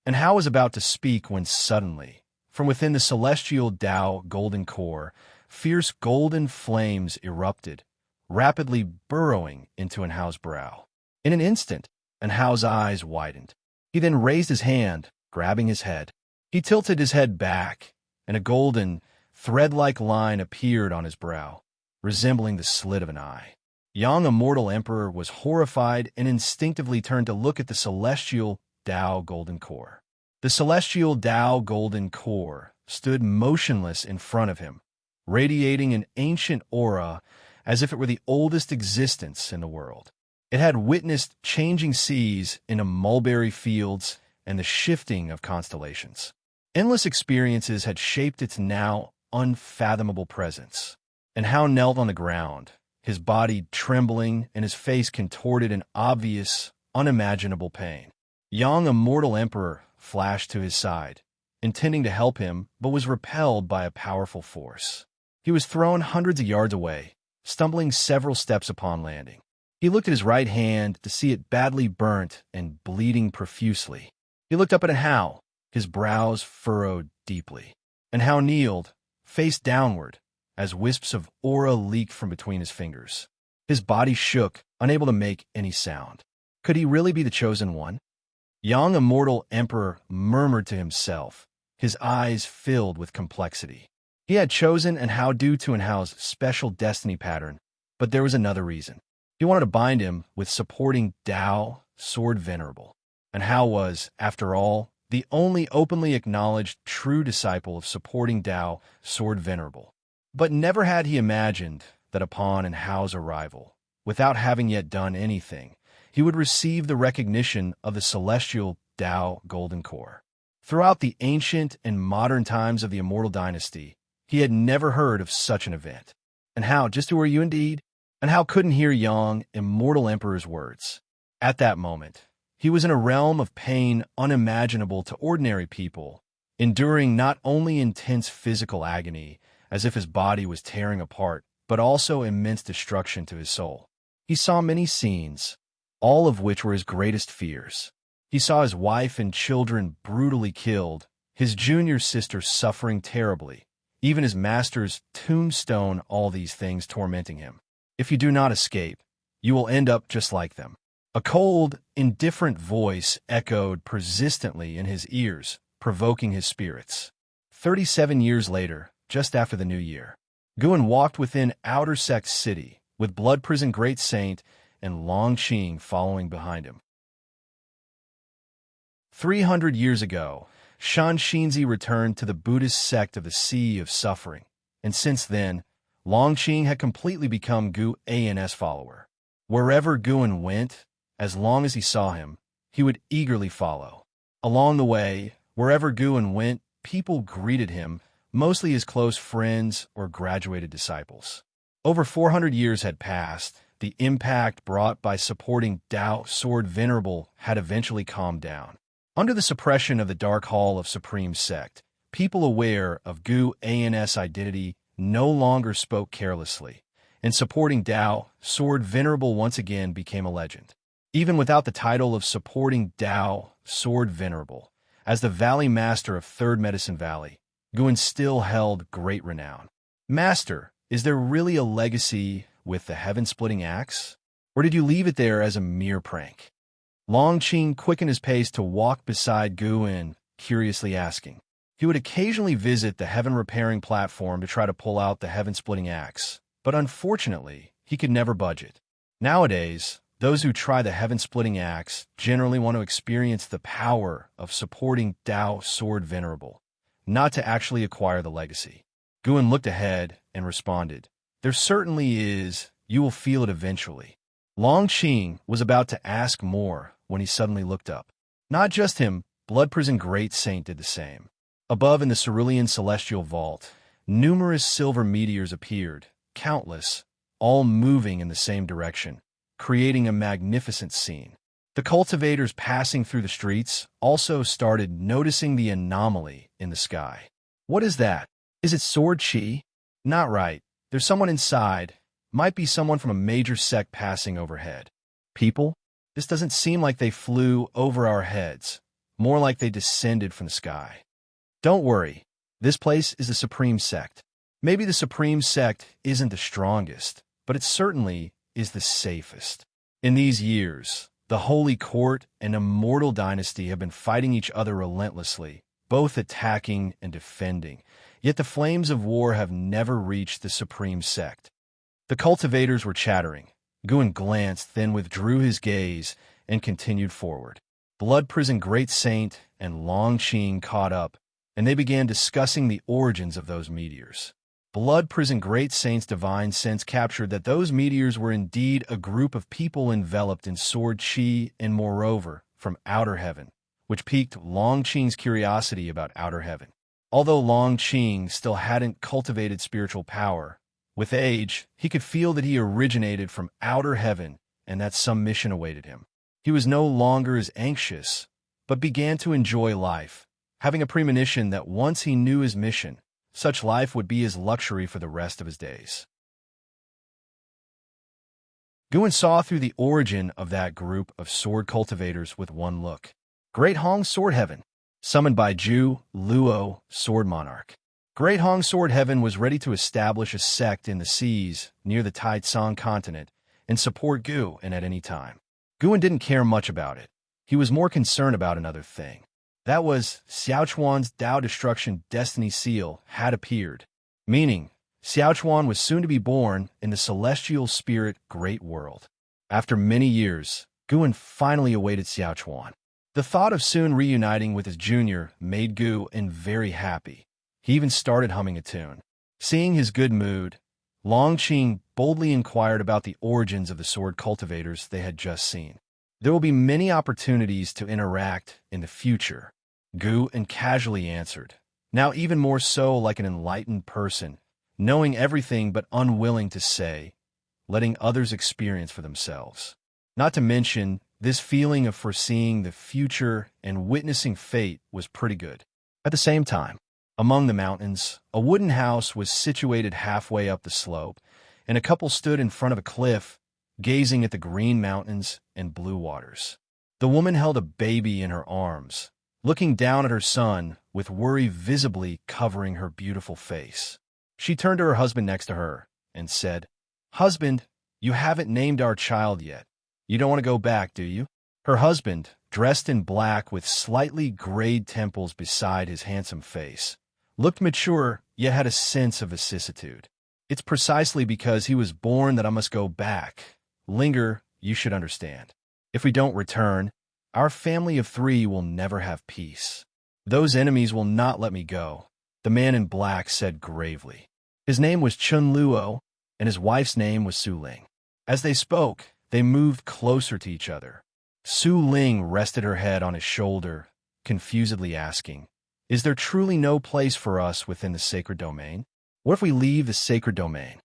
And Hao was about to speak when suddenly, from within the celestial Tao golden core, fierce golden flames erupted, rapidly burrowing into Hao's brow. In an instant, Hao's eyes widened. He then raised his hand, grabbing his head. He tilted his head back, and a golden, thread-like line appeared on his brow, resembling the slit of an eye. Young Immortal Emperor was horrified and instinctively turned to look at the celestial Tao golden core. The celestial Tao golden core stood motionless in front of him, radiating an ancient aura as if it were the oldest existence in the world. It had witnessed changing seas into mulberry fields and the shifting of constellations. Endless experiences had shaped its now unfathomable presence. And Hao knelt on the ground, his body trembling and his face contorted in obvious, unimaginable pain. Young Immortal Emperor flashed to his side, intending to help him, but was repelled by a powerful force. He was thrown hundreds of yards away, stumbling several steps upon landing. He looked at his right hand to see it badly burnt and bleeding profusely. He looked up at Hao, his brows furrowed deeply. And Hao kneeled, face downward, as wisps of aura leaked from between his fingers. His body shook, unable to make any sound. Could he really be the chosen one? Young Immortal Emperor murmured to himself, his eyes filled with complexity. He had chosen Hao due to Hao's special destiny pattern, but there was another reason. He wanted to bind him with supporting Tao Sword Venerable. And Hao was, after all, the only openly acknowledged true disciple of supporting Tao Sword Venerable. But never had he imagined that upon Hao's arrival, without having yet done anything, he would receive the recognition of the celestial Tao golden core. Throughout the ancient and modern times of the Immortal Dynasty, he had never heard of such an event. And Hao, just who are you indeed? And how couldn't hear Yang, immortal emperor's words? At that moment, he was in a realm of pain unimaginable to ordinary people, enduring not only intense physical agony, as if his body was tearing apart, but also immense destruction to his soul. He saw many scenes, all of which were his greatest fears. He saw his wife and children brutally killed, his junior sister suffering terribly, even his master's tombstone, all these things tormenting him. If you do not escape, you will end up just like them. A cold, indifferent voice echoed persistently in his ears, provoking his spirits. 37 years later, just after the new year, Guan walked within Outer Sect City, with Blood Prison Great Saint and Long Qing following behind him. 300 years ago, Xianxia returned to the Buddhist sect of the Sea of Suffering, and since then, Long Qing had completely become Guan's follower. Wherever Guan went, as long as he saw him, he would eagerly follow. Along the way, wherever Guan went, people greeted him, mostly his close friends or graduated disciples. Over 400 years had passed. The impact brought by supporting Tao Sword Venerable had eventually calmed down. Under the suppression of the Dark Hall of Supreme Sect, people aware of Guan's identity no longer spoke carelessly, and supporting Tao Sword Venerable once again became a legend. Even without the title of supporting Tao Sword Venerable, as the Valley Master of Third Medicine Valley, Guan still held great renown. Master, is there really a legacy with the heaven-splitting axe? Or did you leave it there as a mere prank? Long Qing quickened his pace to walk beside Guan, curiously asking. He would occasionally visit the heaven-repairing platform to try to pull out the heaven-splitting axe, but unfortunately, he could never budge it. Nowadays, those who try the heaven-splitting axe generally want to experience the power of supporting Tao Sword Venerable, not to actually acquire the legacy. Guan looked ahead and responded, there certainly is, you will feel it eventually. Long Qing was about to ask more when he suddenly looked up. Not just him, Blood Prison Great Saint did the same. Above in the cerulean celestial vault, numerous silver meteors appeared, countless, all moving in the same direction, creating a magnificent scene. The cultivators passing through the streets also started noticing the anomaly in the sky. What is that? Is it sword chi? Not right. There's someone inside. Might be someone from a major sect passing overhead. People? This doesn't seem like they flew over our heads. More like they descended from the sky. Don't worry. This place is the Supreme Sect. Maybe the Supreme Sect isn't the strongest, but it certainly is the safest. In these years, the Holy Court and Immortal Dynasty have been fighting each other relentlessly, both attacking and defending, yet the flames of war have never reached the Supreme Sect. The cultivators were chattering. Guan glanced, then withdrew his gaze and continued forward. Blood Prison Great Saint and Long Qing caught up, and they began discussing the origins of those meteors. Blood Prison Great Saint's divine sense captured that those meteors were indeed a group of people enveloped in sword chi and moreover from outer heaven, which piqued Long Qing's curiosity about outer heaven. Although Long Qing still hadn't cultivated spiritual power, with age, he could feel that he originated from outer heaven and that some mission awaited him. He was no longer as anxious, but began to enjoy life, having a premonition that once he knew his mission, such life would be his luxury for the rest of his days. Guan saw through the origin of that group of sword cultivators with one look. Great Hong Sword Heaven, summoned by Zhu Luo, Sword Monarch. Great Hong Sword Heaven was ready to establish a sect in the seas near the Taitsong continent and support Guan at any time. Guan didn't care much about it. He was more concerned about another thing. That was, Xiaochuan's Tao Destruction Destiny Seal had appeared, meaning Xiaochuan was soon to be born in the celestial spirit great world. After many years, Guan finally awaited Xiaochuan. The thought of soon reuniting with his junior made Guan very happy. He even started humming a tune. Seeing his good mood, Long Qing boldly inquired about the origins of the sword cultivators they had just seen. There will be many opportunities to interact in the future, Guan casually answered, now even more so like an enlightened person, knowing everything but unwilling to say, letting others experience for themselves. Not to mention, this feeling of foreseeing the future and witnessing fate was pretty good. At the same time, among the mountains, a wooden house was situated halfway up the slope, and a couple stood in front of a cliff, gazing at the green mountains and blue waters. The woman held a baby in her arms, looking down at her son with worry visibly covering her beautiful face. She turned to her husband next to her and said, "Husband, you haven't named our child yet. You don't want to go back, do you?" Her husband, dressed in black with slightly grayed temples beside his handsome face, looked mature yet had a sense of vicissitude. "It's precisely because he was born that I must go back. Linger, you should understand. If we don't return, our family of 3 will never have peace. Those enemies will not let me go," the man in black said gravely. His name was Chun Luo, and his wife's name was Su Ling. As they spoke, they moved closer to each other. Su Ling rested her head on his shoulder, confusedly asking, "Is there truly no place for us within the sacred domain? What if we leave the sacred domain?"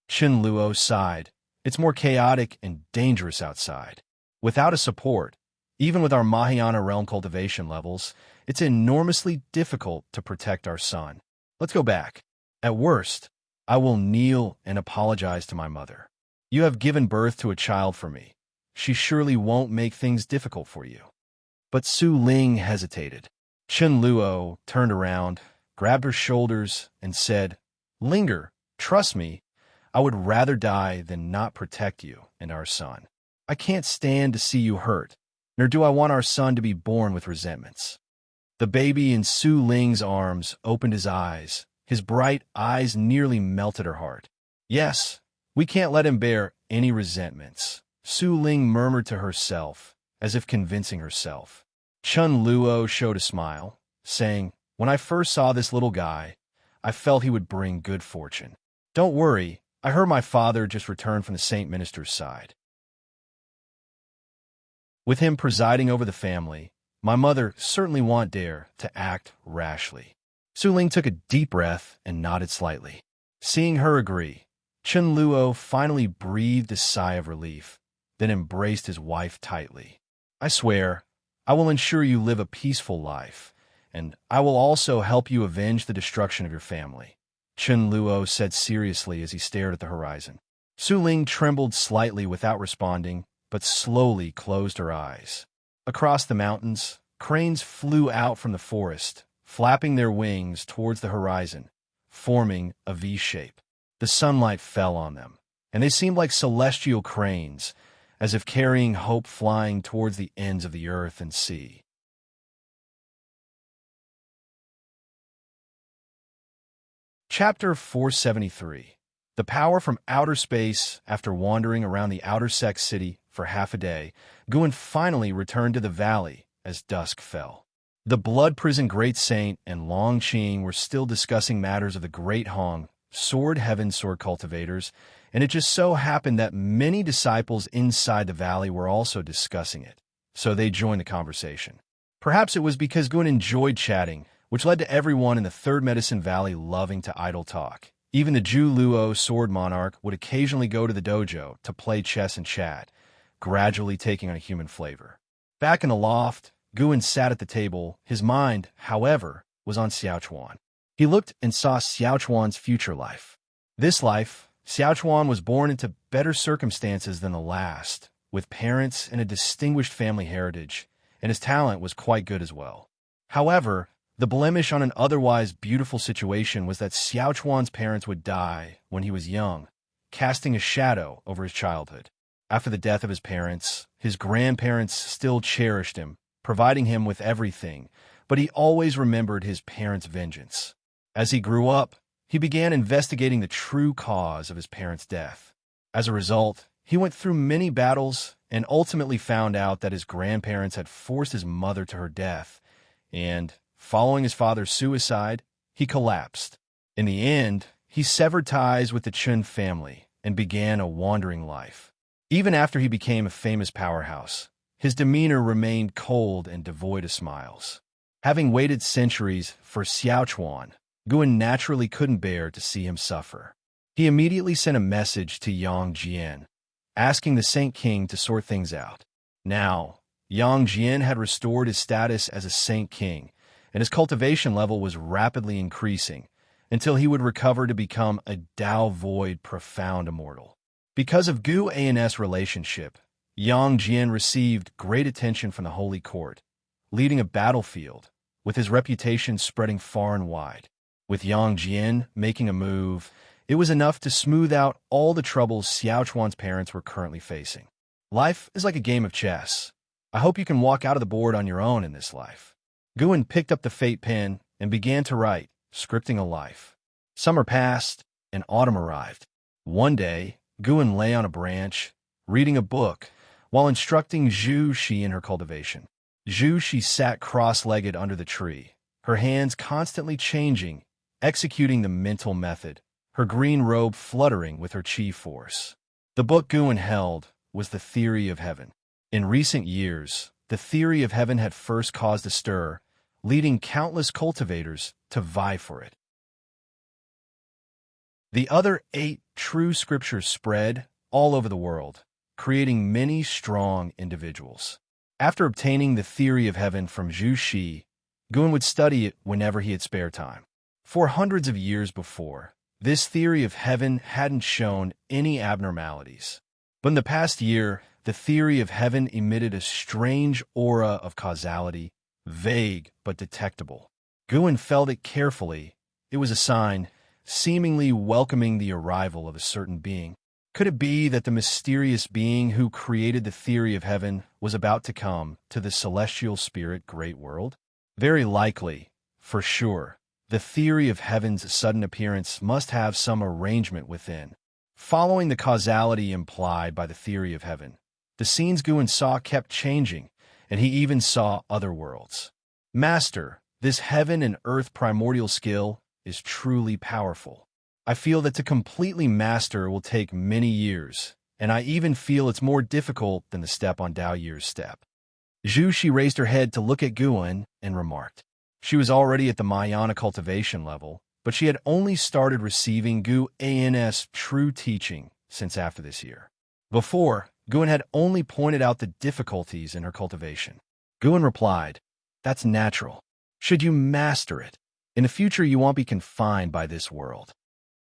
Chun Luo sighed. "It's more chaotic and dangerous outside. Without a support, even with our Mahayana realm cultivation levels, it's enormously difficult to protect our son. Let's go back. At worst, I will kneel and apologize to my mother. You have given birth to a child for me. She surely won't make things difficult for you." But Su Ling hesitated. Chun Luo turned around, grabbed her shoulders, and said, "Linger, trust me, I would rather die than not protect you and our son. I can't stand to see you hurt, nor do I want our son to be born with resentments." The baby in Su Ling's arms opened his eyes. His bright eyes nearly melted her heart. "Yes, we can't let him bear any resentments," Su Ling murmured to herself, as if convincing herself. Chun Luo showed a smile, saying, "When I first saw this little guy, I felt he would bring good fortune. Don't worry, I heard my father just returned from the Saint Minister's side. With him presiding over the family, my mother certainly won't dare to act rashly." Su Ling took a deep breath and nodded slightly. Seeing her agree, Chun Luo finally breathed a sigh of relief, then embraced his wife tightly. "I swear, I will ensure you live a peaceful life, and I will also help you avenge the destruction of your family," Chun Luo said seriously as he stared at the horizon. Su Ling trembled slightly without responding, but slowly closed her eyes. Across the mountains, cranes flew out from the forest, flapping their wings towards the horizon, forming a V shape. The sunlight fell on them, and they seemed like celestial cranes, as if carrying hope flying towards the ends of the earth and sea. Chapter 473. The power from outer space. After wandering around the outer Sect city for half a day, Guan finally returned to the valley as dusk fell. The Blood Prison Great Saint and Long Qing were still discussing matters of the Great Hong, Sword Heaven Sword Cultivators, and it just so happened that many disciples inside the valley were also discussing it, so they joined the conversation. Perhaps it was because Guan enjoyed chatting, which led to everyone in the Third Medicine Valley loving to idle talk. Even the Ju Luo Sword Monarch would occasionally go to the dojo to play chess and chat, gradually taking on a human flavor. Back in the loft, Guan sat at the table. His mind, however, was on Xiaochuan. He looked and saw Xiaochuan's future life. This life, Xiaochuan was born into better circumstances than the last, with parents and a distinguished family heritage, and his talent was quite good as well. However, the blemish on an otherwise beautiful situation was that Xiaochuan's parents would die when he was young, casting a shadow over his childhood. After the death of his parents, his grandparents still cherished him, providing him with everything, but he always remembered his parents' vengeance. As he grew up, he began investigating the true cause of his parents' death. As a result, he went through many battles and ultimately found out that his grandparents had forced his mother to her death, and, following his father's suicide, he collapsed. In the end, he severed ties with the Chun family and began a wandering life. Even after he became a famous powerhouse, his demeanor remained cold and devoid of smiles. Having waited centuries for Xiaochuan, Guan naturally couldn't bear to see him suffer. He immediately sent a message to Yang Jian, asking the Saint King to sort things out. Now, Yang Jian had restored his status as a Saint King, and his cultivation level was rapidly increasing until he would recover to become a Tao Void Profound Immortal. Because of Gu An's relationship, Yang Jian received great attention from the Holy Court, leading a battlefield, with his reputation spreading far and wide. With Yang Jian making a move, it was enough to smooth out all the troubles Xiaochuan's parents were currently facing. Life is like a game of chess. I hope you can walk out of the board on your own in this life. Guan picked up the fate pen and began to write, scripting a life. Summer passed, and autumn arrived. One day, Guan lay on a branch, reading a book, while instructing Zhu Shi in her cultivation. Zhu Shi sat cross-legged under the tree, her hands constantly changing, executing the mental method, her green robe fluttering with her chi force. The book Guan held was the theory of heaven. In recent years, the theory of heaven had first caused a stir, leading countless cultivators to vie for it. The other 8 true scriptures spread all over the world, creating many strong individuals. After obtaining the theory of heaven from Zhu Shi, Guan would study it whenever he had spare time. For hundreds of years before, this theory of heaven hadn't shown any abnormalities. But in the past year, the theory of heaven emitted a strange aura of causality, vague but detectable. Guan felt it carefully. It was a sign, seemingly welcoming the arrival of a certain being. Could it be that the mysterious being who created the theory of heaven was about to come to the celestial spirit great world? Very likely, for sure, the theory of heaven's sudden appearance must have some arrangement within. Following the causality implied by the theory of heaven, the scenes Guan saw kept changing, and he even saw other worlds. Master, this heaven and earth primordial skill is truly powerful. I feel that to completely master will take many years, and I even feel it's more difficult than the step on Dao Yi's step. Zhu Shi raised her head to look at Guan and remarked. She was already at the Mayana cultivation level, but she had only started receiving Gu An's true teaching since after this year. Before, Guan had only pointed out the difficulties in her cultivation. Guan replied, "That's natural. Should you master it, in the future you won't be confined by this world."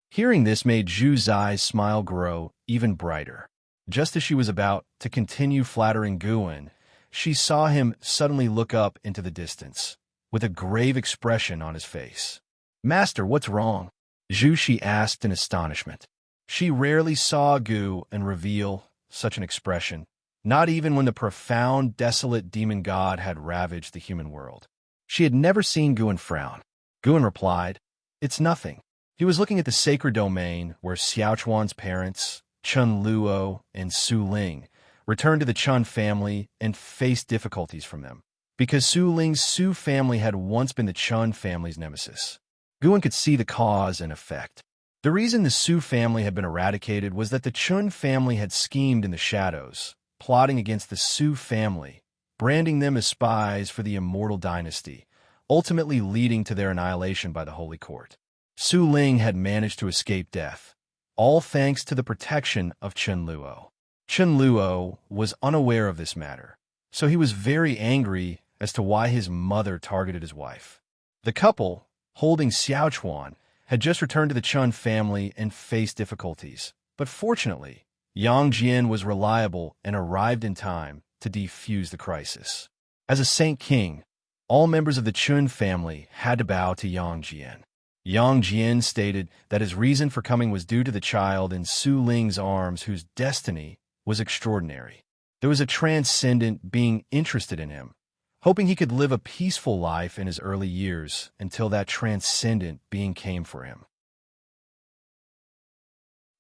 Hearing this made Zhu Zai's smile grow even brighter. Just as she was about to continue flattering Guan, she saw him suddenly look up into the distance, with a grave expression on his face. "Master, what's wrong?" Zhu Shi asked in astonishment. She rarely saw Gu and reveal such an expression, not even when the profound, desolate demon god had ravaged the human world. She had never seen Guan frown. Guan replied, "It's nothing." He was looking at the sacred domain where Xiaochuan's parents, Chen Luo and Su Ling, returned to the Chen family and faced difficulties from them, because Su Ling's Su family had once been the Chen family's nemesis. Guan could see the cause and effect. The reason the Su family had been eradicated was that the Chen family had schemed in the shadows, plotting against the Su family, branding them as spies for the Immortal Dynasty, ultimately leading to their annihilation by the Holy Court. Su Ling had managed to escape death, all thanks to the protection of Chen Luo. Chen Luo was unaware of this matter, so he was very angry as to why his mother targeted his wife. The couple, holding Xiaochuan, had just returned to the Chen family and faced difficulties, but fortunately, Yang Jian was reliable and arrived in time to defuse the crisis. As a Saint King, all members of the Chen family had to bow to Yang Jian. Yang Jian stated that his reason for coming was due to the child in Su Ling's arms whose destiny was extraordinary. There was a transcendent being interested in him, hoping he could live a peaceful life in his early years until that transcendent being came for him.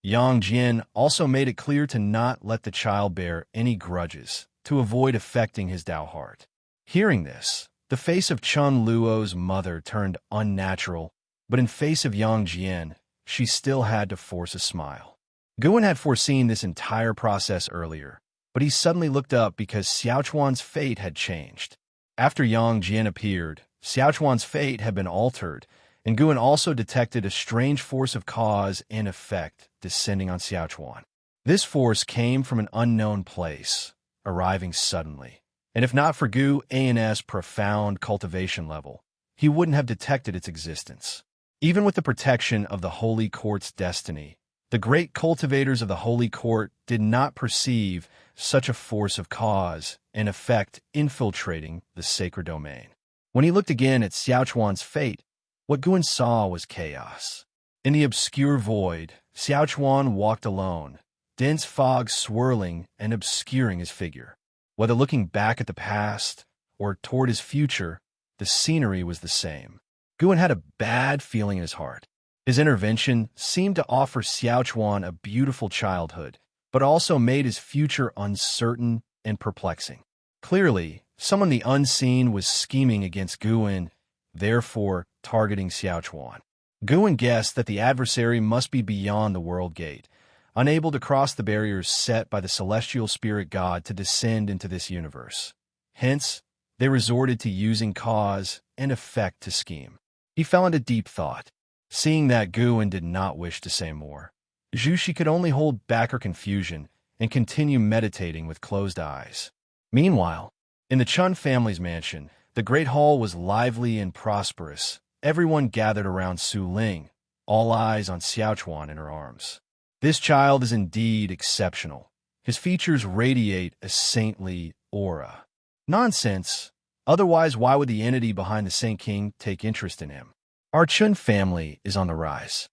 Yang Jian also made it clear to not let the child bear any grudges, to avoid affecting his Tao heart. Hearing this, the face of Chen Luo's mother turned unnatural, but in face of Yang Jian, she still had to force a smile. Guan had foreseen this entire process earlier, but he suddenly looked up because Xiaochuan's fate had changed. After Yang Jian appeared, Xiaochuan's fate had been altered, and Guan also detected a strange force of cause and effect descending on Xiaochuan. This force came from an unknown place, arriving suddenly. And if not for Gu An's profound cultivation level, he wouldn't have detected its existence. Even with the protection of the Holy Court's destiny, the great cultivators of the Holy Court did not perceive such a force of cause and effect infiltrating the sacred domain. When he looked again at Xiaochuan's fate, what Guan saw was chaos. In the obscure void, Xiaochuan walked alone, dense fog swirling and obscuring his figure. Whether looking back at the past or toward his future, the scenery was the same. Guan had a bad feeling in his heart. His intervention seemed to offer Xiaochuan a beautiful childhood, but also made his future uncertain and perplexing. Clearly, someone the unseen was scheming against Guan, therefore targeting Xiaochuan. Guan guessed that the adversary must be beyond the world gate, unable to cross the barriers set by the celestial spirit god to descend into this universe. Hence, they resorted to using cause and effect to scheme. He fell into deep thought. Seeing that Guan did not wish to say more, Zhuxi could only hold back her confusion and continue meditating with closed eyes. Meanwhile, in the Chun family's mansion, the great hall was lively and prosperous. Everyone gathered around Su Ling, all eyes on Xiaochuan in her arms. This child is indeed exceptional. His features radiate a saintly aura. Nonsense. Otherwise, why would the entity behind the Saint King take interest in him? Our Chun family is on the rise.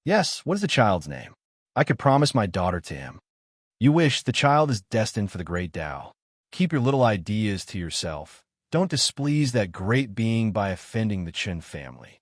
Yes, what is the child's name? I could promise my daughter to him. You wish the child is destined for the great Tao. Keep your little ideas to yourself. Don't displease that great being by offending the Chun family.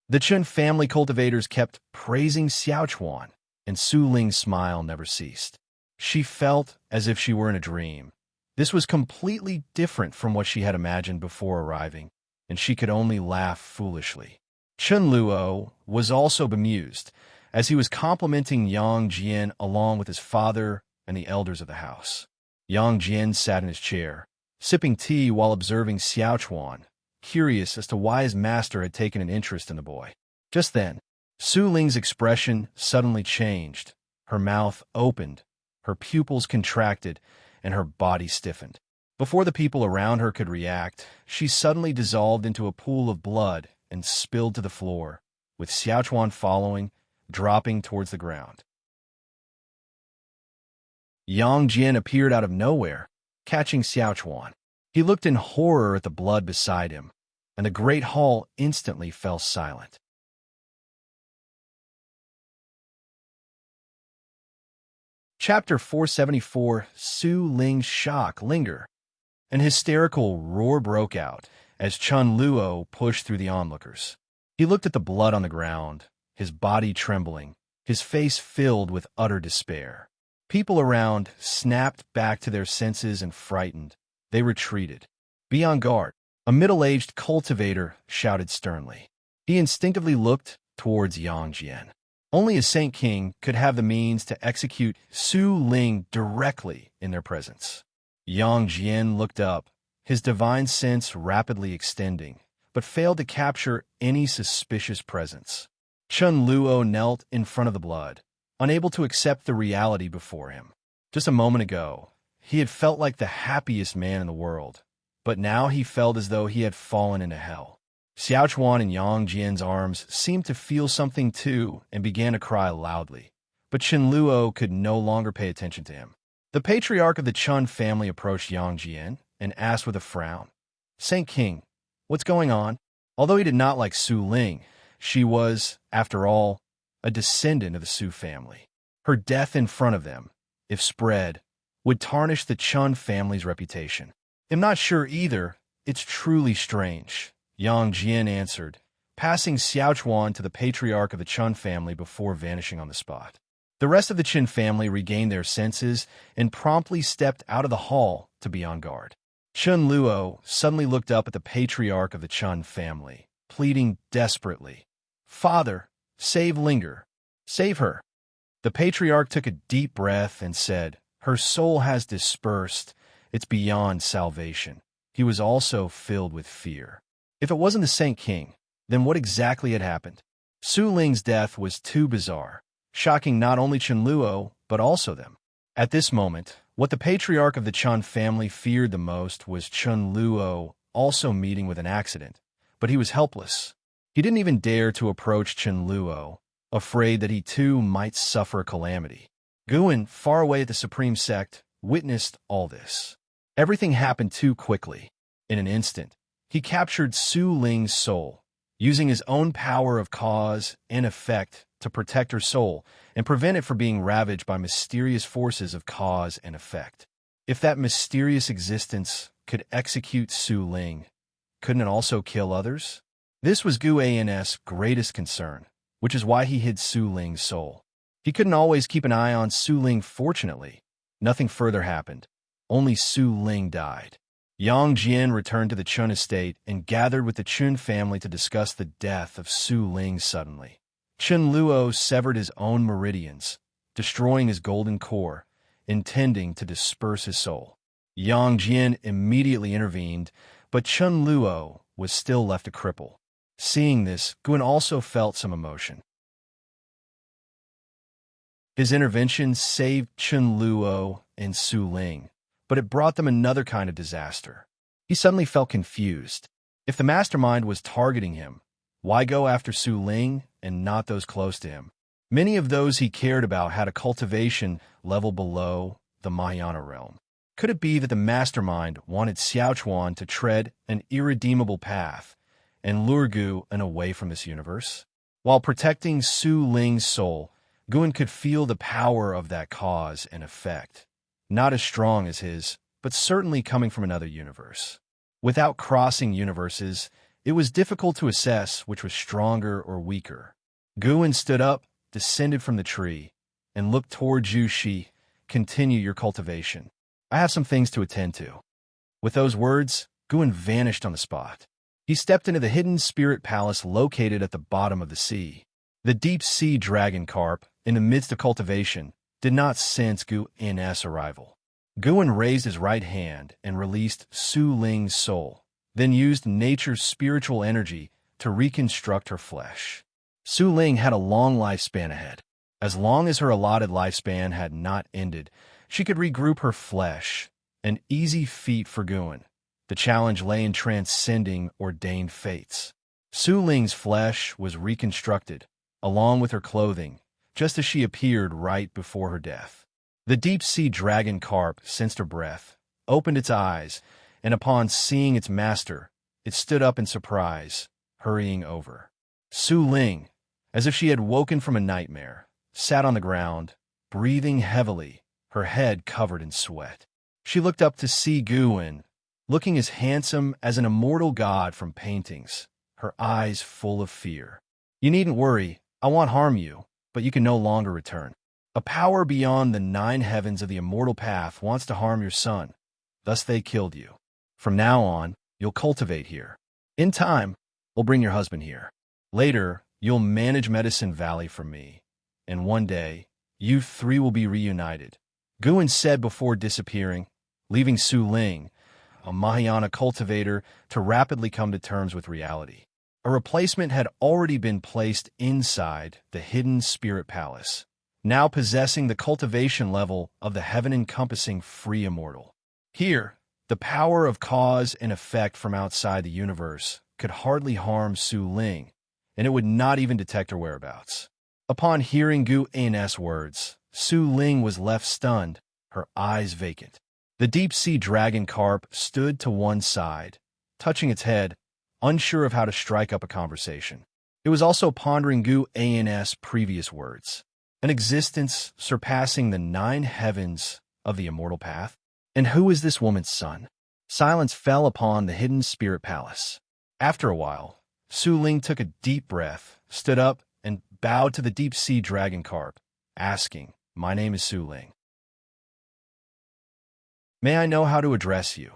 The Chun family cultivators kept praising Xiaochuan, and Su Ling's smile never ceased. She felt as if she were in a dream. This was completely different from what she had imagined before arriving, and she could only laugh foolishly. Chun Luo was also bemused, as he was complimenting Yang Jian along with his father and the elders of the house. Yang Jian sat in his chair, sipping tea while observing Xiaochuan, curious as to why his master had taken an interest in the boy. Just then, Su Ling's expression suddenly changed. Her mouth opened, her pupils contracted, and her body stiffened. Before the people around her could react, she suddenly dissolved into a pool of blood and spilled to the floor, with Xiaochuan following, dropping towards the ground. Yang Jian appeared out of nowhere, catching Xiaochuan. He looked in horror at the blood beside him, and the great hall instantly fell silent. Chapter 474, Su Ling's shock linger. An hysterical roar broke out as Chun Luo pushed through the onlookers. He looked at the blood on the ground, his body trembling, his face filled with utter despair. People around snapped back to their senses and frightened. They retreated. Be on guard, a middle-aged cultivator shouted sternly. He instinctively looked towards Yang Jian. Only a Saint King could have the means to execute Su Ling directly in their presence. Yang Jian looked up, his divine sense rapidly extending, but failed to capture any suspicious presence. Chun Luo knelt in front of the blood, unable to accept the reality before him. Just a moment ago, he had felt like the happiest man in the world, but now he felt as though he had fallen into hell. Xiaochuan in Yang Jian's arms seemed to feel something too and began to cry loudly, but Chun Luo could no longer pay attention to him. The patriarch of the Chun family approached Yang Jian and asked with a frown, "Saint King, what's going on?" Although he did not like Su Ling, she was, after all, a descendant of the Su family. Her death in front of them, if spread, would tarnish the Chun family's reputation. "I'm not sure either. It's truly strange," Yang Jian answered, passing Xiaochuan to the patriarch of the Chun family before vanishing on the spot. The rest of the Qin family regained their senses and promptly stepped out of the hall to be on guard. Chun Luo suddenly looked up at the patriarch of the Chun family, pleading desperately, "Father, save Linger. Save her." The patriarch took a deep breath and said, "Her soul has dispersed. It's beyond salvation." He was also filled with fear. If it wasn't the Saint King, Then what exactly had happened? Su Ling's death was too bizarre, shocking not only Chen Luo, but also them. At this moment, what the patriarch of the Chen family feared the most was Chen Luo also meeting with an accident, but he was helpless. He didn't even dare to approach Chen Luo, afraid that he too might suffer a calamity. Guan, far away at the Supreme Sect, witnessed all this. Everything happened too quickly. In an instant, he captured Su Ling's soul, using his own power of cause and effect to protect her soul and prevent it from being ravaged by mysterious forces of cause and effect. If that mysterious existence could execute Su Ling, couldn't it also kill others? This was Gu An's greatest concern, which is why he hid Su Ling's soul. He couldn't always keep an eye on Su Ling. Fortunately, nothing further happened. Only Su Ling died. Yang Jian returned to the Chun estate and gathered with the Chun family to discuss the death of Su Ling suddenly. Chen Luo severed his own meridians, destroying his golden core, intending to disperse his soul. Yang Jian immediately intervened, but Chen Luo was still left a cripple. Seeing this, Guan also felt some emotion. His intervention saved Chen Luo and Su Ling, but it brought them another kind of disaster. He suddenly felt confused. If the mastermind was targeting him, why go after Su Ling and not those close to him? Many of those he cared about had a cultivation level below the Mahayana realm. Could it be that the mastermind wanted Xiaochuan to tread an irredeemable path and lure Guan away from this universe? While protecting Su Ling's soul, Guan could feel the power of that cause and effect. Not as strong as his, but certainly coming from another universe. Without crossing universes, it was difficult to assess which was stronger or weaker. Guan stood up, descended from the tree, and looked toward Zhu Shi. Continue your cultivation. I have some things to attend to. With those words, Guan vanished on the spot. He stepped into the hidden spirit palace located at the bottom of the sea. The deep-sea dragon carp, in the midst of cultivation, did not sense Guan's arrival. Guan raised his right hand and released Su Ling's soul, then used nature's spiritual energy to reconstruct her flesh. Su Ling had a long lifespan ahead. As long as her allotted lifespan had not ended, she could regroup her flesh, an easy feat for Guan. The challenge lay in transcending ordained fates. Su Ling's flesh was reconstructed, along with her clothing, just as she appeared right before her death. The deep-sea dragon carp sensed her breath, opened its eyes, and upon seeing its master, it stood up in surprise, hurrying over. Su Ling, as if she had woken from a nightmare, sat on the ground, breathing heavily, her head covered in sweat. She looked up to see Guan, looking as handsome as an immortal god from paintings, her eyes full of fear. You needn't worry, I won't harm you, but you can no longer return. A power beyond the 9 heavens of the immortal path wants to harm your son. Thus they killed you. From now on, you'll cultivate here. In time, we'll bring your husband here. Later, you'll manage Medicine Valley for me. And one day, you 3 will be reunited. Guan said before disappearing, leaving Su Ling, a Mahayana cultivator, to rapidly come to terms with reality. A replacement had already been placed inside the hidden spirit palace, now possessing the cultivation level of the heaven-encompassing free immortal. Here, the power of cause and effect from outside the universe could hardly harm Su Ling, and it would not even detect her whereabouts. Upon hearing Guan's words, Su Ling was left stunned, her eyes vacant. The deep-sea dragon carp stood to one side, touching its head, unsure of how to strike up a conversation. It was also pondering Guan's previous words. An existence surpassing the 9 heavens of the immortal path? And who is this woman's son? Silence fell upon the hidden spirit palace. After a while, Su Ling took a deep breath, stood up, and bowed to the deep-sea dragon carp, asking, "My name is Su Ling. May I know how to address you?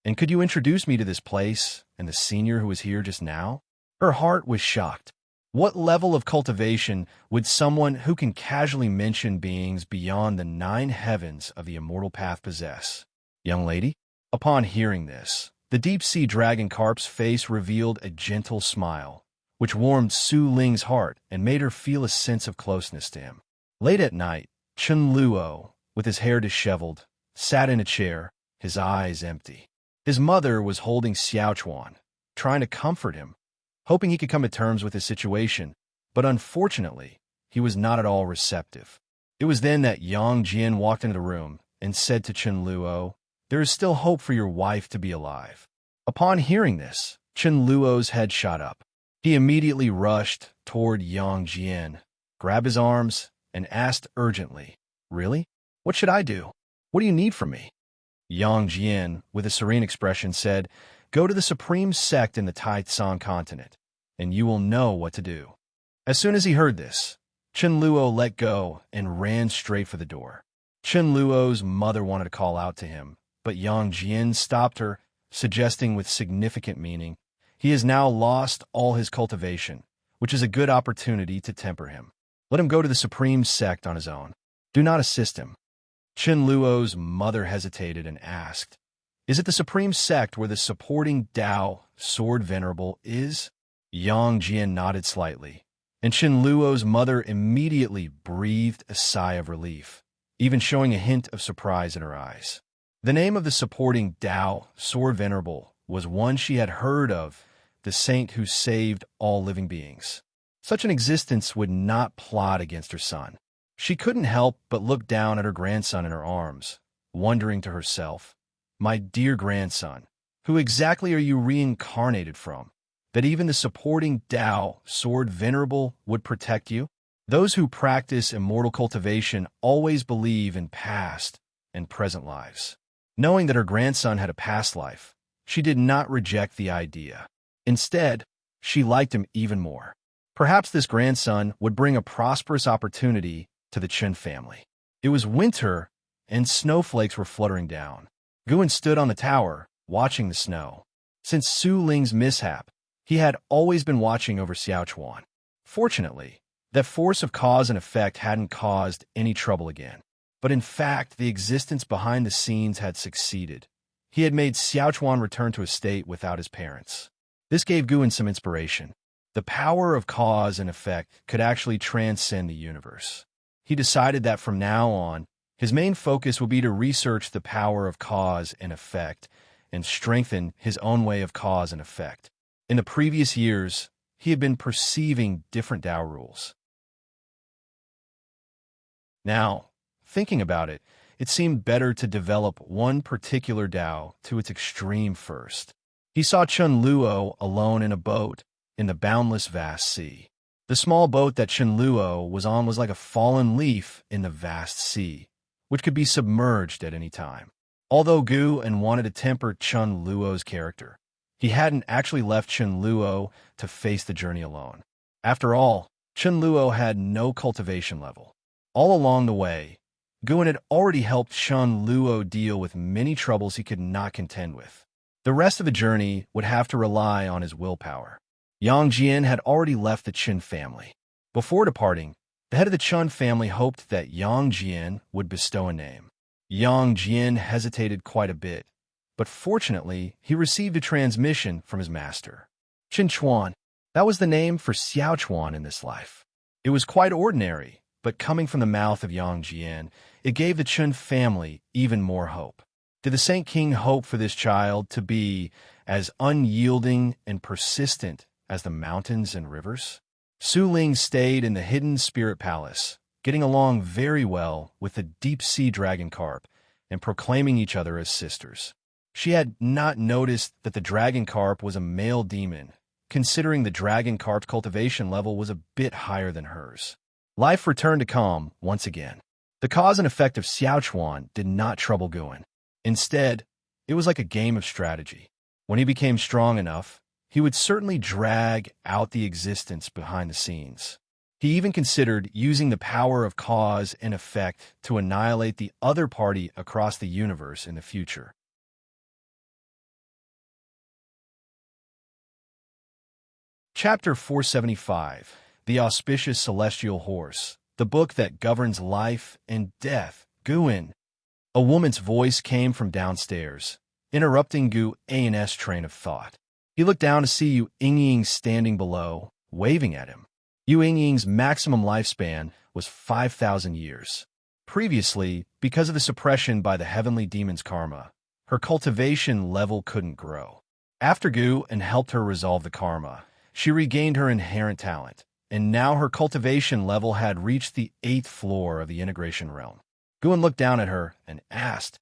And could you introduce me to this place and the senior who was here just now?" Her heart was shocked. What level of cultivation would someone who can casually mention beings beyond the 9 heavens of the immortal path possess? Young lady? Upon hearing this, the deep-sea dragon carp's face revealed a gentle smile, which warmed Su Ling's heart and made her feel a sense of closeness to him. Late at night, Chen Luo, with his hair disheveled, sat in a chair, his eyes empty. His mother was holding Xiaochuan, trying to comfort him, hoping he could come to terms with his situation, but unfortunately, he was not at all receptive. It was then that Yang Jian walked into the room and said to Chen Luo, "There is still hope for your wife to be alive." Upon hearing this, Chen Luo's head shot up. He immediately rushed toward Yang Jian, grabbed his arms, and asked urgently, "Really? What should I do? What do you need from me?" Yang Jian, with a serene expression, said, "Go to the supreme sect in the Taizong continent, and you will know what to do." As soon as he heard this, Chen Luo let go and ran straight for the door. Chen Luo's mother wanted to call out to him, but Yang Jian stopped her, suggesting with significant meaning, he has now lost all his cultivation, which is a good opportunity to temper him. Let him go to the supreme sect on his own. Do not assist him. Chen Luo's mother hesitated and asked, "Is it the supreme sect where the supporting Dao, Sword Venerable, is?" Yang Jian nodded slightly, and Chen Luo's mother immediately breathed a sigh of relief, even showing a hint of surprise in her eyes. The name of the supporting Dao, Sword Venerable, was one she had heard of, the saint who saved all living beings. Such an existence would not plot against her son. She couldn't help but look down at her grandson in her arms, wondering to herself, "My dear grandson, who exactly are you reincarnated from, that even the supporting Dao, Sword Venerable, would protect you?" Those who practice immortal cultivation always believe in past and present lives. Knowing that her grandson had a past life, she did not reject the idea. Instead, she liked him even more. Perhaps this grandson would bring a prosperous opportunity to the Chen family. It was winter, and snowflakes were fluttering down. Guan stood on the tower, watching the snow. Since Su Ling's mishap, he had always been watching over Xiaochuan. Fortunately, that force of cause and effect hadn't caused any trouble again. But in fact, the existence behind the scenes had succeeded. He had made Xiaochuan return to a state without his parents. This gave Guan some inspiration. The power of cause and effect could actually transcend the universe. He decided that from now on, his main focus would be to research the power of cause and effect and strengthen his own way of cause and effect. In the previous years, he had been perceiving different Tao rules. Now, thinking about it, it seemed better to develop one particular Tao to its extreme first. He saw Chen Luo alone in a boat in the boundless vast sea. The small boat that Chen Luo was on was like a fallen leaf in the vast sea, which could be submerged at any time. Although Guan wanted to temper Chen Luo's character, he hadn't actually left Chen Luo to face the journey alone. After all, Chen Luo had no cultivation level. All along the way, Guan had already helped Chen Luo deal with many troubles he could not contend with. The rest of the journey would have to rely on his willpower. Yang Jian had already left the Qin family. Before departing, the head of the Chen family hoped that Yang Jian would bestow a name. Yang Jian hesitated quite a bit, but fortunately, he received a transmission from his master. Qin Chuan, that was the name for Xiaochuan in this life. It was quite ordinary, but coming from the mouth of Yang Jian, it gave the Chen family even more hope. Did the Saint King hope for this child to be as unyielding and persistent as the mountains and rivers? Su Ling stayed in the hidden spirit palace, getting along very well with the deep-sea dragon carp and proclaiming each other as sisters. She had not noticed that the dragon carp was a male demon, considering the dragon carp's cultivation level was a bit higher than hers. Life returned to calm once again. The cause and effect of Xiaochuan did not trouble Guan. Instead, it was like a game of strategy. When he became strong enough, he would certainly drag out the existence behind the scenes. He even considered using the power of cause and effect to annihilate the other party across the universe in the future. Chapter 475, The Auspicious Celestial Horse, the book that governs life and death. Guan. A woman's voice came from downstairs, interrupting Guan's train of thought. He looked down to see Yu Ying standing below, waving at him. Yu Yingying's maximum lifespan was 5,000 years. Previously, because of the suppression by the heavenly demon's karma, her cultivation level couldn't grow. After Gu and helped her resolve the karma, she regained her inherent talent, and now her cultivation level had reached the 8th floor of the integration realm. Guan looked down at her and asked,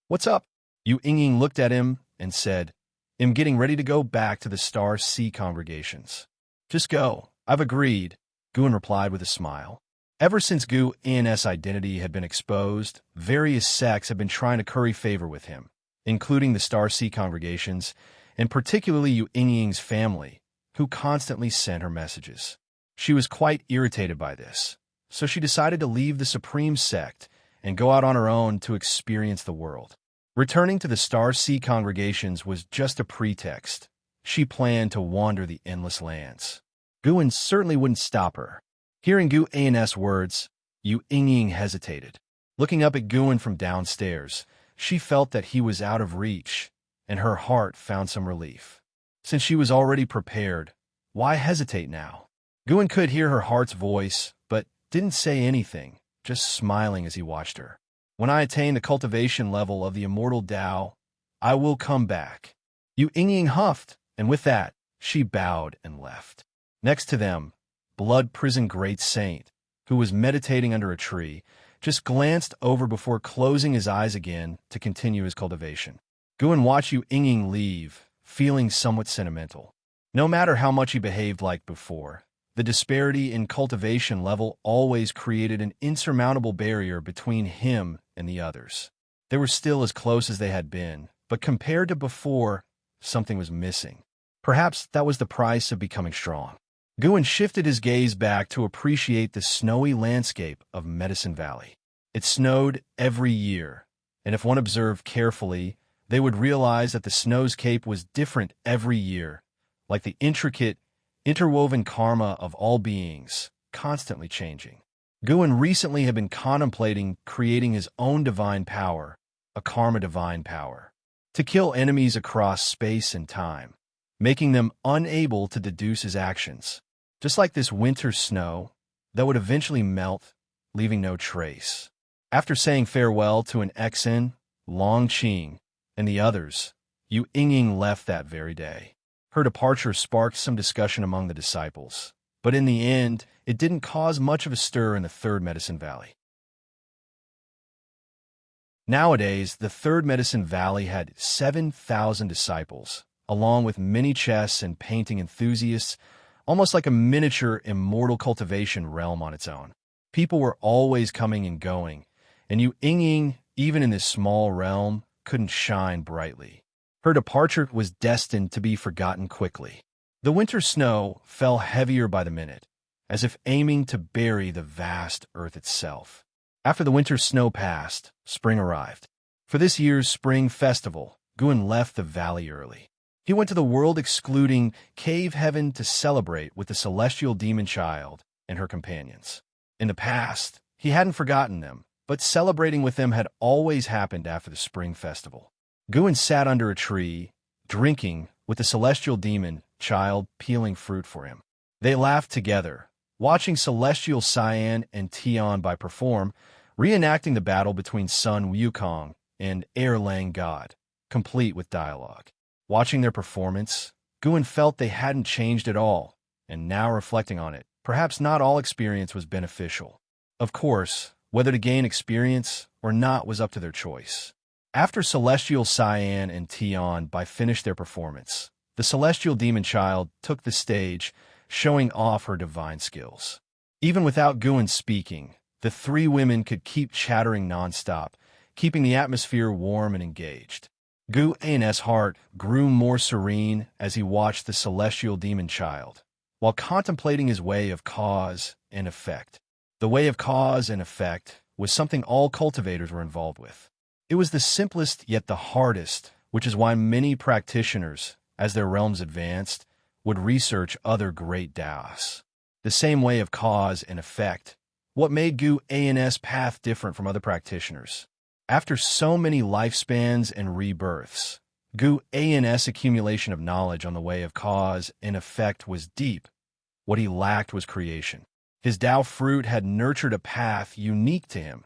"What's up?" Yu Yingying looked at him and said, "I'm getting ready to go back to the Star Sea congregations." "Just go. I've agreed," Guan replied with a smile. Ever since Gu An's identity had been exposed, various sects have been trying to curry favor with him, including the Star Sea congregations, and particularly Yu Yingying's family, who constantly sent her messages. She was quite irritated by this, so she decided to leave the Supreme Sect and go out on her own to experience the world. Returning to the Star Sea congregations was just a pretext. She planned to wander the endless lands. Guan certainly wouldn't stop her. Hearing Gu An's words, Yu Yingying hesitated. Looking up at Guan from downstairs, she felt that he was out of reach, and her heart found some relief. Since she was already prepared, why hesitate now? Guan could hear her heart's voice, but didn't say anything, just smiling as he watched her. "When I attain the cultivation level of the Immortal Tao, I will come back." Yu Yingying huffed, and with that, she bowed and left. Next to them, Blood Prison Great Saint, who was meditating under a tree, just glanced over before closing his eyes again to continue his cultivation. Guan watched Yu Yingying leave, feeling somewhat sentimental. No matter how much he behaved like before, the disparity in cultivation level always created an insurmountable barrier between him and the others. They were still as close as they had been, but compared to before, something was missing. Perhaps that was the price of becoming strong. Guan shifted his gaze back to appreciate the snowy landscape of Medicine Valley. It snowed every year, and if one observed carefully, they would realize that the snow's cape was different every year, like the intricate, interwoven karma of all beings, constantly changing. Guan recently had been contemplating creating his own divine power, a karma divine power, to kill enemies across space and time, making them unable to deduce his actions. Just like this winter snow that would eventually melt, leaving no trace. After saying farewell to an Exen, Long Qing, and the others, Yu Yingying left that very day. Her departure sparked some discussion among the disciples, but in the end, it didn't cause much of a stir in the Third Medicine Valley. Nowadays, the Third Medicine Valley had 7,000 disciples, along with many chess and painting enthusiasts, almost like a miniature immortal cultivation realm on its own. People were always coming and going, and Yu Yingying, even in this small realm, couldn't shine brightly. Her departure was destined to be forgotten quickly. The winter snow fell heavier by the minute, as if aiming to bury the vast earth itself. After the winter snow passed, spring arrived. For this year's spring festival, Guan left the valley early. He went to the world-excluding cave heaven to celebrate with the celestial demon child and her companions. In the past, he hadn't forgotten them, but celebrating with them had always happened after the spring festival. Guan sat under a tree, drinking, with the celestial demon child peeling fruit for him. They laughed together, watching Celestial Cyan and Tian perform, reenacting the battle between Sun Wukong and Air Lang God, complete with dialogue. Watching their performance, Guan felt they hadn't changed at all, and now reflecting on it, perhaps not all experience was beneficial. Of course, whether to gain experience or not was up to their choice. After Celestial Cyan and Tian finished their performance, the celestial demon child took the stage, showing off her divine skills. Even without Guan speaking, the three women could keep chattering nonstop, keeping the atmosphere warm and engaged. Gu An's heart grew more serene as he watched the celestial demon child, while contemplating his way of cause and effect. The way of cause and effect was something all cultivators were involved with. It was the simplest yet the hardest, which is why many practitioners, as their realms advanced, would research other great Taoists. The same way of cause and effect, what made Gu An's path different from other practitioners. After so many lifespans and rebirths, Gu An's accumulation of knowledge on the way of cause and effect was deep, What he lacked was creation. His Tao fruit had nurtured a path unique to him,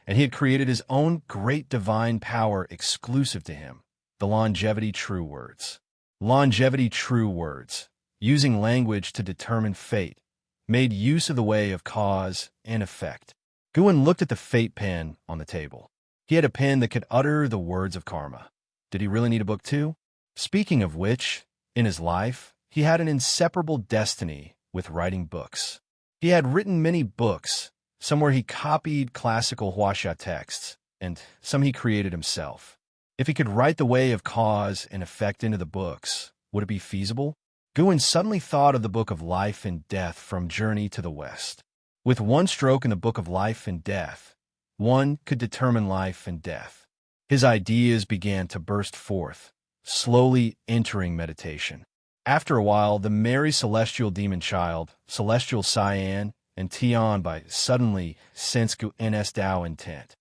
and he had created his own great divine power exclusive to him, the longevity true words. Longevity true words, using language to determine fate, made use of the way of cause and effect. Guan looked at the fate pen on the table. He had a pen that could utter the words of karma. Did he really need a book too? Speaking of which, in his life, he had an inseparable destiny with writing books. He had written many books, some where he copied classical Wuxia texts, and some he created himself. If he could write the way of cause and effect into the books, would it be feasible? Guan suddenly thought of the Book of Life and Death from Journey to the West. With one stroke in the Book of Life and Death, one could determine life and death. His ideas began to burst forth, slowly entering meditation. After a while, the merry celestial demon child, celestial Cyan, and Tian by suddenly sensed Guan's Tao intent.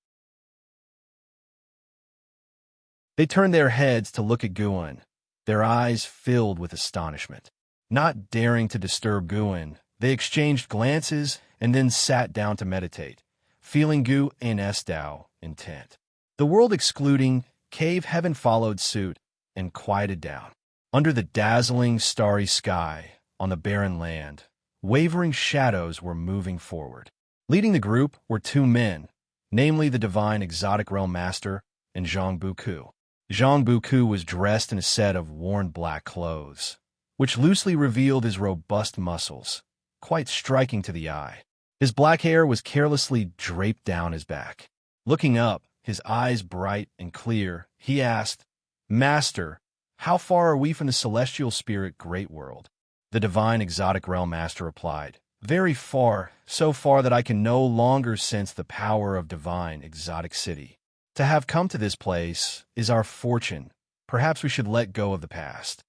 They turned their heads to look at Guan, their eyes filled with astonishment. Not daring to disturb Guan, they exchanged glances and then sat down to meditate, feeling Guan's Tao intent. The world excluding, cave heaven followed suit and quieted down. Under the dazzling starry sky, on the barren land, wavering shadows were moving forward. Leading the group were two men, namely the divine exotic realm master and Zhang Buku. Zhang Buku was dressed in a set of worn black clothes, which loosely revealed his robust muscles, quite striking to the eye. His black hair was carelessly draped down his back. Looking up, his eyes bright and clear, he asked, "Master, how far are we from the celestial spirit great world?" The divine exotic realm master replied, "Very far, so far that I can no longer sense the power of divine exotic city. To have come to this place is our fortune. Perhaps we should let go of the past."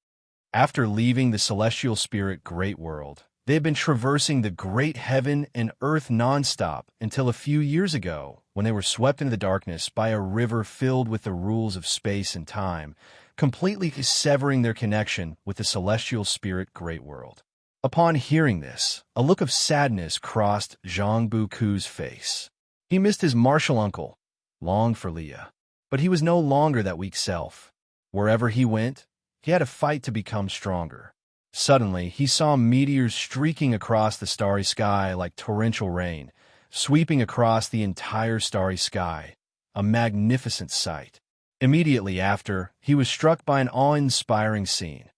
After leaving the celestial spirit great world, they had been traversing the great heaven and earth nonstop until a few years ago, when they were swept into the darkness by a river filled with the rules of space and time, completely severing their connection with the celestial spirit great world. Upon hearing this, a look of sadness crossed Zhang Buku's face. He missed his martial uncle, longed for Leah, but he was no longer that weak self. Wherever he went, he had to fight to become stronger. Suddenly, he saw meteors streaking across the starry sky like torrential rain, sweeping across the entire starry sky, a magnificent sight. Immediately after, he was struck by an awe-inspiring scene.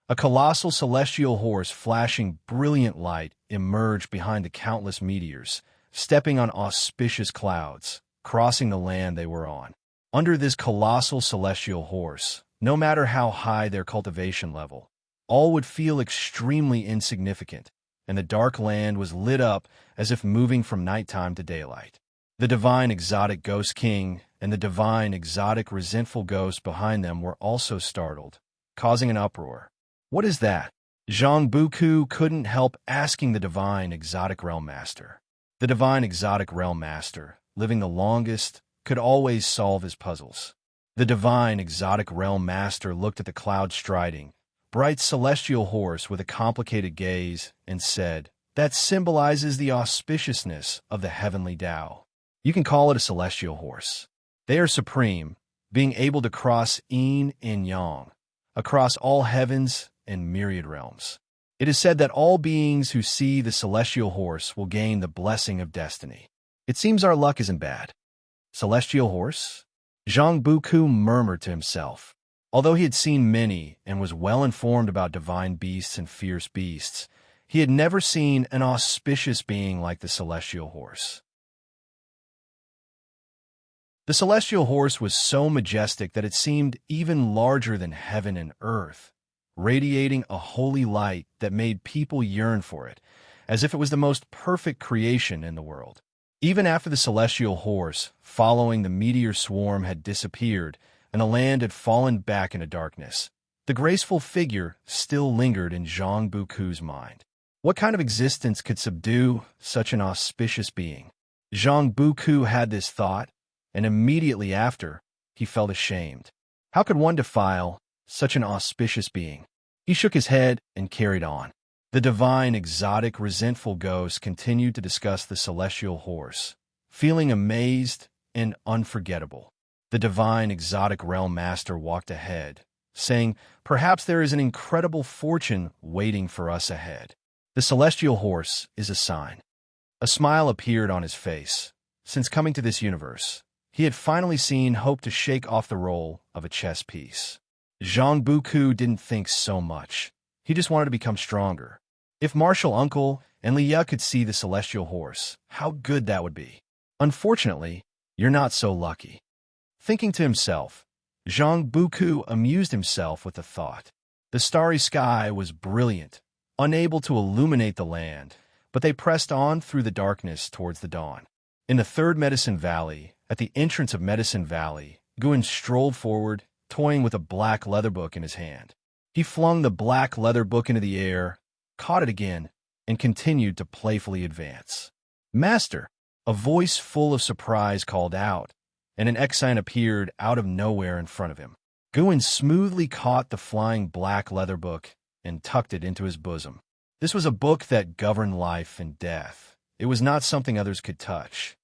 A colossal celestial horse flashing brilliant light emerged behind the countless meteors, stepping on auspicious clouds, crossing the land they were on. Under this colossal celestial horse, no matter how high their cultivation level, all would feel extremely insignificant, and the dark land was lit up as if moving from nighttime to daylight. The divine exotic ghost king and the divine exotic resentful ghost behind them were also startled, causing an uproar. "What is that?" Zhang Buku couldn't help asking the divine exotic realm master. The divine exotic realm master, living the longest, could always solve his puzzles. The divine exotic realm master looked at the cloud-striding, bright celestial horse with a complicated gaze and said, "That symbolizes the auspiciousness of the heavenly Tao. You can call it a celestial horse. They are supreme, being able to cross yin and yang, across all heavens and myriad realms. It is said that all beings who see the celestial horse will gain the blessing of destiny. It seems our luck isn't bad." "Celestial horse?" Zhang Buku murmured to himself. Although he had seen many and was well informed about divine beasts and fierce beasts, he had never seen an auspicious being like the celestial horse. The celestial horse was so majestic that it seemed even larger than heaven and earth, radiating a holy light that made people yearn for it, as if it was the most perfect creation in the world. Even after the celestial horse, following the meteor swarm, had disappeared and the land had fallen back into darkness, the graceful figure still lingered in Zhang Buku's mind. What kind of existence could subdue such an auspicious being? Zhang Buku had this thought, and immediately after, he felt ashamed. How could one defile such an auspicious being? He shook his head and carried on. The divine, exotic, resentful ghost continued to discuss the celestial horse, feeling amazed and unforgettable. The divine, exotic realm master walked ahead, saying, "Perhaps there is an incredible fortune waiting for us ahead." The celestial horse is a sign. A smile appeared on his face. Since coming to this universe, he had finally seen hope to shake off the role of a chess piece. Zhang Buku didn't think so much. He just wanted to become stronger. If Martial Uncle and Liya could see the celestial horse, how good that would be. Unfortunately, you're not so lucky. Thinking to himself, Zhang Buku amused himself with the thought. The starry sky was brilliant, unable to illuminate the land, but they pressed on through the darkness towards the dawn. In the third Medicine Valley, at the entrance of Medicine Valley, Guan strolled forward, toying with a black leather book in his hand. He flung the black leather book into the air, caught it again, and continued to playfully advance. "Master!" A voice full of surprise called out, and an Exine appeared out of nowhere in front of him. Guan smoothly caught the flying black leather book and tucked it into his bosom. This was a book that governed life and death. It was not something others could touch.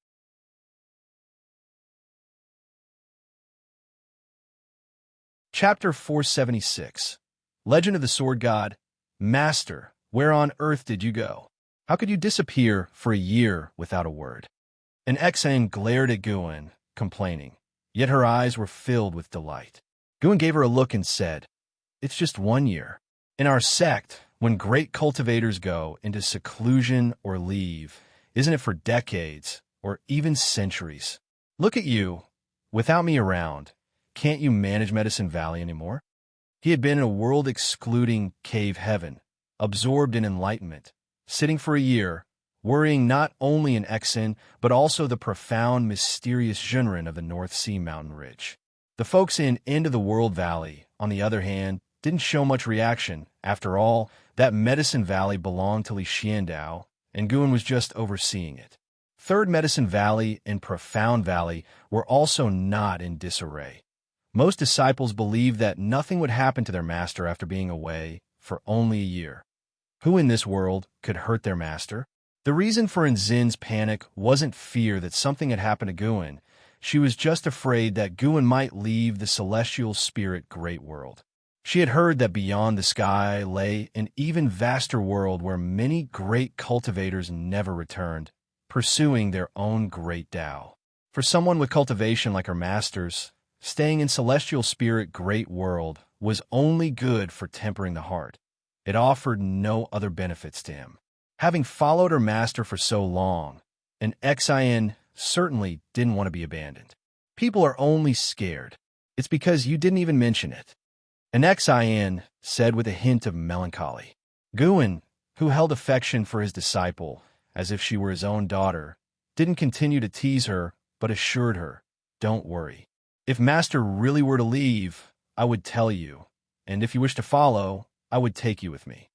Chapter 476. Legend of the Sword God. Master, where on earth did you go? How could you disappear for a year without a word? An Exane glared at Guan, complaining, yet her eyes were filled with delight. Guan gave her a look and said, "It's just 1 year. In our sect, when great cultivators go into seclusion or leave, isn't it for decades or even centuries? Look at you. Without me around, can't you manage Medicine Valley anymore?" He had been in a world-excluding cave heaven, absorbed in enlightenment, sitting for a year, worrying not only in Exin, but also the profound, mysterious Zhenren of the North Sea mountain ridge. The folks in End of the World Valley, on the other hand, didn't show much reaction. After all, that Medicine Valley belonged to Li Xiandao, and Guan was just overseeing it. Third Medicine Valley and Profound Valley were also not in disarray. Most disciples believed that nothing would happen to their master after being away for only a year. Who in this world could hurt their master? The reason for Nzin's panic wasn't fear that something had happened to Guan. She was just afraid that Guan might leave the celestial spirit great world. She had heard that beyond the sky lay an even vaster world where many great cultivators never returned, pursuing their own great Tao. For someone with cultivation like her master's, staying in celestial spirit great world was only good for tempering the heart. It offered no other benefits to him. Having followed her master for so long, an Xin certainly didn't want to be abandoned. People are only scared. It's because you didn't even mention it. An Xin said with a hint of melancholy. Guan, who held affection for his disciple as if she were his own daughter, didn't continue to tease her, but assured her, "Don't worry. If Master really were to leave, I would tell you, and if you wish to follow, I would take you with me."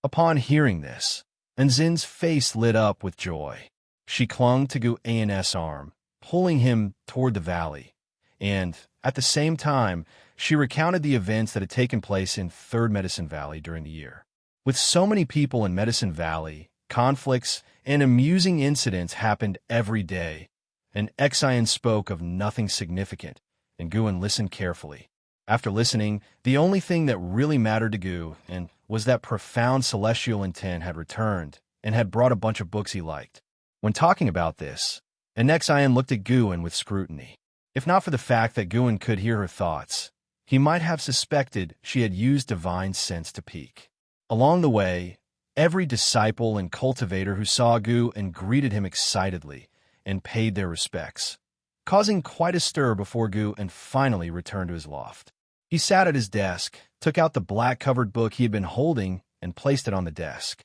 Upon hearing this, Nzin's face lit up with joy. She clung to Guan's arm, pulling him toward the valley, and, at the same time, she recounted the events that had taken place in Third Medicine Valley during the year. With so many people in Medicine Valley, conflicts and amusing incidents happened every day, and Xian spoke of nothing significant, and Guan listened carefully. After listening, the only thing that really mattered to Guan was that profound celestial intent had returned and had brought a bunch of books he liked. When talking about this, an Xian looked at Guan with scrutiny. If not for the fact that Guan could hear her thoughts, he might have suspected she had used divine sense to peek. Along the way, every disciple and cultivator who saw Guan greeted him excitedly and paid their respects, causing quite a stir before Guan finally returned to his loft. He sat at his desk, took out the black-covered book he had been holding, and placed it on the desk.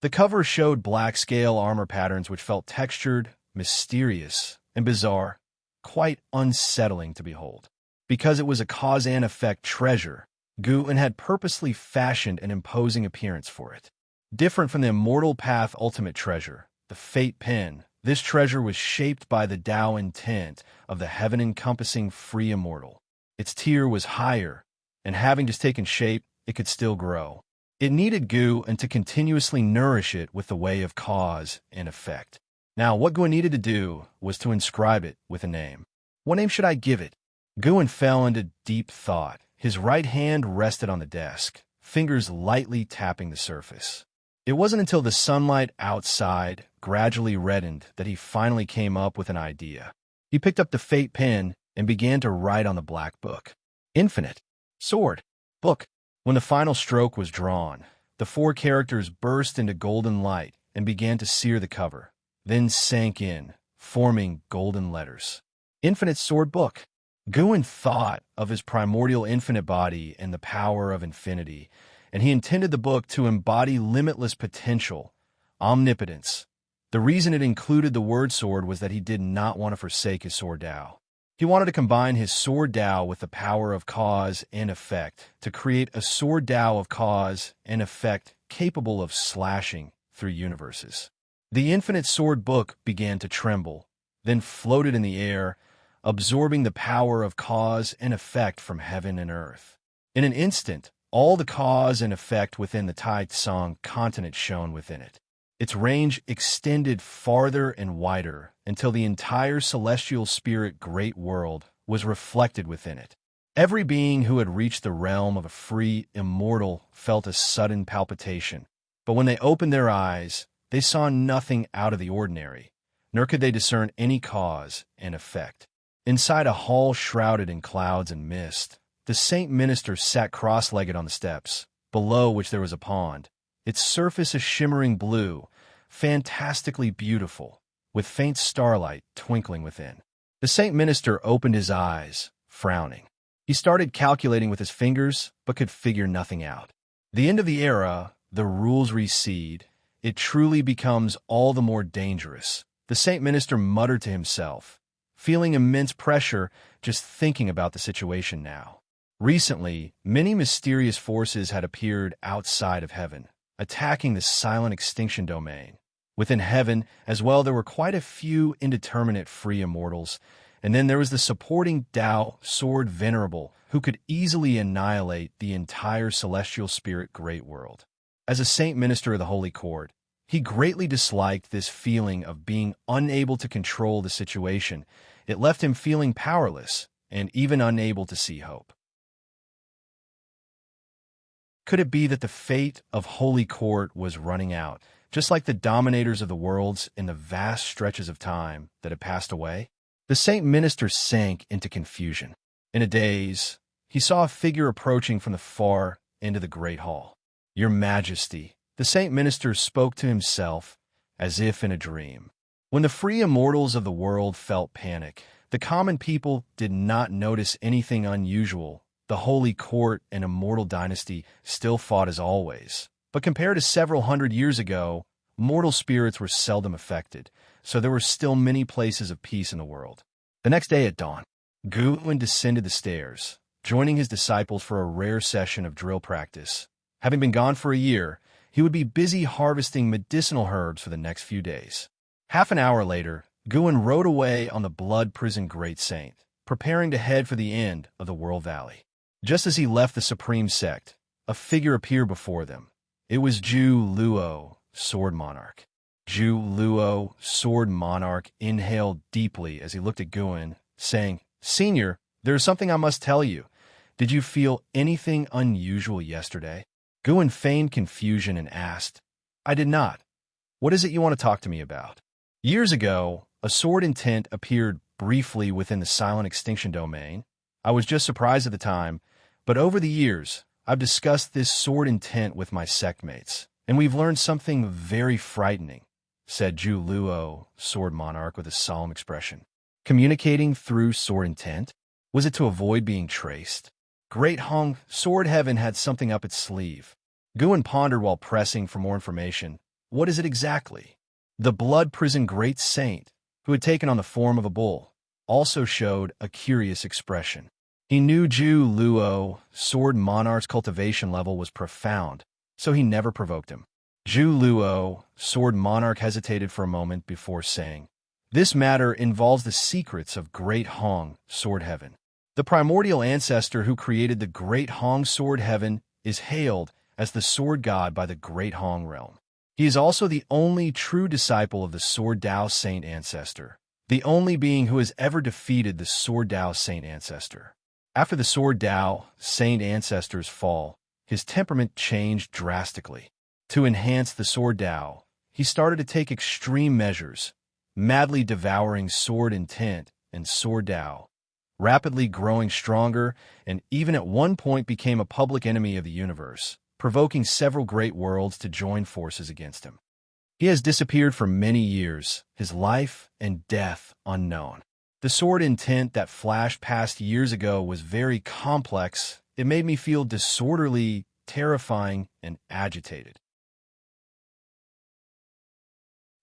The cover showed black scale armor patterns which felt textured, mysterious, and bizarre, quite unsettling to behold. Because it was a cause and effect treasure, Guan had purposely fashioned an imposing appearance for it. Different from the Immortal Path ultimate treasure, the Fate Pen, this treasure was shaped by the Tao intent of the heaven-encompassing free immortal. Its tier was higher, and having just taken shape, it could still grow. It needed Gu and to continuously nourish it with the way of cause and effect. Now, what Gu needed to do was to inscribe it with a name. What name should I give it? Gu fell into deep thought. His right hand rested on the desk, fingers lightly tapping the surface. It wasn't until the sunlight outside gradually reddened that he finally came up with an idea. He picked up the fate pen and began to write on the black book. Infinite. Sword. Book. When the final stroke was drawn, the 4 characters burst into golden light and began to sear the cover, then sank in, forming golden letters. Infinite Sword Book. Gu thought of his primordial infinite body and the power of infinity, and he intended the book to embody limitless potential, omnipotence. The reason it included the word sword was that he did not want to forsake his sword Tao. He wanted to combine his sword Tao with the power of cause and effect to create a sword Tao of cause and effect capable of slashing through universes. The infinite sword book began to tremble, then floated in the air, absorbing the power of cause and effect from heaven and earth. In an instant, all the cause and effect within the Tai Tsung continent shone within it. Its range extended farther and wider until the entire celestial spirit great world was reflected within it. Every being who had reached the realm of a free immortal felt a sudden palpitation, but when they opened their eyes, they saw nothing out of the ordinary, nor could they discern any cause and effect. Inside a hall shrouded in clouds and mist, the saint minister sat cross-legged on the steps, below which there was a pond, its surface a shimmering blue, fantastically beautiful, with faint starlight twinkling within. The saint minister opened his eyes, frowning. He started calculating with his fingers, but could figure nothing out. The end of the era, the rules recede, it truly becomes all the more dangerous. The saint minister muttered to himself, feeling immense pressure just thinking about the situation now. Recently, many mysterious forces had appeared outside of heaven, attacking the silent extinction domain. Within heaven, as well, there were quite a few indeterminate free immortals, and then there was the supporting Tao Sword Venerable, who could easily annihilate the entire celestial spirit great world. As a saint minister of the Holy Court, he greatly disliked this feeling of being unable to control the situation. It left him feeling powerless and even unable to see hope. Could it be that the fate of Holy Court was running out, just like the dominators of the worlds in the vast stretches of time that had passed away? The saint minister sank into confusion. In a daze, he saw a figure approaching from the far end of the great hall. "Your Majesty," the saint minister spoke to himself as if in a dream. When the free immortals of the world felt panic, the common people did not notice anything unusual. The Holy Court and Immortal Dynasty still fought as always. But compared to several hundred years ago, mortal spirits were seldom affected, so there were still many places of peace in the world. The next day at dawn, Gu descended the stairs, joining his disciples for a rare session of drill practice. Having been gone for a year, he would be busy harvesting medicinal herbs for the next few days. Half an hour later, Gu rode away on the blood prison Great Saint, preparing to head for the end of the World Valley. Just as he left the Supreme Sect, a figure appeared before them. It was Zhu Luo, Sword Monarch. Zhu Luo, Sword Monarch, inhaled deeply as he looked at Gu, saying, "Senior, there is something I must tell you. Did you feel anything unusual yesterday?" Gu feigned confusion and asked, "I did not. What is it you want to talk to me about?" Years ago, a sword intent appeared briefly within the silent extinction domain. I was just surprised at the time, but over the years, I've discussed this sword intent with my sectmates, and we've learned something very frightening, said Zhu Luo, Sword Monarch, with a solemn expression. Communicating through sword intent? Was it to avoid being traced? Great Hong, Sword Heaven had something up its sleeve. Gu pondered while pressing for more information. What is it exactly? The blood prison Great Saint, who had taken on the form of a bull, also showed a curious expression. He knew Zhu Luo, Sword Monarch's cultivation level was profound, so he never provoked him. Zhu Luo, Sword Monarch, hesitated for a moment before saying, "This matter involves the secrets of Great Hong, Sword Heaven. The primordial ancestor who created the Great Hong Sword Heaven is hailed as the sword god by the Great Hong realm. He is also the only true disciple of the Sword Dao Saint Ancestor, the only being who has ever defeated the Sword Dao Saint Ancestor. After the Sword Dao Saint Ancestor's fall, his temperament changed drastically. To enhance the Sword Dao, he started to take extreme measures, madly devouring sword intent and Sword Dao, rapidly growing stronger, and even at one point became a public enemy of the universe, provoking several great worlds to join forces against him. He has disappeared for many years, his life and death unknown. The sword intent that flashed past years ago was very complex. It made me feel disorderly, terrifying, and agitated.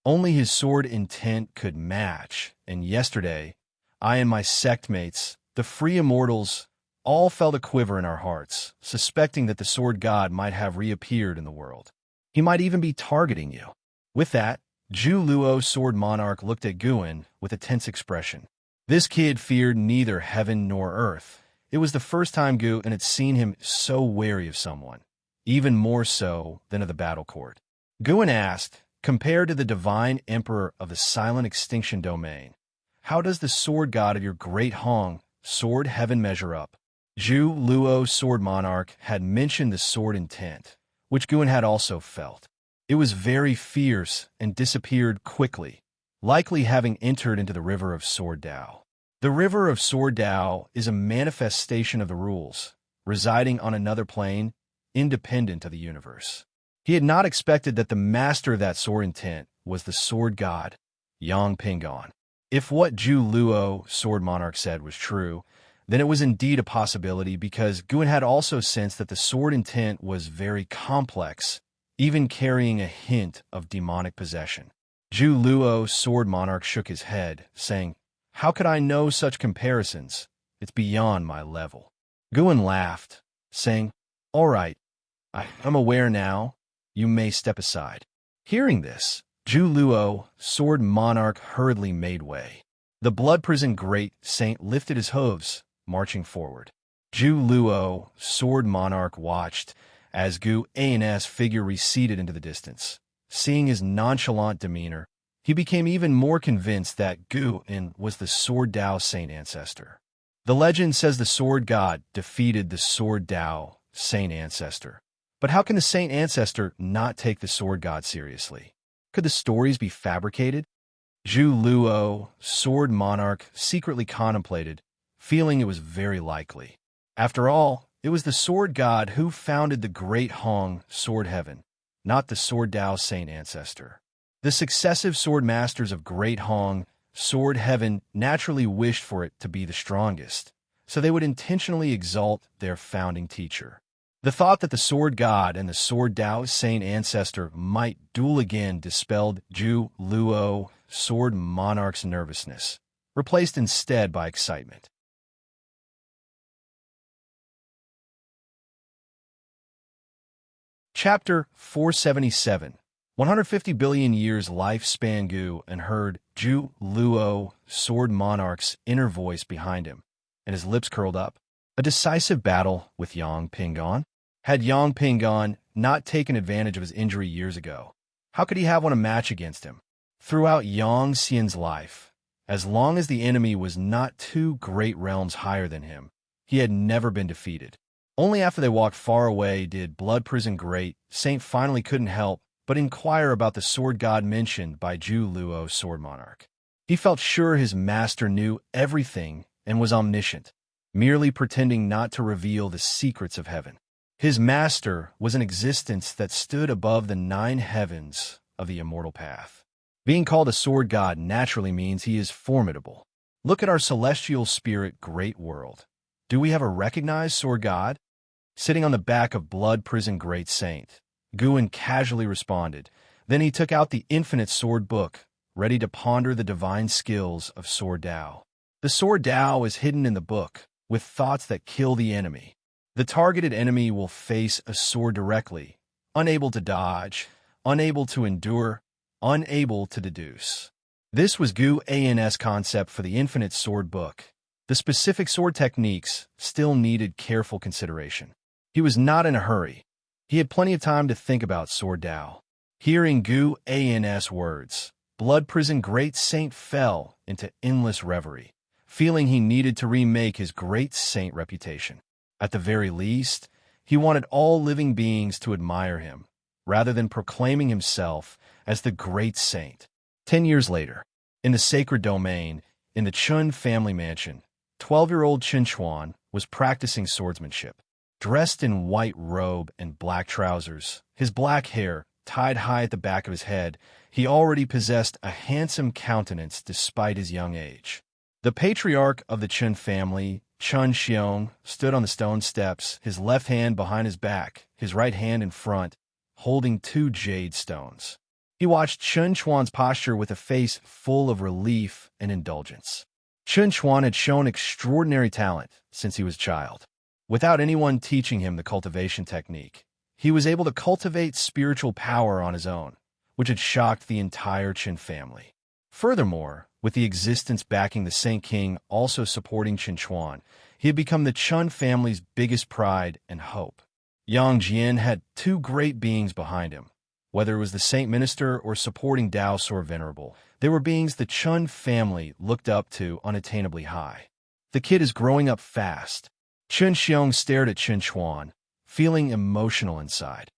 Only his sword intent could match, and yesterday, I and my sect mates, the free immortals, all felt a quiver in our hearts, suspecting that the sword god might have reappeared in the world. He might even be targeting you. With that, Zhu Luo Sword Monarch looked at Guan with a tense expression. This kid feared neither heaven nor earth. It was the first time Guan had seen him so wary of someone, even more so than of the battle court. Guan asked, compared to the divine emperor of the silent extinction domain, how does the sword god of your great Hong, sword heaven measure up? Zhu Luo Sword Monarch had mentioned the sword intent, which Guan had also felt. It was very fierce and disappeared quickly, likely having entered into the river of Sword Dao. The river of Sword Dao is a manifestation of the rules, residing on another plane, independent of the universe. He had not expected that the master of that sword intent was the sword god, Yang Pingon. If what Zhu Luo Sword Monarch said was true, then it was indeed a possibility because Guan had also sensed that the sword intent was very complex, even carrying a hint of demonic possession. Zhu Luo Sword Monarch shook his head, saying, "How could I know such comparisons? It's beyond my level." Guan laughed, saying, "All right, I'm aware now. You may step aside." Hearing this, Zhu Luo Sword Monarch hurriedly made way. The blood prison great saint lifted his hooves, marching forward. Zhu Luo Sword Monarch watched as Gu An's figure receded into the distance. Seeing his nonchalant demeanor, he became even more convinced that Gu An was the Sword Dao Saint Ancestor. The legend says the Sword God defeated the Sword Dao Saint Ancestor. But how can the Saint Ancestor not take the Sword God seriously? Could the stories be fabricated? Zhu Luo Sword Monarch secretly contemplated, feeling it was very likely. After all, it was the Sword God who founded the Great Hong Sword Heaven, not the Sword Dao Saint Ancestor. The successive sword masters of Great Hong Sword Heaven naturally wished for it to be the strongest, so they would intentionally exalt their founding teacher. The thought that the Sword God and the Sword Dao Saint Ancestor might duel again dispelled Zhu Luo Sword Monarch's nervousness, replaced instead by excitement. Chapter 477. 150 billion years lifespan. Gu and heard Zhu Luo Sword Monarch's inner voice behind him, and his lips curled up. A decisive battle with Yang Pingon? Had Yang Pingon not taken advantage of his injury years ago, how could he have won a match against him? Throughout Yang Xian's life, as long as the enemy was not 2 great realms higher than him, he had never been defeated. Only after they walked far away did Blood Prison Great Saint finally couldn't help but inquire about the sword god mentioned by Zhu Luo Sword Monarch. He felt sure his master knew everything and was omniscient, merely pretending not to reveal the secrets of heaven. His master was an existence that stood above the 9 heavens of the immortal path. Being called a sword god naturally means he is formidable. Look at our celestial spirit great world. Do we have a recognized sword god? Sitting on the back of Blood Prison Great Saint, Guan casually responded. Then he took out the infinite sword book, ready to ponder the divine skills of Sword Dao. The Sword Dao is hidden in the book, with thoughts that kill the enemy. The targeted enemy will face a sword directly, unable to dodge, unable to endure, unable to deduce. This was Gu An's concept for the infinite sword book. The specific sword techniques still needed careful consideration. He was not in a hurry. He had plenty of time to think about Sword Dao. Hearing Gu An's words, Blood Prison Great Saint fell into endless reverie, feeling he needed to remake his great saint reputation. At the very least, he wanted all living beings to admire him, rather than proclaiming himself as the great saint. 10 years later, in the sacred domain, in the Chun family mansion, 12-year-old Chen Chuan was practicing swordsmanship. Dressed in white robe and black trousers, his black hair tied high at the back of his head, he already possessed a handsome countenance despite his young age. The patriarch of the Chen family, Chun Xiong, stood on the stone steps, his left hand behind his back, his right hand in front, holding 2 jade stones. He watched Chen Chuan's posture with a face full of relief and indulgence. Chen Chuan had shown extraordinary talent since he was a child. Without anyone teaching him the cultivation technique, he was able to cultivate spiritual power on his own, which had shocked the entire Qin family. Furthermore, with the existence backing the Saint King also supporting Chen Chuan, he had become the Chun family's biggest pride and hope. Yang Jian had 2 great beings behind him. Whether it was the Saint Minister or supporting Dao Sor Venerable, they were beings the Chun family looked up to unattainably high. The kid is growing up fast. Chen Xiong stared at Chen Chuan, feeling emotional inside.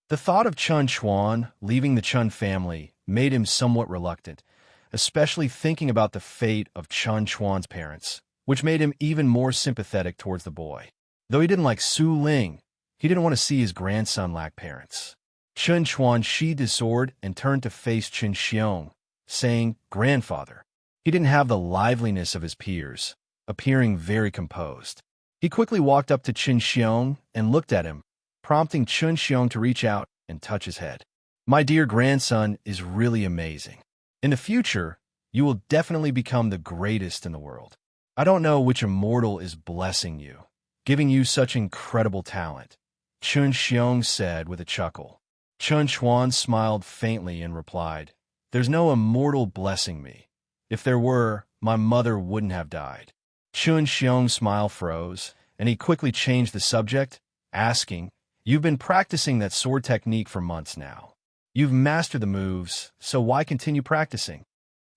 The thought of Chen Chuan leaving the Chun family made him somewhat reluctant, especially thinking about the fate of Chen Chuan's parents, which made him even more sympathetic towards the boy. Though he didn't like Su Ling, he didn't want to see his grandson lack parents. Chen Chuan sheathed his sword and turned to face Chen Xiong, saying, "Grandfather." He didn't have the liveliness of his peers, appearing very composed. He quickly walked up to Chen Xiong and looked at him, prompting Chen Xiong to reach out and touch his head. "My dear grandson is really amazing. In the future, you will definitely become the greatest in the world. I don't know which immortal is blessing you, giving you such incredible talent," Chen Xiong said with a chuckle. Chen Chuan smiled faintly and replied, "There's no immortal blessing me. If there were, my mother wouldn't have died." Chen Xiong's smile froze, and he quickly changed the subject, asking, "You've been practicing that sword technique for months now. You've mastered the moves, so why continue practicing?"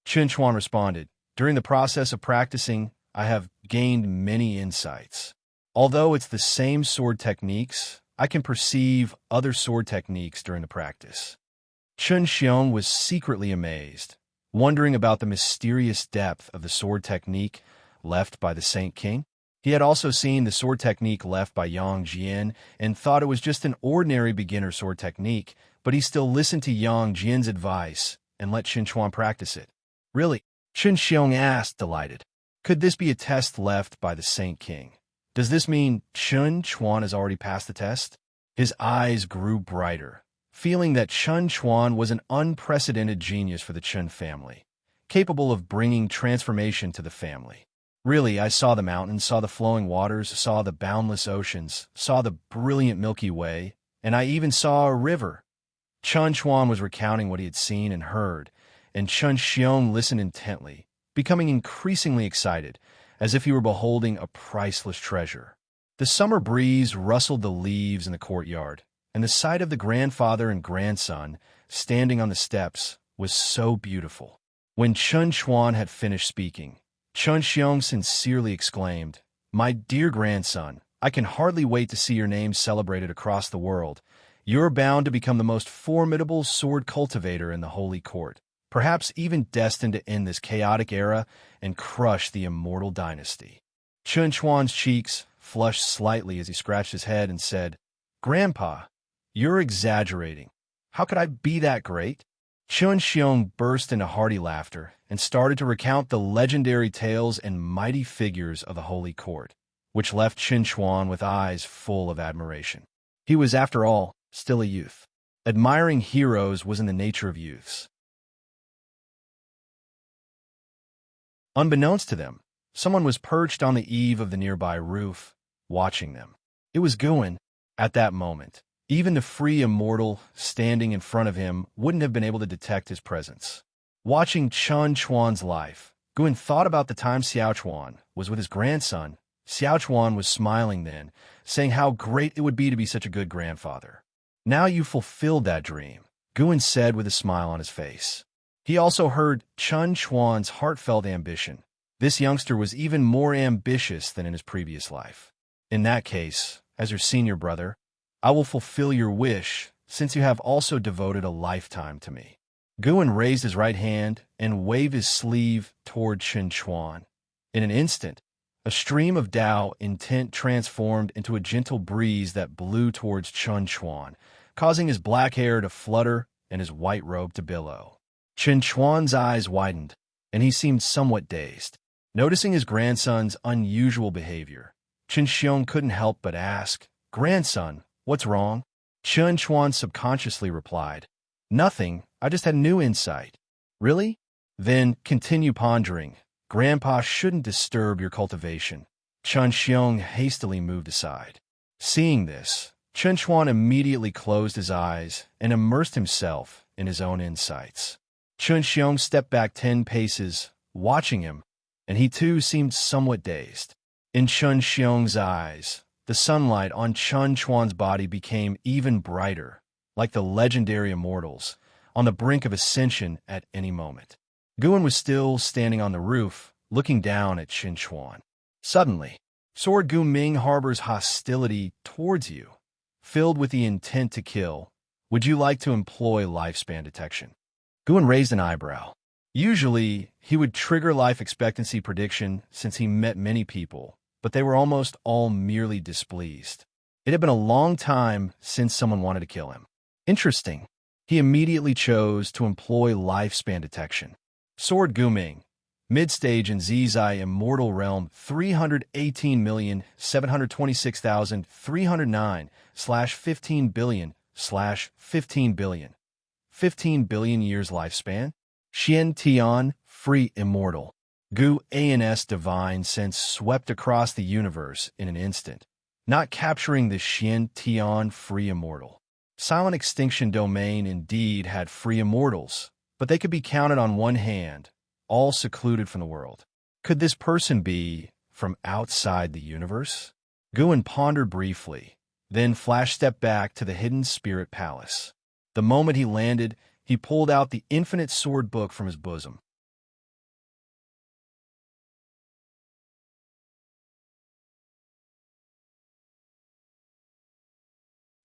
Chen Chuan responded, "During the process of practicing, I have gained many insights. Although it's the same sword techniques, I can perceive other sword techniques during the practice." Chen Xiong was secretly amazed, wondering about the mysterious depth of the sword technique left by the Saint King. He had also seen the sword technique left by Yang Jian and thought it was just an ordinary beginner sword technique, but he still listened to Yang Jian's advice and let Chen Chuan practice it. "Really?" Chen Xiong asked, delighted. "Could this be a test left by the Saint King? Does this mean Chen Chuan has already passed the test?" His eyes grew brighter, feeling that Chen Chuan was an unprecedented genius for the Chen family, capable of bringing transformation to the family. "Really, I saw the mountains, saw the flowing waters, saw the boundless oceans, saw the brilliant Milky Way, and I even saw a river." Chen Chuan was recounting what he had seen and heard, and Chen Xiong listened intently, becoming increasingly excited, as if he were beholding a priceless treasure. The summer breeze rustled the leaves in the courtyard, and the sight of the grandfather and grandson standing on the steps was so beautiful. When Chen Chuan had finished speaking, Chen Xiong sincerely exclaimed, "My dear grandson, I can hardly wait to see your name celebrated across the world. You're bound to become the most formidable sword cultivator in the Holy Court, perhaps even destined to end this chaotic era and crush the immortal dynasty." Chen Chuan's cheeks flushed slightly as he scratched his head and said, "Grandpa, you're exaggerating. How could I be that great?" Chen Xiong burst into hearty laughter and started to recount the legendary tales and mighty figures of the Holy Court, which left Chen Chuan with eyes full of admiration. He was, after all, still a youth. Admiring heroes was in the nature of youths. Unbeknownst to them, someone was perched on the eave of the nearby roof, watching them. It was Guan. At that moment, even the free immortal standing in front of him wouldn't have been able to detect his presence. Watching Chen Chuan's life, Guan thought about the time Xiao Chuan was with his grandson, Xiaochuan was smiling then, saying how great it would be to be such a good grandfather. Now you fulfilled that dream, Guan said with a smile on his face. He also heard Chun Chuan's heartfelt ambition. This youngster was even more ambitious than in his previous life. In that case, as your senior brother, I will fulfill your wish, since you have also devoted a lifetime to me. Guan raised his right hand and waved his sleeve toward Chun Chuan. In an instant, a stream of Tao intent transformed into a gentle breeze that blew towards Chun Chuan, causing his black hair to flutter and his white robe to billow. Chun Chuan's eyes widened, and he seemed somewhat dazed. Noticing his grandson's unusual behavior, Chun Xiong couldn't help but ask, "Grandson, what's wrong?" Chun Chuan subconsciously replied, "Nothing, I just had a new insight." "Really?" "Then continue pondering. Grandpa shouldn't disturb your cultivation." Chun Xiong hastily moved aside. Seeing this, Chun Chuan immediately closed his eyes and immersed himself in his own insights. Chun Xiong stepped back 10 paces, watching him, and he too seemed somewhat dazed. In Chun Xiong's eyes, the sunlight on Chun Chuan's body became even brighter, like the legendary immortals, on the brink of ascension at any moment. Guan was still standing on the roof, looking down at Chun Chuan. Suddenly, Sword Gu Ming harbors hostility towards you. Filled with the intent to kill, would you like to employ lifespan detection? Guan raised an eyebrow. Usually, he would trigger life expectancy prediction since he met many people, but they were almost all merely displeased. It had been a long time since someone wanted to kill him. Interesting. He immediately chose to employ lifespan detection. Sword Guming, mid-stage in Zizai Immortal Realm 318,726,309/15 billion/15 billion. 15 billion years lifespan? Xian Tian, free immortal. Gu An's divine sense swept across the universe in an instant, not capturing the Xian Tian free immortal. Silent Extinction Domain indeed had free immortals, but they could be counted on one hand, all secluded from the world. Could this person be from outside the universe? Guan pondered briefly, then flash stepped back to the hidden spirit palace. The moment he landed, he pulled out the infinite sword book from his bosom.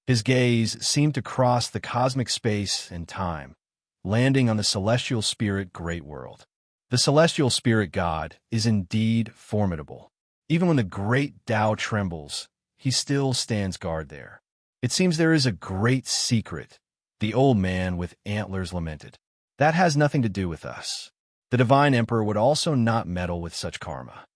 His gaze seemed to cross the cosmic space and time, landing on the celestial spirit great world. The celestial spirit god is indeed formidable. Even when the great Tao trembles, he still stands guard there. It seems there is a great secret, the old man with antlers lamented. That has nothing to do with us. The divine emperor would also not meddle with such karma.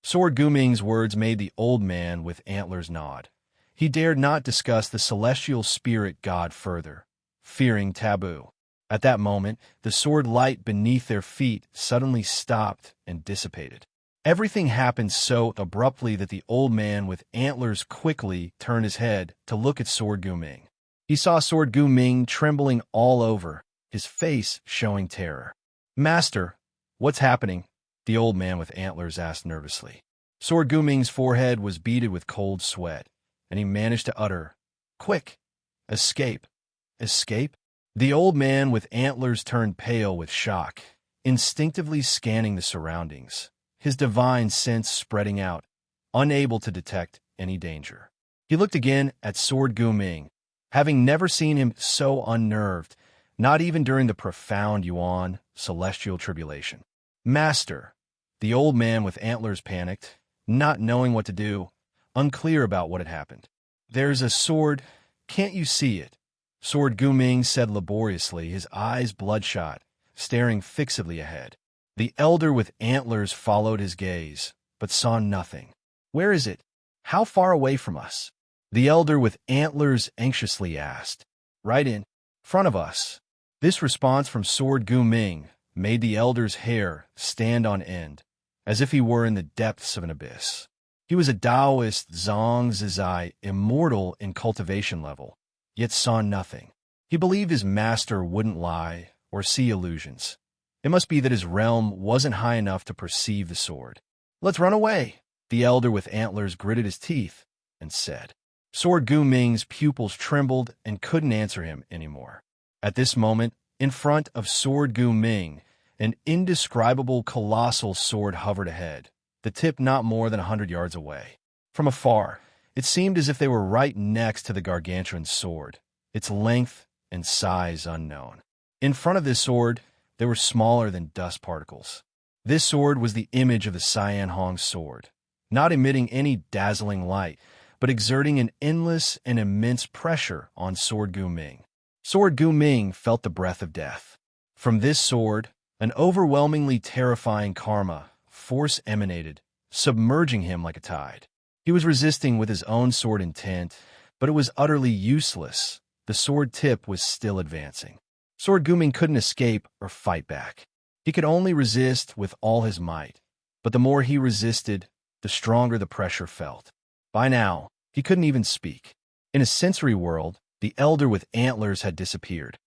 Sword Guming's words made the old man with antlers nod. He dared not discuss the celestial spirit god further, fearing taboo. At that moment, the sword light beneath their feet suddenly stopped and dissipated. Everything happened so abruptly that the old man with antlers quickly turned his head to look at Sword Guming. He saw Sword Guming trembling all over, his face showing terror. "Master, what's happening?" the old man with antlers asked nervously. Sword Guming's forehead was beaded with cold sweat, and he managed to utter, "Quick! Escape! Escape!" The old man with antlers turned pale with shock, instinctively scanning the surroundings, his divine sense spreading out, unable to detect any danger. He looked again at Sword Guming, having never seen him so unnerved, not even during the profound Yuan celestial tribulation. "Master!" The old man with antlers panicked, not knowing what to do, unclear about what had happened. "There's a sword. Can't you see it?" Sword Guming said laboriously, his eyes bloodshot, staring fixedly ahead. The elder with antlers followed his gaze, but saw nothing. "Where is it? How far away from us?" The elder with antlers anxiously asked. "Right in front of us." This response from Sword Guming made the elder's hair stand on end, as if he were in the depths of an abyss. He was a Taoist Zhang Zizai, immortal in cultivation level, yet saw nothing. He believed his master wouldn't lie or see illusions. It must be that his realm wasn't high enough to perceive the sword. "Let's run away!" The elder with antlers gritted his teeth and said. Sword Gu Ming's pupils trembled and couldn't answer him anymore. At this moment, in front of Sword Gu Ming, an indescribable colossal sword hovered ahead, the tip not more than 100 yards away. From afar, it seemed as if they were right next to the gargantuan sword, its length and size unknown. In front of this sword, they were smaller than dust particles. This sword was the image of the Cyan Hong sword, not emitting any dazzling light, but exerting an endless and immense pressure on Sword Gu Ming. Sword Gu Ming felt the breath of death. From this sword, an overwhelmingly terrifying karma force emanated, submerging him like a tide. He was resisting with his own sword intent, but it was utterly useless. The sword tip was still advancing. Sword Gu Ming couldn't escape or fight back. He could only resist with all his might, but the more he resisted, the stronger the pressure felt. By now, he couldn't even speak. In a sensory world, the elder with antlers had disappeared.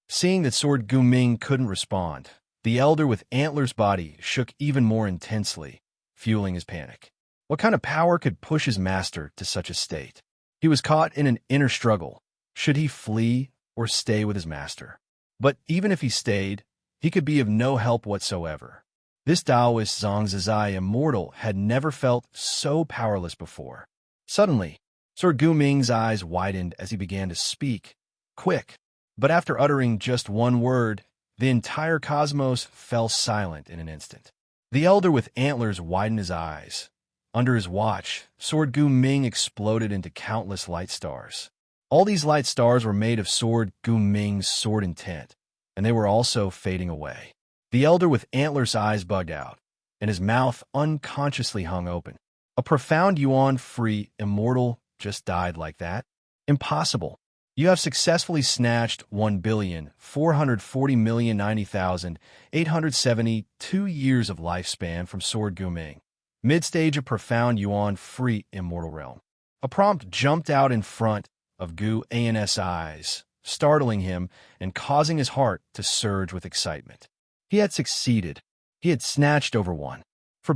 Seeing that Sword Gu Ming couldn't respond, the elder with antlers' body shook even more intensely, fueling his panic. What kind of power could push his master to such a state? He was caught in an inner struggle. Should he flee or stay with his master? But even if he stayed, he could be of no help whatsoever. This Taoist Xianxia immortal had never felt so powerless before. Suddenly, Sword Gu Ming's eyes widened as he began to speak, quick. But after uttering just one word, the entire cosmos fell silent in an instant. The elder with antlers widened his eyes. Under his watch, Sword Gu Ming exploded into countless light stars. All these light stars were made of Sword Gu Ming's sword intent, and they were also fading away. The elder with antlers' eyes bugged out, and his mouth unconsciously hung open. A profound yuan-free immortal just died like that? Impossible. You have successfully snatched 1,440,090,872 years of lifespan from Sword Gu Ming, mid-stage of profound yuan-free immortal realm. A prompt jumped out in front of Gu An's eyes, startling him and causing his heart to surge with excitement. He had succeeded. He had snatched over 1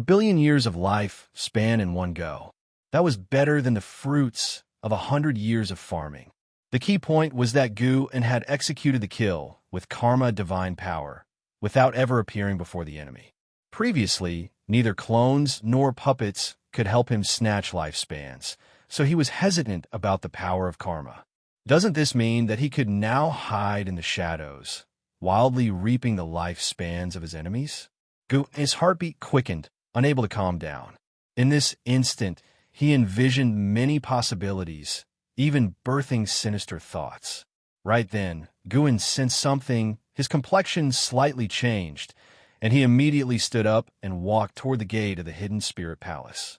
billion years of life span in one go. That was better than the fruits of 100 years of farming. The key point was that Gu An had executed the kill with karma divine power, without ever appearing before the enemy. Previously, neither clones nor puppets could help him snatch lifespans, so he was hesitant about the power of karma. Doesn't this mean that he could now hide in the shadows, wildly reaping the lifespans of his enemies? His heartbeat quickened, unable to calm down. In this instant, he envisioned many possibilities, even birthing sinister thoughts. Right then, Guan sensed something. His complexion slightly changed, and he immediately stood up and walked toward the gate of the hidden spirit palace.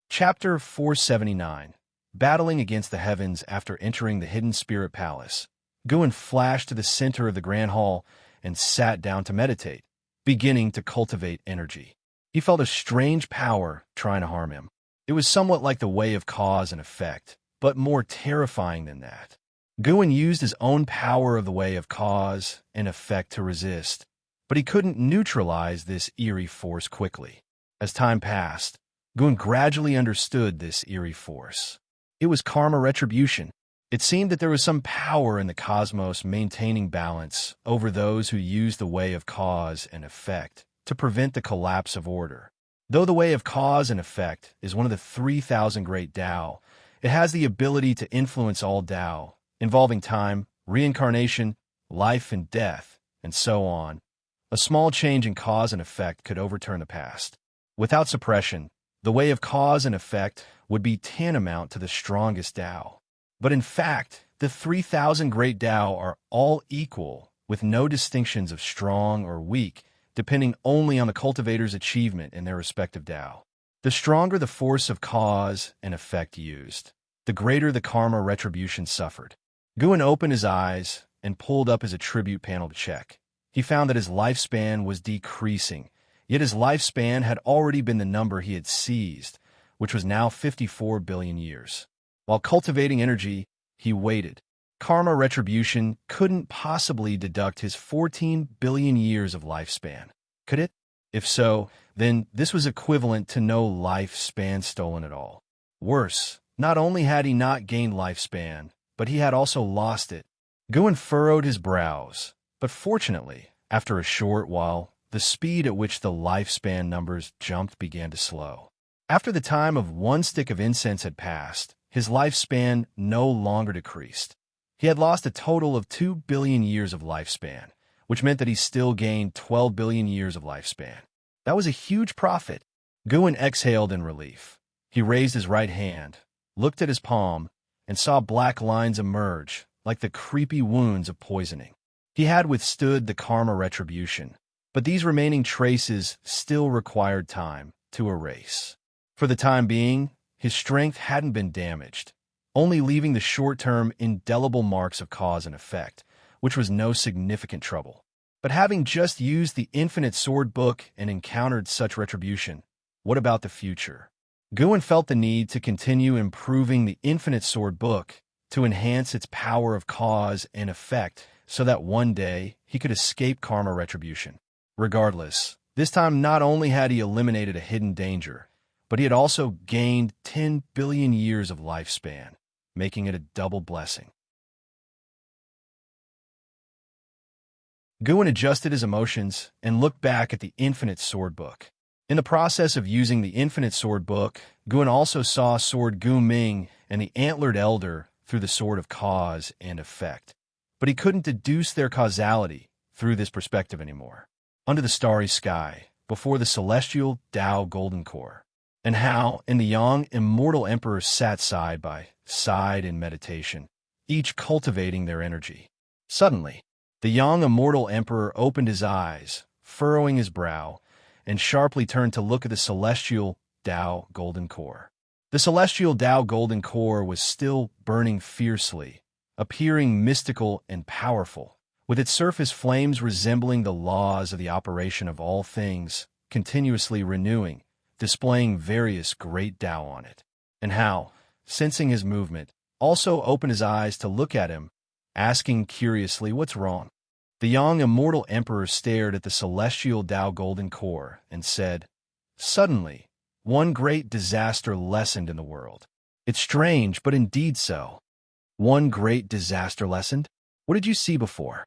Chapter 479. Battling against the heavens after entering the hidden spirit palace. Guan flashed to the center of the grand hall and sat down to meditate, beginning to cultivate energy. He felt a strange power trying to harm him. It was somewhat like the way of cause and effect, but more terrifying than that. Guan used his own power of the way of cause and effect to resist, but he couldn't neutralize this eerie force quickly. As time passed, Guan gradually understood this eerie force. It was karma retribution. It seemed that there was some power in the cosmos maintaining balance over those who used the way of cause and effect to prevent the collapse of order. Though the way of cause and effect is one of the 3,000 great Tao, it has the ability to influence all Tao, involving time, reincarnation, life and death, and so on. A small change in cause and effect could overturn the past. Without suppression, the way of cause and effect would be tantamount to the strongest Tao. But in fact, the 3,000 great Tao are all equal, with no distinctions of strong or weak, depending only on the cultivator's achievement in their respective Tao. The stronger the force of cause and effect used, the greater the karma retribution suffered. Guan opened his eyes and pulled up his attribute panel to check. He found that his lifespan was decreasing, yet his lifespan had already been the number he had seized, which was now 54 billion years. While cultivating energy, he waited. karma retribution couldn't possibly deduct his 14 billion years of lifespan, could it? If so, then this was equivalent to no lifespan stolen at all. Worse, not only had he not gained lifespan, but he had also lost it. Guan furrowed his brows, but fortunately, after a short while, the speed at which the lifespan numbers jumped began to slow. After the time of one stick of incense had passed, his lifespan no longer decreased. He had lost a total of 2 billion years of lifespan, which meant that he still gained 12 billion years of lifespan. That was a huge profit. Guan exhaled in relief. He raised his right hand, looked at his palm, and saw black lines emerge, like the creepy wounds of poisoning. He had withstood the karma retribution, but these remaining traces still required time to erase. For the time being, his strength hadn't been damaged, only leaving the short-term indelible marks of cause and effect, which was no significant trouble. But having just used the Infinite Sword Book and encountered such retribution, what about the future? Guan felt the need to continue improving the Infinite Sword Book to enhance its power of cause and effect so that one day he could escape karma retribution. Regardless, this time not only had he eliminated a hidden danger, but he had also gained 10 billion years of lifespan, making it a double blessing. Guan adjusted his emotions and looked back at the Infinite Sword Book. In the process of using the Infinite Sword Book, Guan also saw Sword Gu Ming and the Antlered Elder through the Sword of Cause and Effect. But he couldn't deduce their causality through this perspective anymore. Under the starry sky, before the celestial Tao Golden Core, and Hao and the young immortal emperor sat side by side in meditation, each cultivating their energy. Suddenly, the young immortal emperor opened his eyes, furrowing his brow, and sharply turned to look at the celestial Tao Golden Core. The celestial Tao Golden Core was still burning fiercely, appearing mystical and powerful, with its surface flames resembling the laws of the operation of all things, continuously renewing, displaying various great Tao on it. And Hao, sensing his movement, also opened his eyes to look at him, asking curiously, "What's wrong?" The young immortal emperor stared at the celestial Tao Golden Core and said, "Suddenly, one great disaster lessened in the world. It's strange, but indeed so." One great disaster lessened? What did you see before?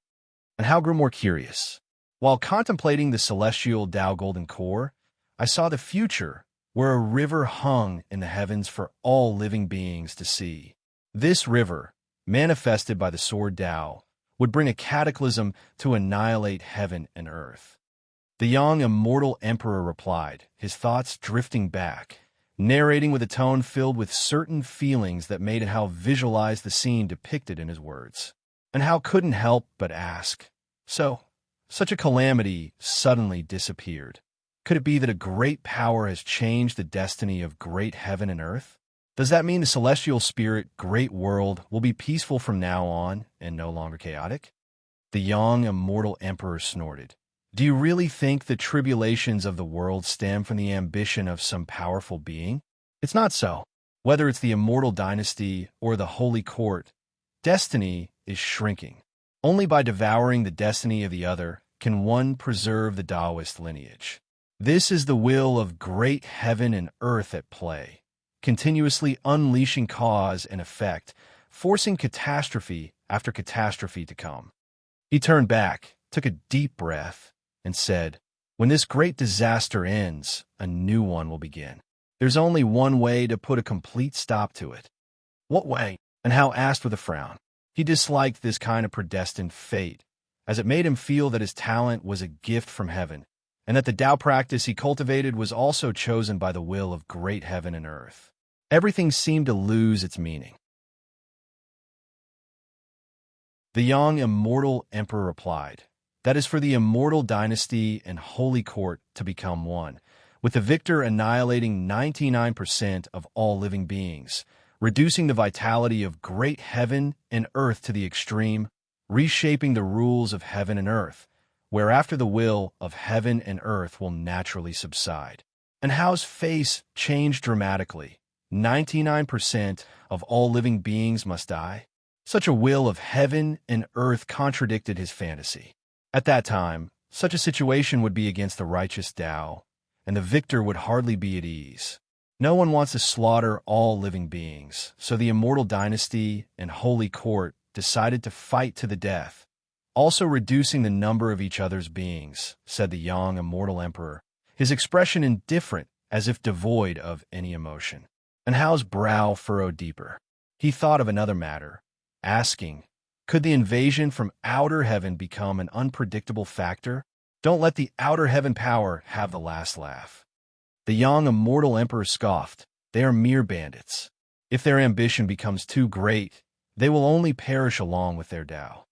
And Hao grew more curious. While contemplating the celestial Tao Golden Core, I saw the future, where a river hung in the heavens for all living beings to see. This river, manifested by the sword Tao, would bring a cataclysm to annihilate heaven and earth. The young immortal emperor replied, his thoughts drifting back, narrating with a tone filled with certain feelings that made Hao visualize the scene depicted in his words. And Hao couldn't help but ask, "So, such a calamity suddenly disappeared. Could it be that a great power has changed the destiny of great heaven and earth? Does that mean the celestial spirit, great world, will be peaceful from now on and no longer chaotic?" The young immortal emperor snorted. "Do you really think the tribulations of the world stem from the ambition of some powerful being? It's not so. Whether it's the immortal dynasty or the holy court, destiny is shrinking. Only by devouring the destiny of the other can one preserve the Taoist lineage. This is the will of great heaven and earth at play, continuously unleashing cause and effect, forcing catastrophe after catastrophe to come." He turned back, took a deep breath, and said, "When this great disaster ends, a new one will begin. There's only one way to put a complete stop to it." "What way?" And Hao asked with a frown. He disliked this kind of predestined fate, as it made him feel that his talent was a gift from heaven, and that the Tao practice he cultivated was also chosen by the will of great heaven and earth. Everything seemed to lose its meaning. The young immortal emperor replied, "That is for the immortal dynasty and holy court to become one, with the victor annihilating 99% of all living beings, reducing the vitality of great heaven and earth to the extreme, reshaping the rules of heaven and earth, whereafter the will of heaven and earth will naturally subside." And Hao's face changed dramatically. 99% of all living beings must die? Such a will of heaven and earth contradicted his fantasy. At that time, such a situation would be against the righteous Tao, and the victor would hardly be at ease. No one wants to slaughter all living beings, so the immortal dynasty and holy court decided to fight to the death, also reducing the number of each other's beings, said the young immortal emperor, his expression indifferent, as if devoid of any emotion. And Hao's brow furrowed deeper. He thought of another matter, asking, could the invasion from outer heaven become an unpredictable factor? Don't let the outer heaven power have the last laugh. The young immortal emperor scoffed. They are mere bandits. If their ambition becomes too great, they will only perish along with their Tao.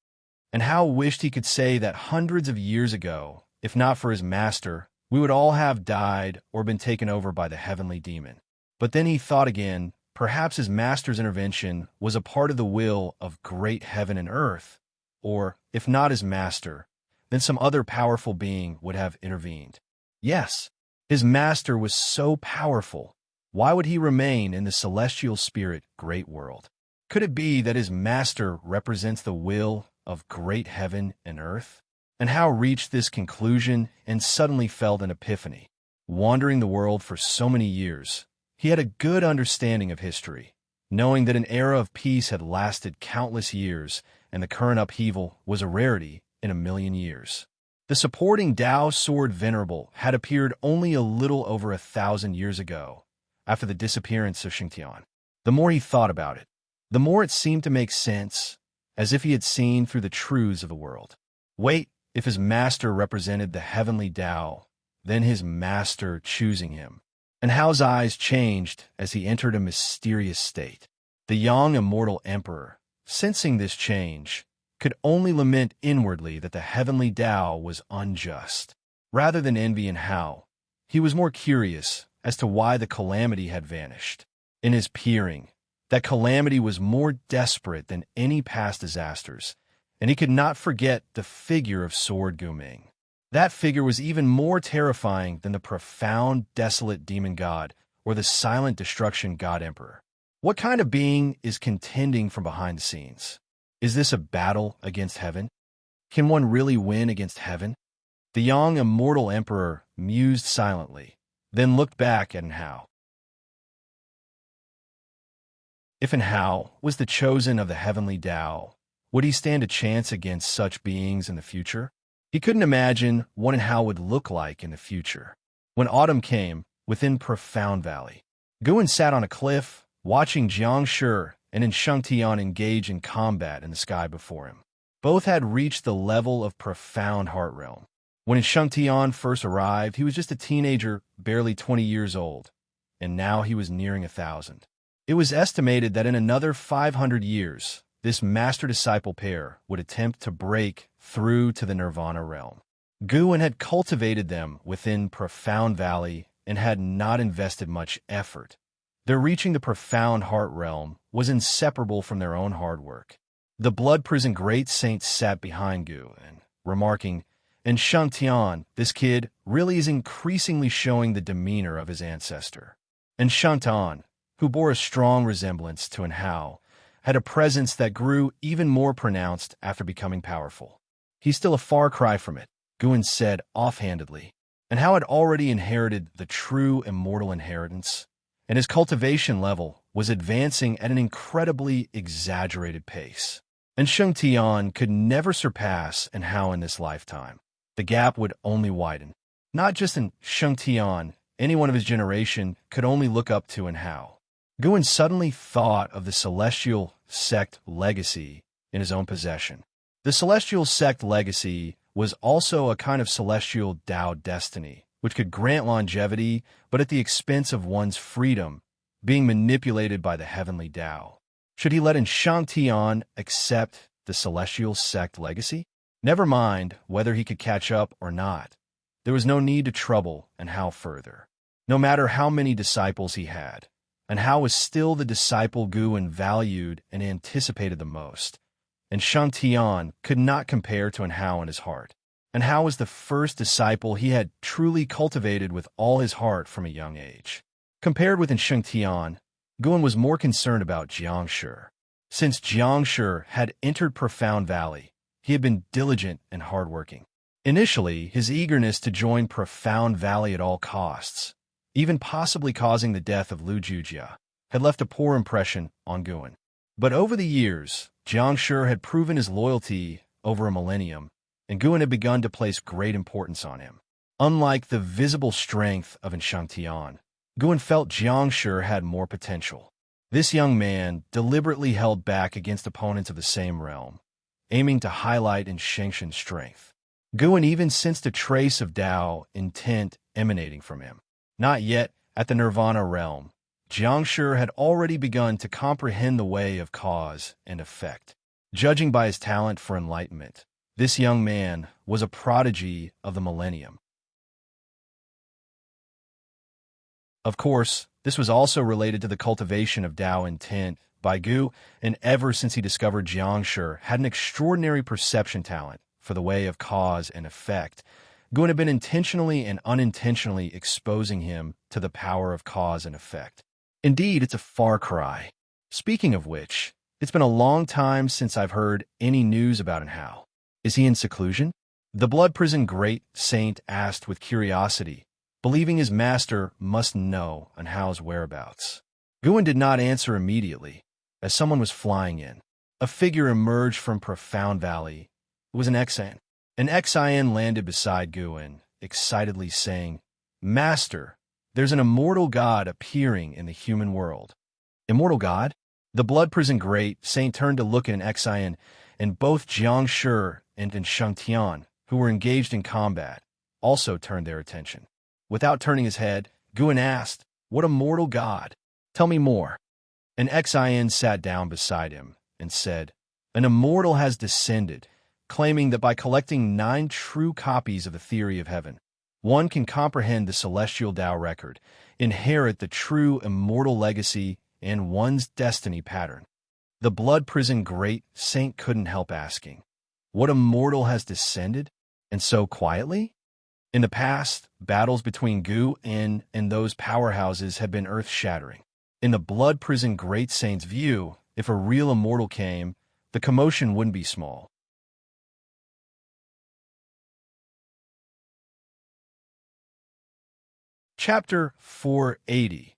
And Hao wished he could say that hundreds of years ago, if not for his master, we would all have died or been taken over by the heavenly demon. But then he thought again, perhaps his master's intervention was a part of the will of great heaven and earth, or, if not his master, then some other powerful being would have intervened. Yes, his master was so powerful. Why would he remain in the celestial spirit great world? Could it be that his master represents the will of great heaven and earth? And Hao reached this conclusion and suddenly felt an epiphany. Wandering the world for so many years, he had a good understanding of history, knowing that an era of peace had lasted countless years and the current upheaval was a rarity in 1,000,000 years. The supporting Tao sword venerable had appeared only a little over 1,000 years ago, after the disappearance of Xianxia. The more he thought about it, the more it seemed to make sense, as if he had seen through the truths of the world. Wait, if his master represented the heavenly Tao, then his master choosing him. And Hao's eyes changed as he entered a mysterious state. The young immortal emperor, sensing this change, could only lament inwardly that the heavenly Tao was unjust. Rather than envy in Hao, he was more curious as to why the calamity had vanished. In his peering, that calamity was more desperate than any past disasters, and he could not forget the figure of Sword Guming. That figure was even more terrifying than the profound, desolate demon god or the silent destruction god emperor. What kind of being is contending from behind the scenes? Is this a battle against heaven? Can one really win against heaven? The young immortal emperor mused silently, then looked back at Hao. If Hao was the chosen of the heavenly Tao, would he stand a chance against such beings in the future? He couldn't imagine what Hao would look like in the future. When autumn came, within Profound Valley, Guan sat on a cliff, watching Xianxia and Xianxia engage in combat in the sky before him. Both had reached the level of profound heart realm. When Xianxia first arrived, he was just a teenager, barely 20 years old, and now he was nearing 1,000. It was estimated that in another 500 years, this master-disciple pair would attempt to break through to the Nirvana realm. Guan had cultivated them within Profound Valley and had not invested much effort. Their reaching the profound heart realm was inseparable from their own hard work. The blood prison great saint sat behind Guan, remarking, "In Xianxia, this kid really is increasingly showing the demeanor of his ancestor." And Xianxia, who bore a strong resemblance to Hao, had a presence that grew even more pronounced after becoming powerful. "He's still a far cry from it," Guan said offhandedly, and Hao had already inherited the true immortal inheritance, and his cultivation level was advancing at an incredibly exaggerated pace. And Xianxia could never surpass Hao in this lifetime. The gap would only widen. Not just in Xianxia, anyone of his generation could only look up to Hao. Guan suddenly thought of the celestial sect legacy in his own possession. The celestial sect legacy was also a kind of celestial Tao destiny, which could grant longevity, but at the expense of one's freedom, being manipulated by the heavenly Tao. Should he let Xianxia accept the celestial sect legacy? Never mind whether he could catch up or not. There was no need to trouble Hao further. No matter how many disciples he had, Hao was still the disciple Guan valued and anticipated the most, and Xianxia could not compare to Hao in his heart. Hao was the first disciple he had truly cultivated with all his heart from a young age. Compared with Xianxia, Guan was more concerned about Xianxia. Since Xianxia had entered Profound Valley, he had been diligent and hardworking. Initially, his eagerness to join Profound Valley at all costs, even possibly causing the death of Lu Jujia, had left a poor impression on Guan. But over the years, Xianxia had proven his loyalty over a millennium, and Guan had begun to place great importance on him. Unlike the visible strength of Xianxia, Guan felt Xianxia had more potential. This young man deliberately held back against opponents of the same realm, aiming to highlight Xianxia's strength. Guan even sensed a trace of Tao intent emanating from him. Not yet at the Nirvana realm, Xianxia had already begun to comprehend the way of cause and effect. Judging by his talent for enlightenment, this young man was a prodigy of the millennium. Of course, this was also related to the cultivation of Tao intent by Gu, and ever since he discovered Xianxia had an extraordinary perception talent for the way of cause and effect, Guan had been intentionally and unintentionally exposing him to the power of cause and effect. Indeed, it's a far cry. Speaking of which, it's been a long time since I've heard any news about Anhao. Is he in seclusion? The blood prison great saint asked with curiosity, believing his master must know Anhao's whereabouts. Guan did not answer immediately, as someone was flying in. A figure emerged from Profound Valley. It was an Xian. An Xian landed beside Guan, excitedly saying, "Master, there's an immortal god appearing in the human world." Immortal god? The blood prison great saint turned to look at an Xian, and both Xianxia and Xianxia, who were engaged in combat, also turned their attention. Without turning his head, Guan asked, "What immortal god? Tell me more." An Xian sat down beside him and said, "An immortal has descended, claiming that by collecting 9 true copies of the theory of heaven, one can comprehend the celestial Tao record, inherit the true immortal legacy, and one's destiny pattern." The blood prison great saint couldn't help asking, "What immortal has descended? And so quietly?" In the past, battles between Gu and those powerhouses had been earth-shattering. In the blood prison great saint's view, if a real immortal came, the commotion wouldn't be small. Chapter 480,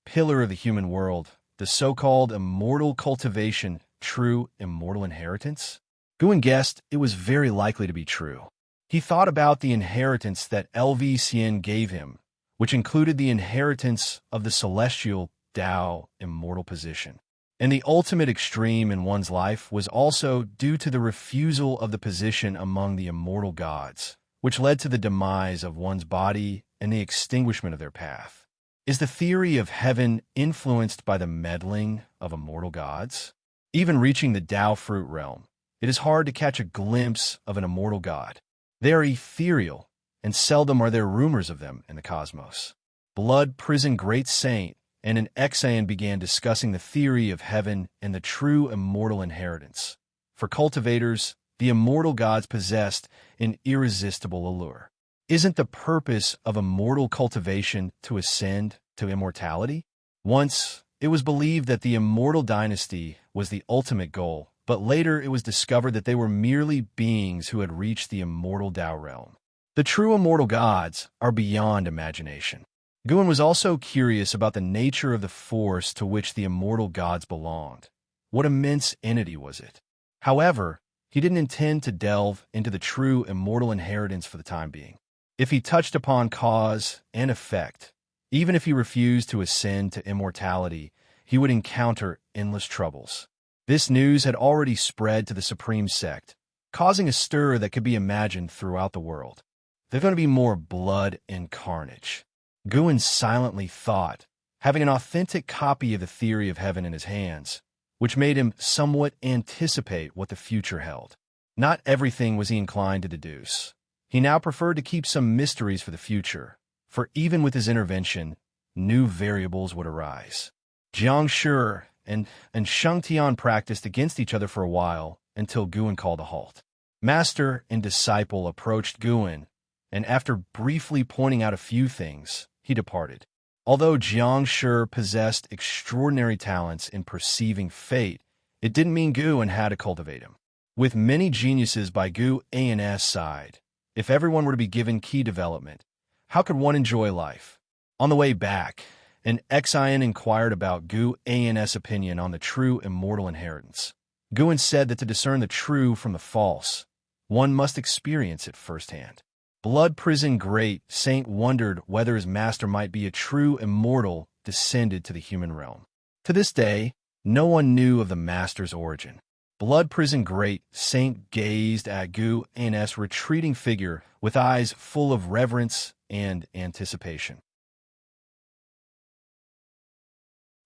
Pillar of the Human World, the so-called immortal cultivation, true immortal inheritance? Guan guessed it was very likely to be true. He thought about the inheritance that LV Xian gave him, which included the inheritance of the celestial Tao immortal position. And the ultimate extreme in one's life was also due to the refusal of the position among the immortal gods, which led to the demise of one's body and the extinguishment of their path. Is the theory of heaven influenced by the meddling of immortal gods? Even reaching the Tao fruit realm, it is hard to catch a glimpse of an immortal god. They are ethereal, and seldom are there rumors of them in the cosmos. Blood prison great saint and an Xian began discussing the theory of heaven and the true immortal inheritance. For cultivators, the immortal gods possessed an irresistible allure. Isn't the purpose of immortal cultivation to ascend to immortality? Once, it was believed that the immortal dynasty was the ultimate goal, but later it was discovered that they were merely beings who had reached the immortal Tao realm. The true immortal gods are beyond imagination. Guan was also curious about the nature of the force to which the immortal gods belonged. What immense entity was it? However, he didn't intend to delve into the true immortal inheritance for the time being. If he touched upon cause and effect, even if he refused to ascend to immortality, he would encounter endless troubles. This news had already spread to the Supreme Sect, causing a stir that could be imagined throughout the world. There's going to be more blood and carnage. Guan silently thought, having an authentic copy of the theory of heaven in his hands, which made him somewhat anticipate what the future held. Not everything was he inclined to deduce. He now preferred to keep some mysteries for the future, for even with his intervention, new variables would arise. Xianxia and Xianxia practiced against each other for a while until Guan called a halt. Master and disciple approached Guan, and after briefly pointing out a few things, he departed. Although Xianxia possessed extraordinary talents in perceiving fate It didn't mean Gu and had to cultivate him. With many geniuses by Gu An's side, if everyone were to be given key development, how could one enjoy life? On the way back, an Xian inquired about Gu An's opinion on the true immortal inheritance. Guan said that to discern the true from the false, one must experience it firsthand. Blood Prison Great Saint wondered whether his master might be a true immortal descended to the human realm. To this day, no one knew of the master's origin. Blood Prison Great Saint gazed at Gu An's retreating figure with eyes full of reverence and anticipation.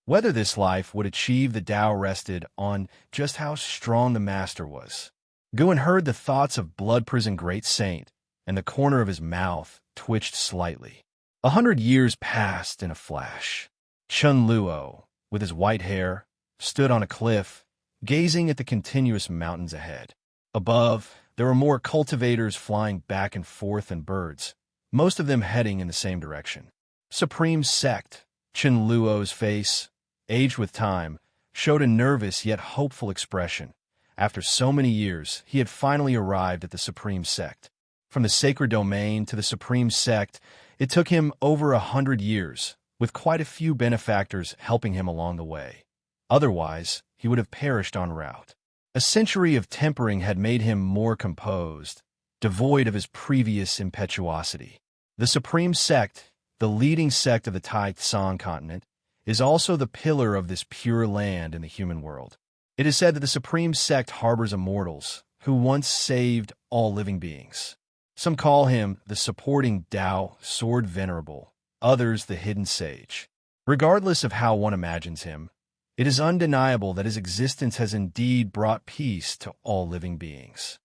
Whether this life would achieve the Tao rested on just how strong the master was. Guan heard the thoughts of Blood Prison Great Saint, and the corner of his mouth twitched slightly. 100 years passed in a flash. Chun Luo, with his white hair, stood on a cliff, gazing at the continuous mountains ahead. Above, there were more cultivators flying back and forth than birds, most of them heading in the same direction. Supreme Sect, Chun Luo's face, aged with time, showed a nervous yet hopeful expression. After so many years, he had finally arrived at the Supreme Sect. From the sacred domain to the Supreme Sect, it took him over 100 years, with quite a few benefactors helping him along the way. Otherwise, he would have perished en route. A century of tempering had made him more composed, devoid of his previous impetuosity. The Supreme Sect, the leading sect of the Tai Tsang continent, is also the pillar of this pure land in the human world. It is said that the Supreme Sect harbors immortals, who once saved all living beings. Some call him the supporting Tao Sword Venerable, others the hidden sage. Regardless of how one imagines him, it is undeniable that his existence has indeed brought peace to all living beings.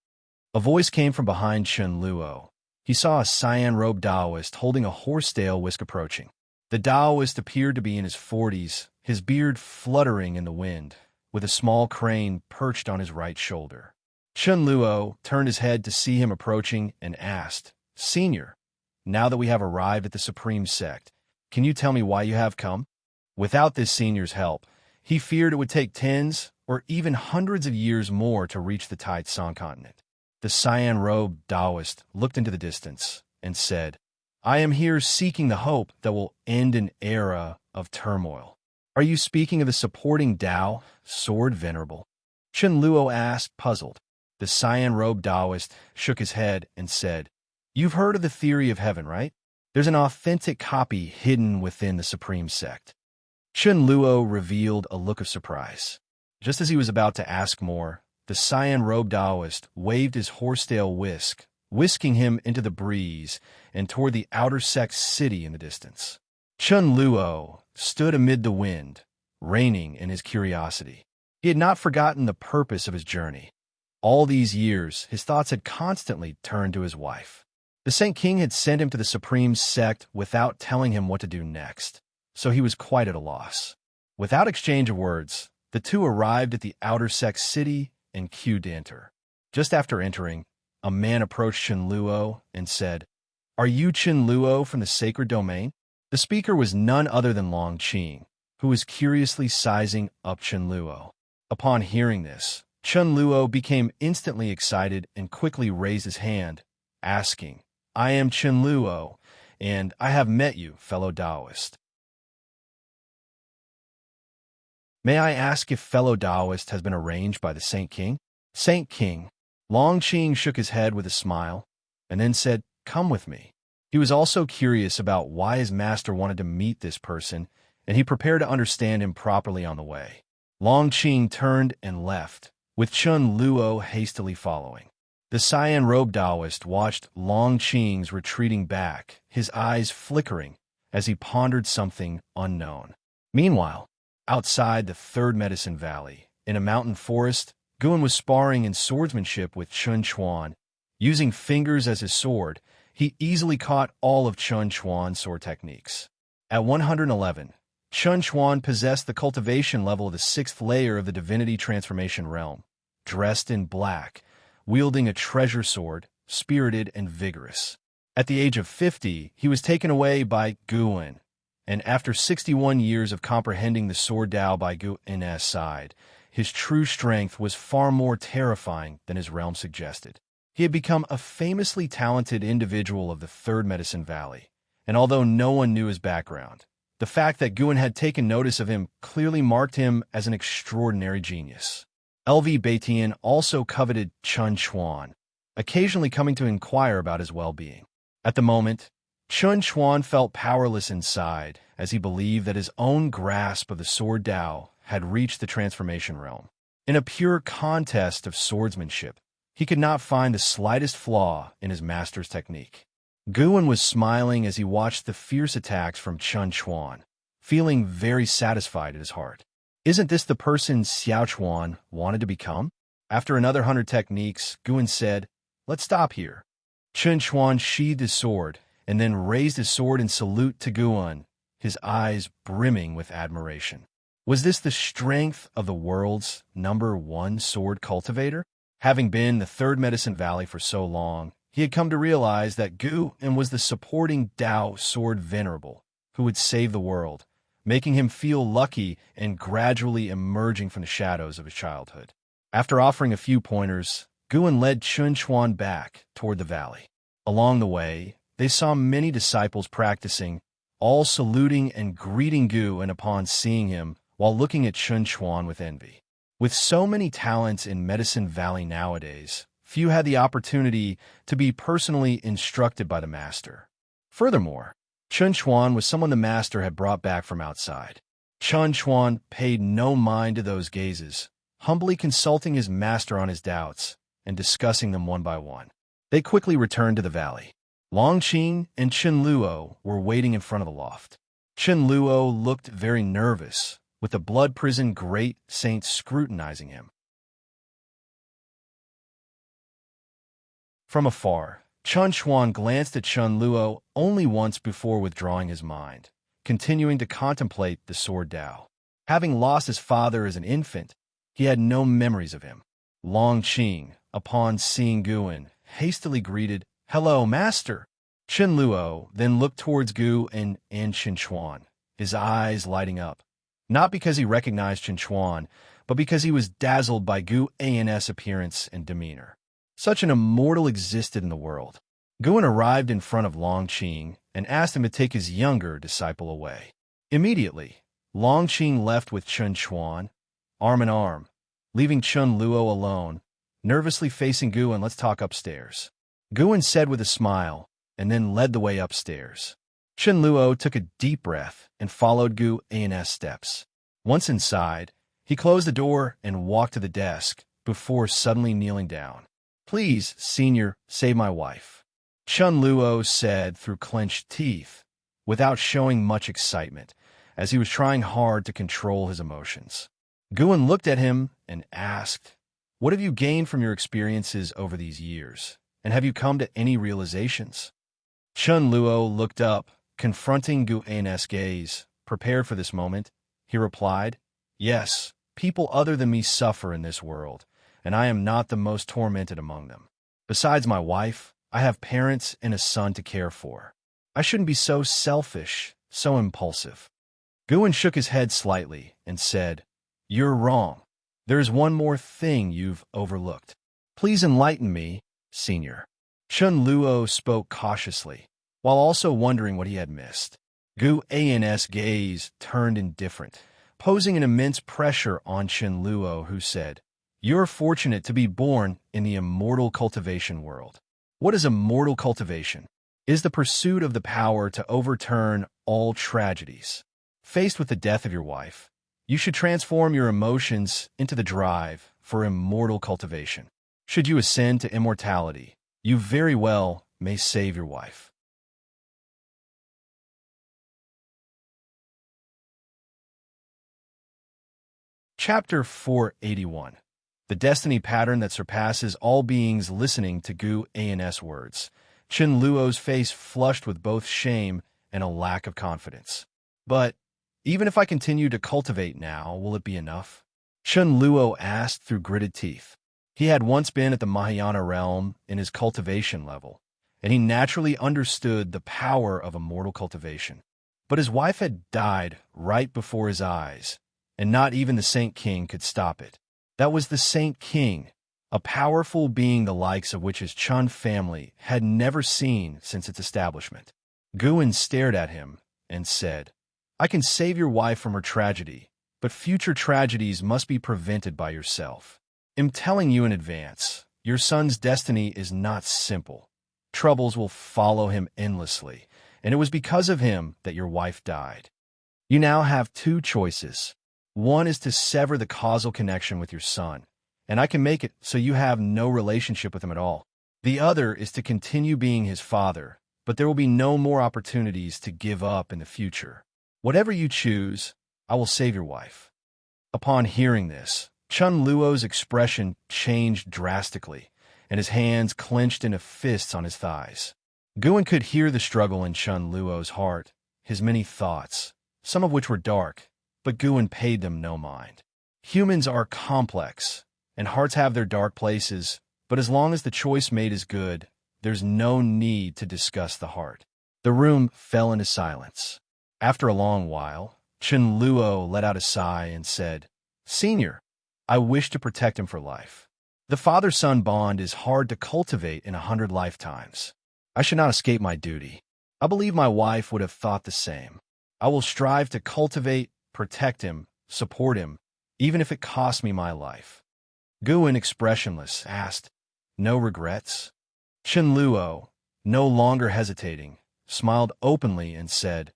A voice came from behind Chun Luo. He saw a cyan-robed Taoist holding a horsetail whisk approaching. The Taoist appeared to be in his 40s, his beard fluttering in the wind, with a small crane perched on his right shoulder. Chun Luo turned his head to see him approaching and asked, "Senior, now that we have arrived at the Supreme Sect, can you tell me why you have come?" Without this senior's help, he feared it would take tens or even hundreds of years more to reach the Tai Tsang continent. The cyan-robed Taoist looked into the distance and said, "I am here seeking the hope that will end an era of turmoil." "Are you speaking of the supporting Tao, Sword Venerable?" Chun Luo asked, puzzled. The cyan-robed Taoist shook his head and said, "You've heard of the theory of heaven, right? There's an authentic copy hidden within the Supreme Sect." Chun Luo revealed a look of surprise. Just as he was about to ask more, the cyan-robed Taoist waved his horsetail whisk, whisking him into the breeze and toward the outer sect city in the distance. Chun Luo stood amid the wind, reigning in his curiosity. He had not forgotten the purpose of his journey. All these years, his thoughts had constantly turned to his wife. The Saint King had sent him to the Supreme Sect without telling him what to do next, so he was quite at a loss. Without exchange of words, the two arrived at the outer sect city and queued to enter. Just after entering, a man approached Chun Luo and said, "Are you Chun Luo from the sacred domain?" The speaker was none other than Long Qing, who was curiously sizing up Chun Luo. Upon hearing this, Chun Luo became instantly excited and quickly raised his hand, asking, "I am Chun Luo, and I have met you, fellow Taoist." "May I ask if fellow Taoist has been arranged by the Saint King?" "Saint King." Long Qing shook his head with a smile, and then said, "Come with me." He was also curious about why his master wanted to meet this person, and he prepared to understand him properly on the way. Long Qing turned and left, with Chun Luo hastily following. The cyan-robed Taoist watched Long Qing's retreating back, his eyes flickering as he pondered something unknown. Meanwhile, outside the Third Medicine Valley, in a mountain forest, Guan was sparring in swordsmanship with Chun Chuan. Using fingers as his sword, he easily caught all of Chun Chuan's sword techniques. At 111, Chun Chuan possessed the cultivation level of the 6th layer of the divinity transformation realm, dressed in black, wielding a treasure sword, spirited and vigorous. At the age of 50, he was taken away by Guan, and after 61 years of comprehending the sword Tao by Guan's side, his true strength was far more terrifying than his realm suggested. He had become a famously talented individual of the Third Medicine Valley, and although no one knew his background, the fact that Guan had taken notice of him clearly marked him as an extraordinary genius. LV Baitian also coveted Chun Chuan, occasionally coming to inquire about his well-being. At the moment, Chun Chuan felt powerless inside, as he believed that his own grasp of the Sword Dao had reached the transformation realm. In a pure contest of swordsmanship, he could not find the slightest flaw in his master's technique. Guan was smiling as he watched the fierce attacks from Chun Chuan, feeling very satisfied at his heart. Isn't this the person Xiao Chuan wanted to become? After another 100 techniques, Guan said, "Let's stop here." Chun Chuan sheathed his sword and then raised his sword in salute to Guan, his eyes brimming with admiration. Was this the strength of the world's #1 sword cultivator? Having been in the Third Medicine Valley for so long, he had come to realize that Guan was the supporting Dao sword venerable who would save the world, making him feel lucky and gradually emerging from the shadows of his childhood. After offering a few pointers, Guan led Chun Chuan back toward the valley. Along the way, they saw many disciples practicing, all saluting and greeting Guan upon seeing him, while looking at Chun Chuan with envy. With so many talents in Medicine Valley nowadays, few had the opportunity to be personally instructed by the master. Furthermore, Chun Chuan was someone the master had brought back from outside. Chun Chuan paid no mind to those gazes, humbly consulting his master on his doubts and discussing them one by one. They quickly returned to the valley. Long Qing and Chen Luo were waiting in front of the loft. Chen Luo looked very nervous, with the blood prison great saint scrutinizing him. From afar, Chun Chuan glanced at Chen Luo only once before withdrawing his mind, continuing to contemplate the Sword Dao. Having lost his father as an infant, he had no memories of him. Long Qing, upon seeing Guan, hastily greeted, "Hello, master." Chen Luo then looked towards Guan and Chen Chuan, his eyes lighting up, not because he recognized Chen Chuan, but because he was dazzled by Guan's appearance and demeanor. Such an immortal existed in the world. Guan arrived in front of Long Qing and asked him to take his younger disciple away. Immediately, Long Qing left with Chen Chuan, arm in arm, leaving Chen Luo alone, nervously facing Guan. "Let's talk upstairs," Guan said with a smile, and then led the way upstairs. Chen Luo took a deep breath and followed Guan's steps. Once inside, he closed the door and walked to the desk before suddenly kneeling down. "Please, senior, save my wife," Chen Luo said through clenched teeth, without showing much excitement, as he was trying hard to control his emotions. Guan looked at him and asked, "What have you gained from your experiences over these years, and have you come to any realizations?" Chen Luo looked up, confronting Guan's gaze. Prepared for this moment, he replied, "Yes, people other than me suffer in this world, and I am not the most tormented among them. Besides my wife, I have parents and a son to care for. I shouldn't be so selfish, so impulsive." Guan shook his head slightly and said, "You're wrong. There is one more thing you've overlooked. Please enlighten me, senior." Chen Luo spoke cautiously, while also wondering what he had missed. Guan's gaze turned indifferent, posing an immense pressure on Chen Luo, who said, "You're fortunate to be born in the immortal cultivation world." What is immortal cultivation? It is the pursuit of the power to overturn all tragedies. Faced with the death of your wife, you should transform your emotions into the drive for immortal cultivation. Should you ascend to immortality, you very well may save your wife. Chapter 481. The destiny pattern that surpasses all beings listening to Guan's words. Chen Luo's face flushed with both shame and a lack of confidence. "But even if I continue to cultivate now, will it be enough?" Chen Luo asked through gritted teeth. He had once been at the Mahayana realm in his cultivation level, and he naturally understood the power of immortal cultivation. But his wife had died right before his eyes, and not even the Saint King could stop it. That was the Saint King, a powerful being the likes of which his Chun family had never seen since its establishment. Guan stared at him and said, I can save your wife from her tragedy, but future tragedies must be prevented by yourself. I'm telling you in advance, your son's destiny is not simple. Troubles will follow him endlessly, and it was because of him that your wife died. You now have two choices. One is to sever the causal connection with your son, and I can make it so you have no relationship with him at all. The other is to continue being his father, but there will be no more opportunities to give up in the future. Whatever you choose, I will save your wife. Upon hearing this, Chun Luo's expression changed drastically, and his hands clenched into fists on his thighs. Guan could hear the struggle in Chun Luo's heart, his many thoughts, some of which were dark, but Guan paid them no mind. Humans are complex, and hearts have their dark places, but as long as the choice made is good, there's no need to discuss the heart. The room fell into silence. After a long while, Chun Luo let out a sigh and said, Senior, I wish to protect him for life. The father-son bond is hard to cultivate in 100 lifetimes. I should not escape my duty. I believe my wife would have thought the same. I will strive to cultivate, protect him, support him, even if it costs me my life. Guan, expressionless, asked, No regrets? Chun Luo, no longer hesitating, smiled openly and said,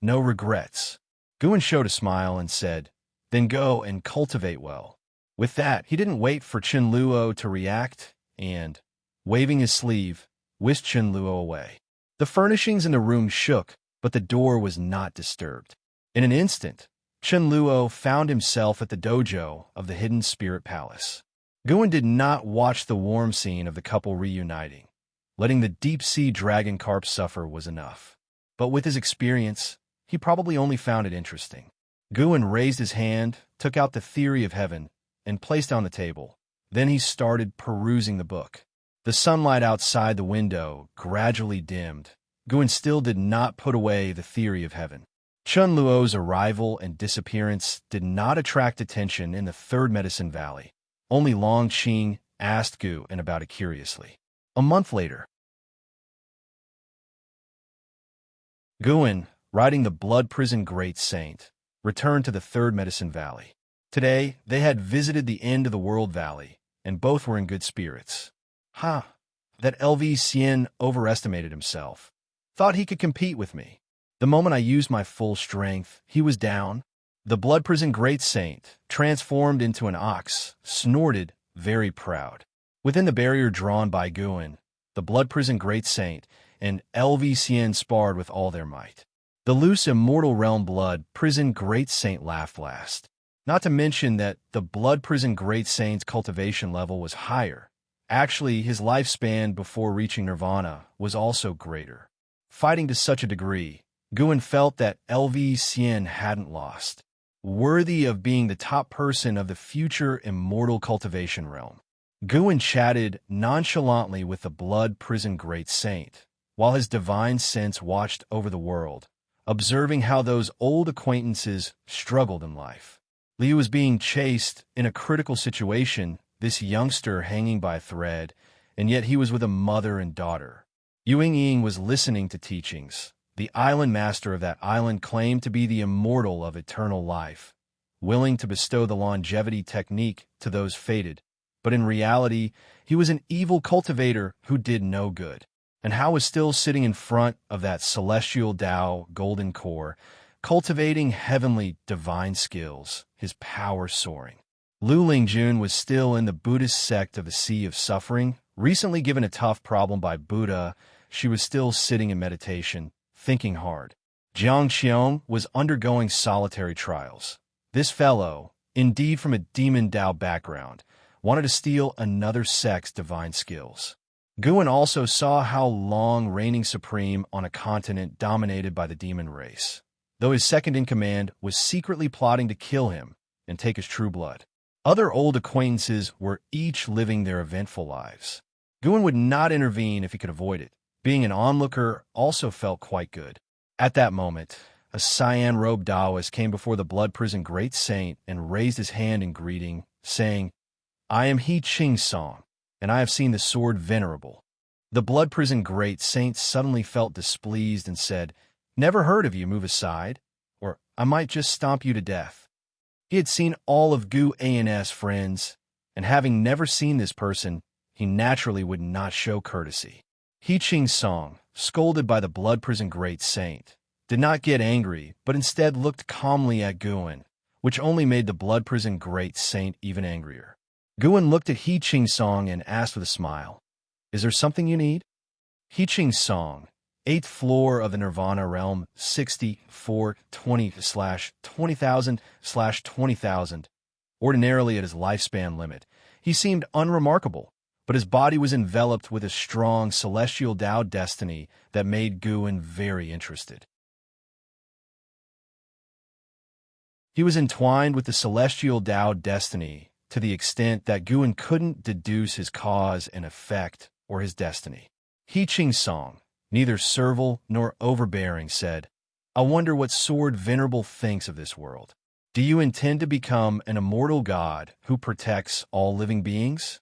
No regrets. Guan showed a smile and said, Then go and cultivate well. With that, he didn't wait for Chun Luo to react and, waving his sleeve, whisked Chun Luo away. The furnishings in the room shook, but the door was not disturbed. In an instant, Chun Luo found himself at the dojo of the Hidden Spirit Palace. Guan did not watch the warm scene of the couple reuniting. Letting the deep-sea dragon carp suffer was enough. But with his experience, he probably only found it interesting. Guan raised his hand, took out the Theory of Heaven, and placed it on the table. Then he started perusing the book. The sunlight outside the window gradually dimmed. Guan still did not put away the Theory of Heaven. Chun Luo's arrival and disappearance did not attract attention in the Third Medicine Valley. Only Long Qing asked Guan about it curiously. A month later, Guan, riding the Blood Prison Great Saint, returned to the Third Medicine Valley. Today, they had visited the end of the World Valley, and both were in good spirits. That LV Xian overestimated himself. Thought he could compete with me. The moment I used my full strength, he was down. The Blood Prison Great Saint, transformed into an ox, snorted, very proud. Within the barrier drawn by Guan, the Blood Prison Great Saint and LV Xian sparred with all their might. The loose Immortal Realm Blood Prison Great Saint laughed last. Not to mention that the Blood Prison Great Saint's cultivation level was higher. Actually, his lifespan before reaching Nirvana was also greater. Fighting to such a degree, Guan felt that LV Xian hadn't lost. Worthy of being the top person of the future immortal cultivation realm. Guan chatted nonchalantly with the Blood Prison Great Saint, while his divine sense watched over the world, observing how those old acquaintances struggled in life. Liu was being chased in a critical situation, this youngster hanging by a thread, and yet he was with a mother and daughter. Ying was listening to teachings. The island master of that island claimed to be the immortal of eternal life, willing to bestow the longevity technique to those fated. But in reality, he was an evil cultivator who did no good. And Hao was still sitting in front of that celestial Tao golden core, cultivating heavenly divine skills, his power soaring. Lu Lingjun was still in the Buddhist sect of the Sea of Suffering. Recently given a tough problem by Buddha, she was still sitting in meditation, thinking hard. Xianxia was undergoing solitary trials. This fellow, indeed from a demon Tao background, wanted to steal another sect's divine skills. Guan also saw how Long reigning supreme on a continent dominated by the demon race, though his second-in-command was secretly plotting to kill him and take his true blood. Other old acquaintances were each living their eventful lives. Guan would not intervene if he could avoid it. Being an onlooker also felt quite good. At that moment, a cyan-robed Taoist came before the Blood Prison Great Saint and raised his hand in greeting, saying, I am He Ching Song, and I have seen the sword venerable. The blood prison great saint suddenly felt displeased and said, Never heard of you, move aside, or I might just stomp you to death. He had seen all of Gu An's friends, and having never seen this person, he naturally would not show courtesy. He Ching Song, scolded by the blood prison great saint, did not get angry, but instead looked calmly at Guan, which only made the blood prison great saint even angrier. Guan looked at He Ching Song and asked with a smile, Is there something you need? He Ching Song, 8th floor of the Nirvana realm, 6420/20,000/20,000, ordinarily at his lifespan limit. He seemed unremarkable, but his body was enveloped with a strong celestial Tao destiny that made Guan very interested. He was entwined with the celestial Tao destiny to the extent that Guan couldn't deduce his cause and effect or his destiny. He Ching Song, neither servile nor overbearing, said, I wonder what Sword Venerable thinks of this world. Do you intend to become an immortal god who protects all living beings?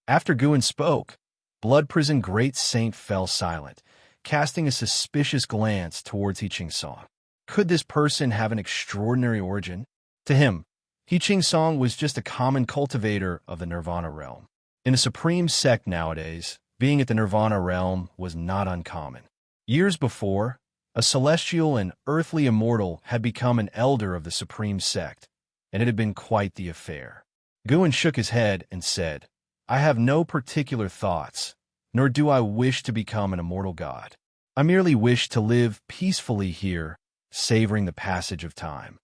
After Guan spoke, Blood Prison Great Saint fell silent, casting a suspicious glance towards He Ching Song. Could this person have an extraordinary origin? To him, He Ching Song was just a common cultivator of the Nirvana realm. In a supreme sect nowadays, being at the Nirvana realm was not uncommon. Years before, a celestial and earthly immortal had become an elder of the supreme sect, and it had been quite the affair. Guan shook his head and said, I have no particular thoughts, nor do I wish to become an immortal god. I merely wish to live peacefully here, savoring the passage of time.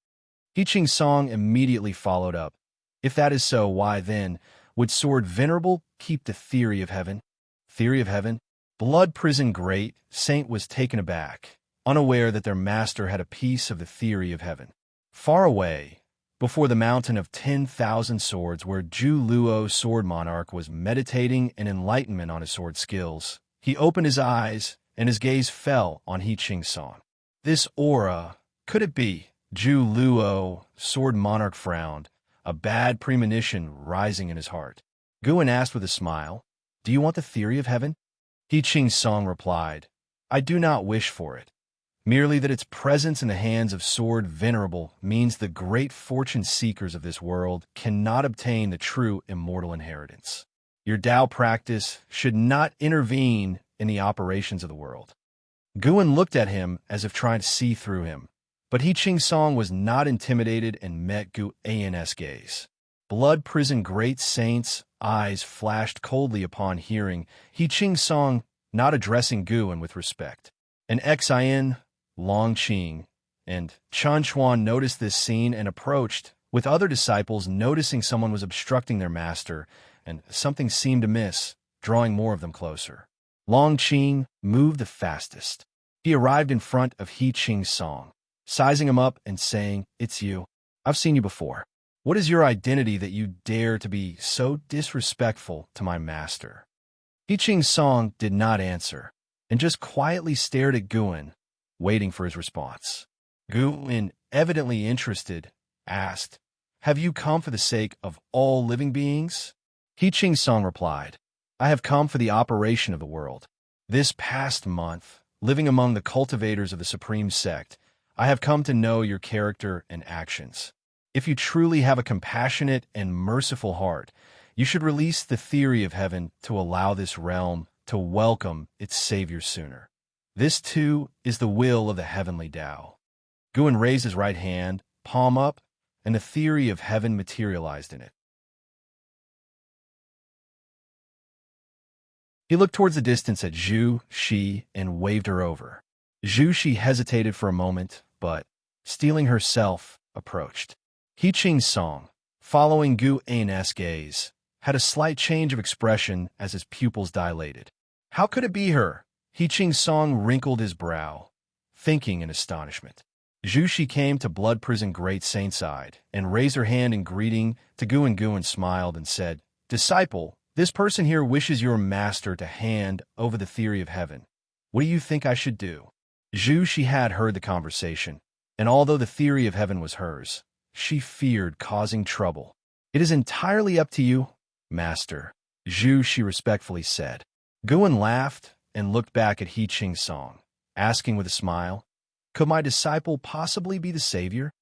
He Ching Song immediately followed up. If that is so, why then would Sword Venerable keep the theory of heaven? Theory of heaven? Blood Prison Great Saint was taken aback, unaware that their master had a piece of the theory of heaven. Far away, before the mountain of 10,000 swords where Zhu Luo Sword Monarch was meditating in enlightenment on his sword skills, he opened his eyes and his gaze fell on He Ching Song. This aura, could it be? Zhu Luo Sword Monarch frowned, a bad premonition rising in his heart. Guan asked with a smile, Do you want the theory of heaven? He Ching Song replied, I do not wish for it. Merely that its presence in the hands of Sword Venerable means the great fortune seekers of this world cannot obtain the true immortal inheritance. Your Tao practice should not intervene in the operations of the world. Guan looked at him as if trying to see through him, but He Ching Song was not intimidated and met Gu An's gaze. Blood Prison Great Saint's eyes flashed coldly upon hearing He Ching Song not addressing Guan with respect. An Xin, Long Qing, and Chan Chuan noticed this scene and approached, with other disciples noticing someone was obstructing their master, and something seemed amiss, drawing more of them closer. Long Qing moved the fastest. He arrived in front of He Ching Song, sizing him up and saying, It's you. I've seen you before. What is your identity that you dare to be so disrespectful to my master? He Ching Song did not answer, and just quietly stared at Guan, waiting for his response. Guan, evidently interested, asked, Have you come for the sake of all living beings? He Ching Song replied, I have come for the operation of the world. This past month, living among the cultivators of the Supreme Sect, I have come to know your character and actions. If you truly have a compassionate and merciful heart, you should release the theory of heaven to allow this realm to welcome its savior sooner. This, too, is the will of the heavenly Tao. Guan raised his right hand, palm up, and the theory of heaven materialized in it. He looked towards the distance at Zhu Shi and waved her over. Zhu Shi hesitated for a moment, but, steeling herself, approached. He Ching Song, following Gu An's gaze, had a slight change of expression as his pupils dilated. How could it be her? He Ching Song wrinkled his brow, thinking in astonishment. Zhu Shi came to Blood Prison Great Saint's side and raised her hand in greeting to Guan. Guan smiled and said, Disciple, this person here wishes your master to hand over the theory of heaven. What do you think I should do? Zhu Shi had heard the conversation, and although the theory of heaven was hers, she feared causing trouble. It is entirely up to you. Master. Zhu, she respectfully said. Guan laughed and looked back at He Qing Song, asking with a smile, could my disciple possibly be the savior?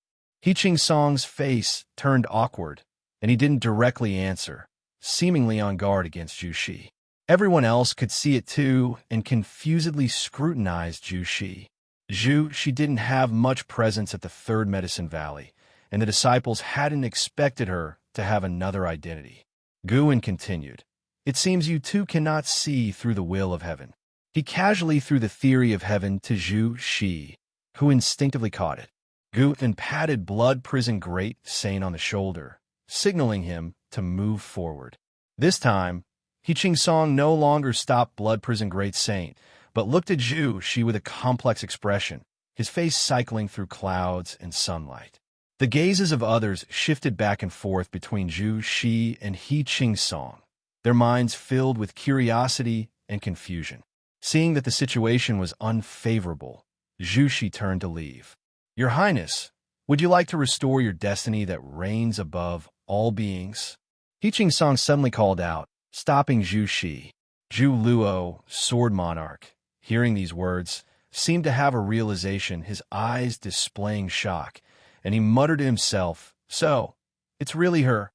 He Qing Song's face turned awkward, and he didn't directly answer, seemingly on guard against Zhu Shi. Everyone else could see it too and confusedly scrutinized Zhu Shi. Zhu, she didn't have much presence at the Third Medicine Valley, and the disciples hadn't expected her to have another identity. Guan continued, it seems you two cannot see through the will of heaven. He casually threw the theory of heaven to Zhu Shi, who instinctively caught it. Guan patted Blood Prison Great Saint on the shoulder, signaling him to move forward. This time, He Qing Song no longer stopped Blood Prison Great Saint, but looked at Zhu Shi with a complex expression, his face cycling through clouds and sunlight. The gazes of others shifted back and forth between Zhu Shi and He Qing Song, their minds filled with curiosity and confusion. Seeing that the situation was unfavorable, Zhu Shi turned to leave. Your Highness, would you like to restore your destiny that reigns above all beings? He Qing Song suddenly called out, stopping Zhu Shi. Zhu Luo, Sword Monarch, hearing these words, seemed to have a realization, his eyes displaying shock, and he muttered to himself, so, it's really her.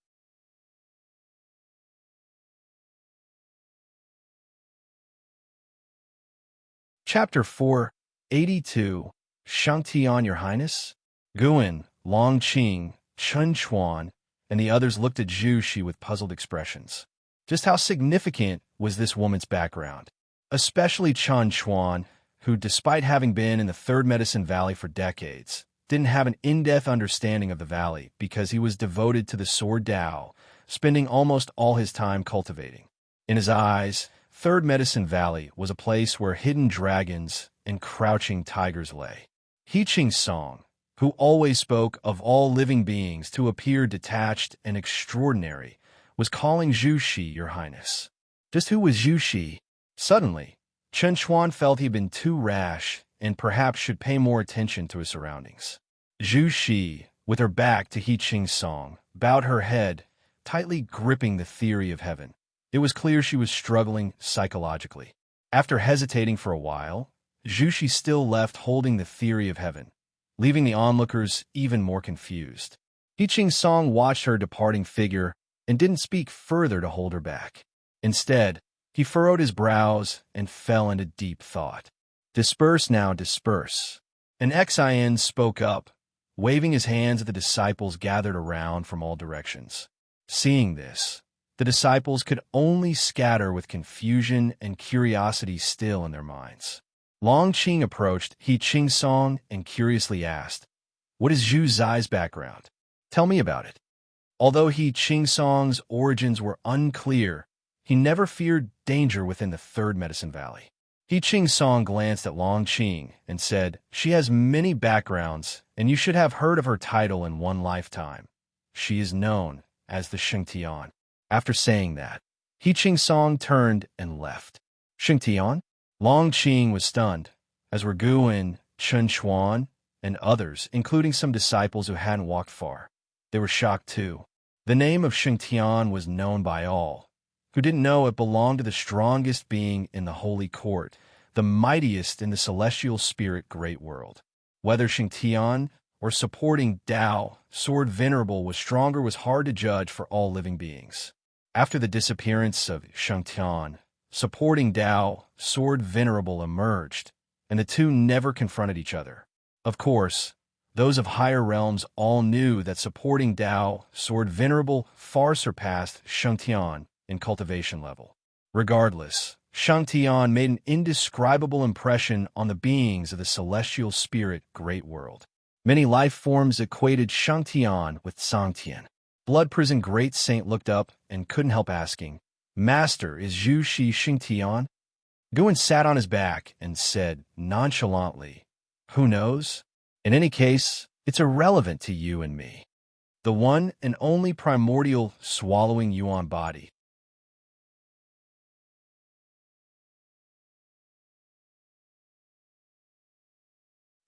Chapter 482, Xianxia, Your Highness? Guan, Long Qing, Chen Chuan, and the others looked at Zhu Shi with puzzled expressions. Just how significant was this woman's background? Especially Chen Chuan, who, despite having been in the Third Medicine Valley for decades, didn't have an in-depth understanding of the valley because he was devoted to the Sword Dao, spending almost all his time cultivating. In his eyes, Third Medicine Valley was a place where hidden dragons and crouching tigers lay. He Qing Song, who always spoke of all living beings to appear detached and extraordinary, was calling Zhu Shi Your Highness. Just who was Zhu Shi? Suddenly, Chen Chuan felt he'd been too rash and perhaps should pay more attention to his surroundings. Zhu Shi, with her back to He Qing Song, bowed her head, tightly gripping the theory of heaven. It was clear she was struggling psychologically. After hesitating for a while, Zhu Shi still left holding the theory of heaven, leaving the onlookers even more confused. He Qing Song watched her departing figure and didn't speak further to hold her back. Instead, he furrowed his brows and fell into deep thought. Disperse now, disperse. An Xian spoke up, waving his hands at the disciples gathered around from all directions. Seeing this, the disciples could only scatter with confusion and curiosity still in their minds. Long Qing approached He Qing Song and curiously asked, what is Zhu Zai's background? Tell me about it. Although He Qing Song's origins were unclear, he never feared danger within the Third Medicine Valley. He Qing Song glanced at Long Qing and said, she has many backgrounds, and you should have heard of her title in one lifetime. She is known as the Xianxia. After saying that, He Qing Song turned and left. Xianxia? Long Qing was stunned, as were Guan, Chen Chuan, and others, including some disciples who hadn't walked far. They were shocked too. The name of Xianxia was known by all, who didn't know it belonged to the strongest being in the Holy Court, the mightiest in the celestial spirit great world. Whether Xianxia or supporting Dao, Sword Venerable, was stronger was hard to judge for all living beings. After the disappearance of Xianxia, supporting Dao, Sword Venerable emerged, and the two never confronted each other. Of course, those of higher realms all knew that supporting Dao, Sword Venerable, far surpassed Xianxia in cultivation level. Regardless, Xianxia made an indescribable impression on the beings of the celestial spirit great world. Many life forms equated Xianxia with Sangtian. Blood Prison Great Saint looked up and couldn't help asking, Master, is Zhu Shi Xianxia? Guan sat on his back and said nonchalantly, who knows? In any case, it's irrelevant to you and me. The one and only primordial swallowing Yuan body.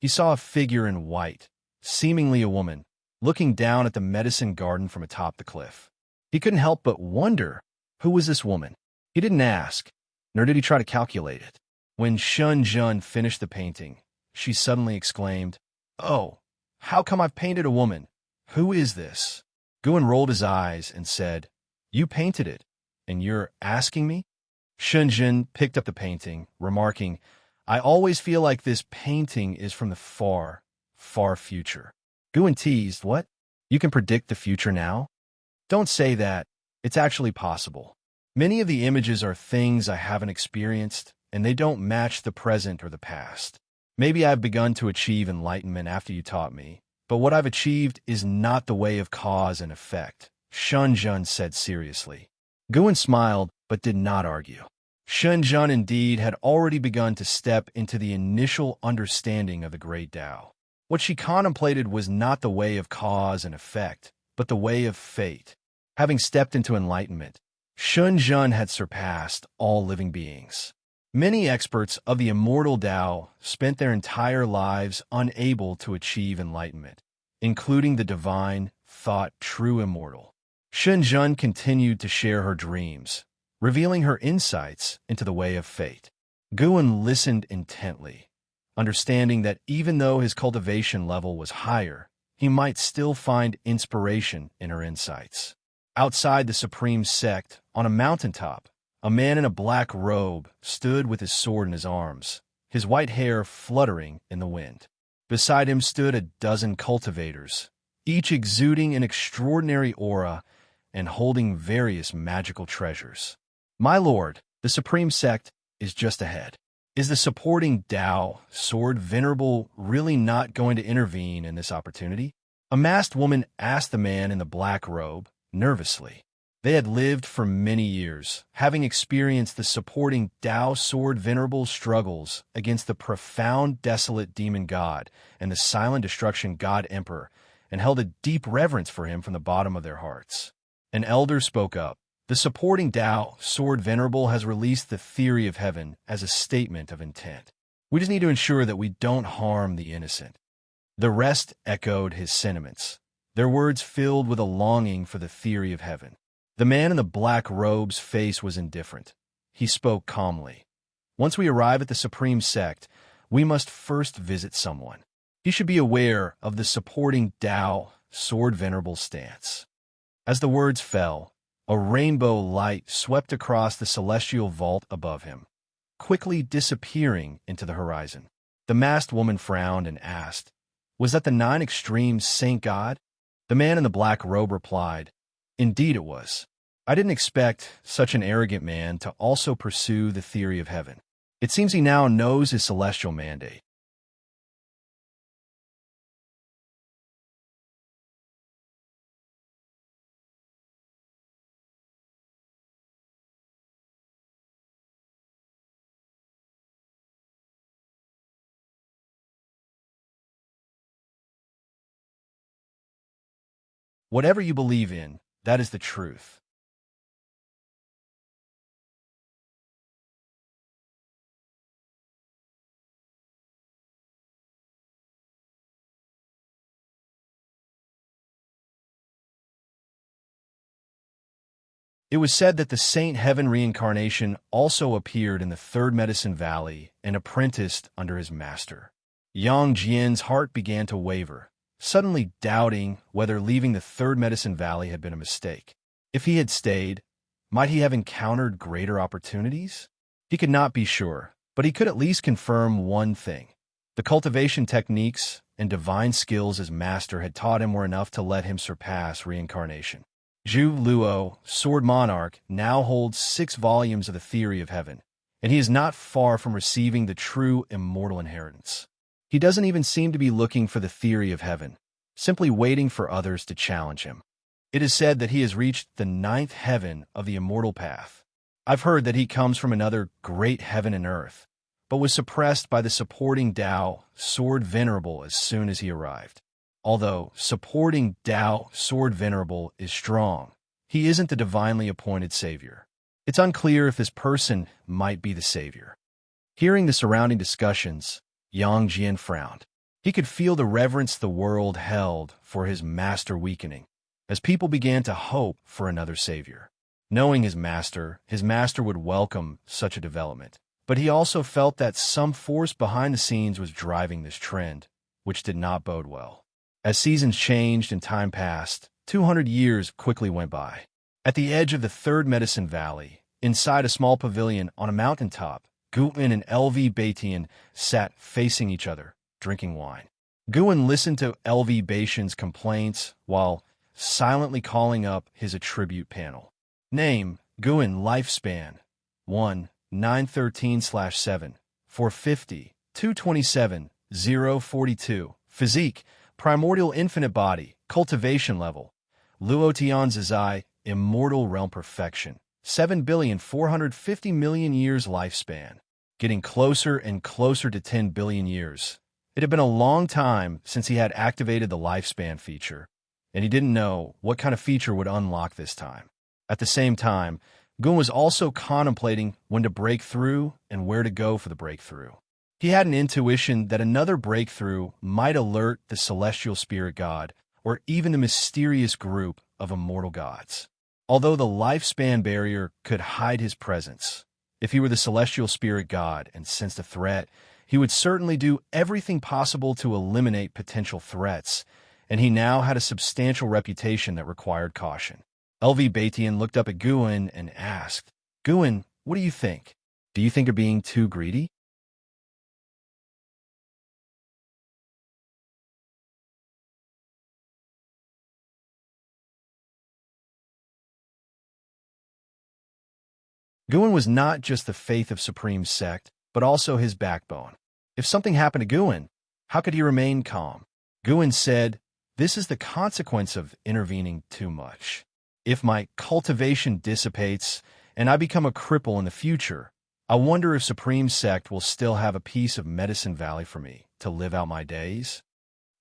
He saw a figure in white, seemingly a woman, looking down at the medicine garden from atop the cliff. He couldn't help but wonder Who was this woman? He didn't ask, nor did he try to calculate it. When Xianxia finished the painting, she suddenly exclaimed, "Oh, how come I've painted a woman? Who is this?" Guan rolled his eyes and said, "You painted it, and you're asking me?" Xianxia picked up the painting, remarking, "I always feel like this painting is from the far, far future." Guan teased, "What? You can predict the future now?" "Don't say that. It's actually possible. Many of the images are things I haven't experienced, and they don't match the present or the past. Maybe I've begun to achieve enlightenment after you taught me, but what I've achieved is not the way of cause and effect," Xianxia said seriously. Guan smiled, but did not argue. Xianxia indeed had already begun to step into the initial understanding of the great Tao. What she contemplated was not the way of cause and effect, but the way of fate. Having stepped into enlightenment, Xianxia had surpassed all living beings. Many experts of the immortal Tao spent their entire lives unable to achieve enlightenment, including the divine, thought true immortal. Xianxia continued to share her dreams, revealing her insights into the way of fate. Guan listened intently, understanding that even though his cultivation level was higher, he might still find inspiration in her insights. Outside the supreme sect, on a mountaintop, a man in a black robe stood with his sword in his arms, his white hair fluttering in the wind. Beside him stood a dozen cultivators, each exuding an extraordinary aura and holding various magical treasures. "My lord, the supreme sect is just ahead. Is the supporting Tao, Sword Venerable, really not going to intervene in this opportunity?" A masked woman asked the man in the black robe, nervously. They had lived for many years, having experienced the supporting Tao Sword Venerable's struggles against the profound desolate demon god and the silent destruction god emperor, and held a deep reverence for him from the bottom of their hearts. An elder spoke up. "The supporting Tao Sword Venerable has released the theory of heaven as a statement of intent. We just need to ensure that we don't harm the innocent." The rest echoed his sentiments, their words filled with a longing for the theory of heaven. The man in the black robe's face was indifferent. He spoke calmly. "Once we arrive at the supreme sect, we must first visit someone. He should be aware of the supporting Tao Sword Venerable stance." As the words fell, a rainbow light swept across the celestial vault above him, quickly disappearing into the horizon. The masked woman frowned and asked, "Was that the Nine Extremes Saint God?" The man in the black robe replied, "Indeed it was. I didn't expect such an arrogant man to also pursue the theory of heaven. It seems he now knows his celestial mandate." Whatever you believe in, that is the truth. It was said that the Saint Heaven reincarnation also appeared in the Third Medicine Valley and apprenticed under his master. Yang Jian's heart began to waver, suddenly doubting whether leaving the Third Medicine Valley had been a mistake. If he had stayed, might he have encountered greater opportunities? He could not be sure, but he could at least confirm one thing. The cultivation techniques and divine skills his master had taught him were enough to let him surpass reincarnation. Zhu Luo, Sword Monarch, now holds 6 volumes of the theory of heaven, and he is not far from receiving the true immortal inheritance. He doesn't even seem to be looking for the theory of heaven, simply waiting for others to challenge him. It is said that he has reached the 9th heaven of the immortal path. I've heard that he comes from another great heaven and earth, but was suppressed by the supporting Tao Sword Venerable as soon as he arrived. Although supporting Tao Sword Venerable is strong, he isn't the divinely appointed savior. It's unclear if this person might be the savior. Hearing the surrounding discussions, Yang Jian frowned. He could feel the reverence the world held for his master weakening, as people began to hope for another savior. Knowing his master would welcome such a development. But he also felt that some force behind the scenes was driving this trend, which did not bode well. As seasons changed and time passed, 200 years quickly went by. At the edge of the Third Medicine Valley, inside a small pavilion on a mountaintop, Guin and LV Batian sat facing each other, drinking wine. Guin listened to LV Batian's complaints while silently calling up his attribute panel. Name, Guin, lifespan, 1, 913/7, 450, 227, 042. Physique, primordial infinite body, cultivation level. Luotian Zizai, immortal realm perfection, 7,450,000,000 years lifespan. Getting closer and closer to 10 billion years. It had been a long time since he had activated the lifespan feature, and he didn't know what kind of feature would unlock this time. At the same time, Gun was also contemplating when to break through and where to go for the breakthrough. He had an intuition that another breakthrough might alert the celestial spirit god or even the mysterious group of immortal gods. Although the lifespan barrier could hide his presence, if he were the celestial spirit god and sensed a threat, he would certainly do everything possible to eliminate potential threats, and he now had a substantial reputation that required caution. LV Batian looked up at Guin and asked, Guin, what do you think? Do you think you're being too greedy? Guin was not just the faith of Supreme Sect, but also his backbone. If something happened to Guin, how could he remain calm? Guin said, this is the consequence of intervening too much. If my cultivation dissipates and I become a cripple in the future, I wonder if Supreme Sect will still have a piece of Medicine Valley for me to live out my days.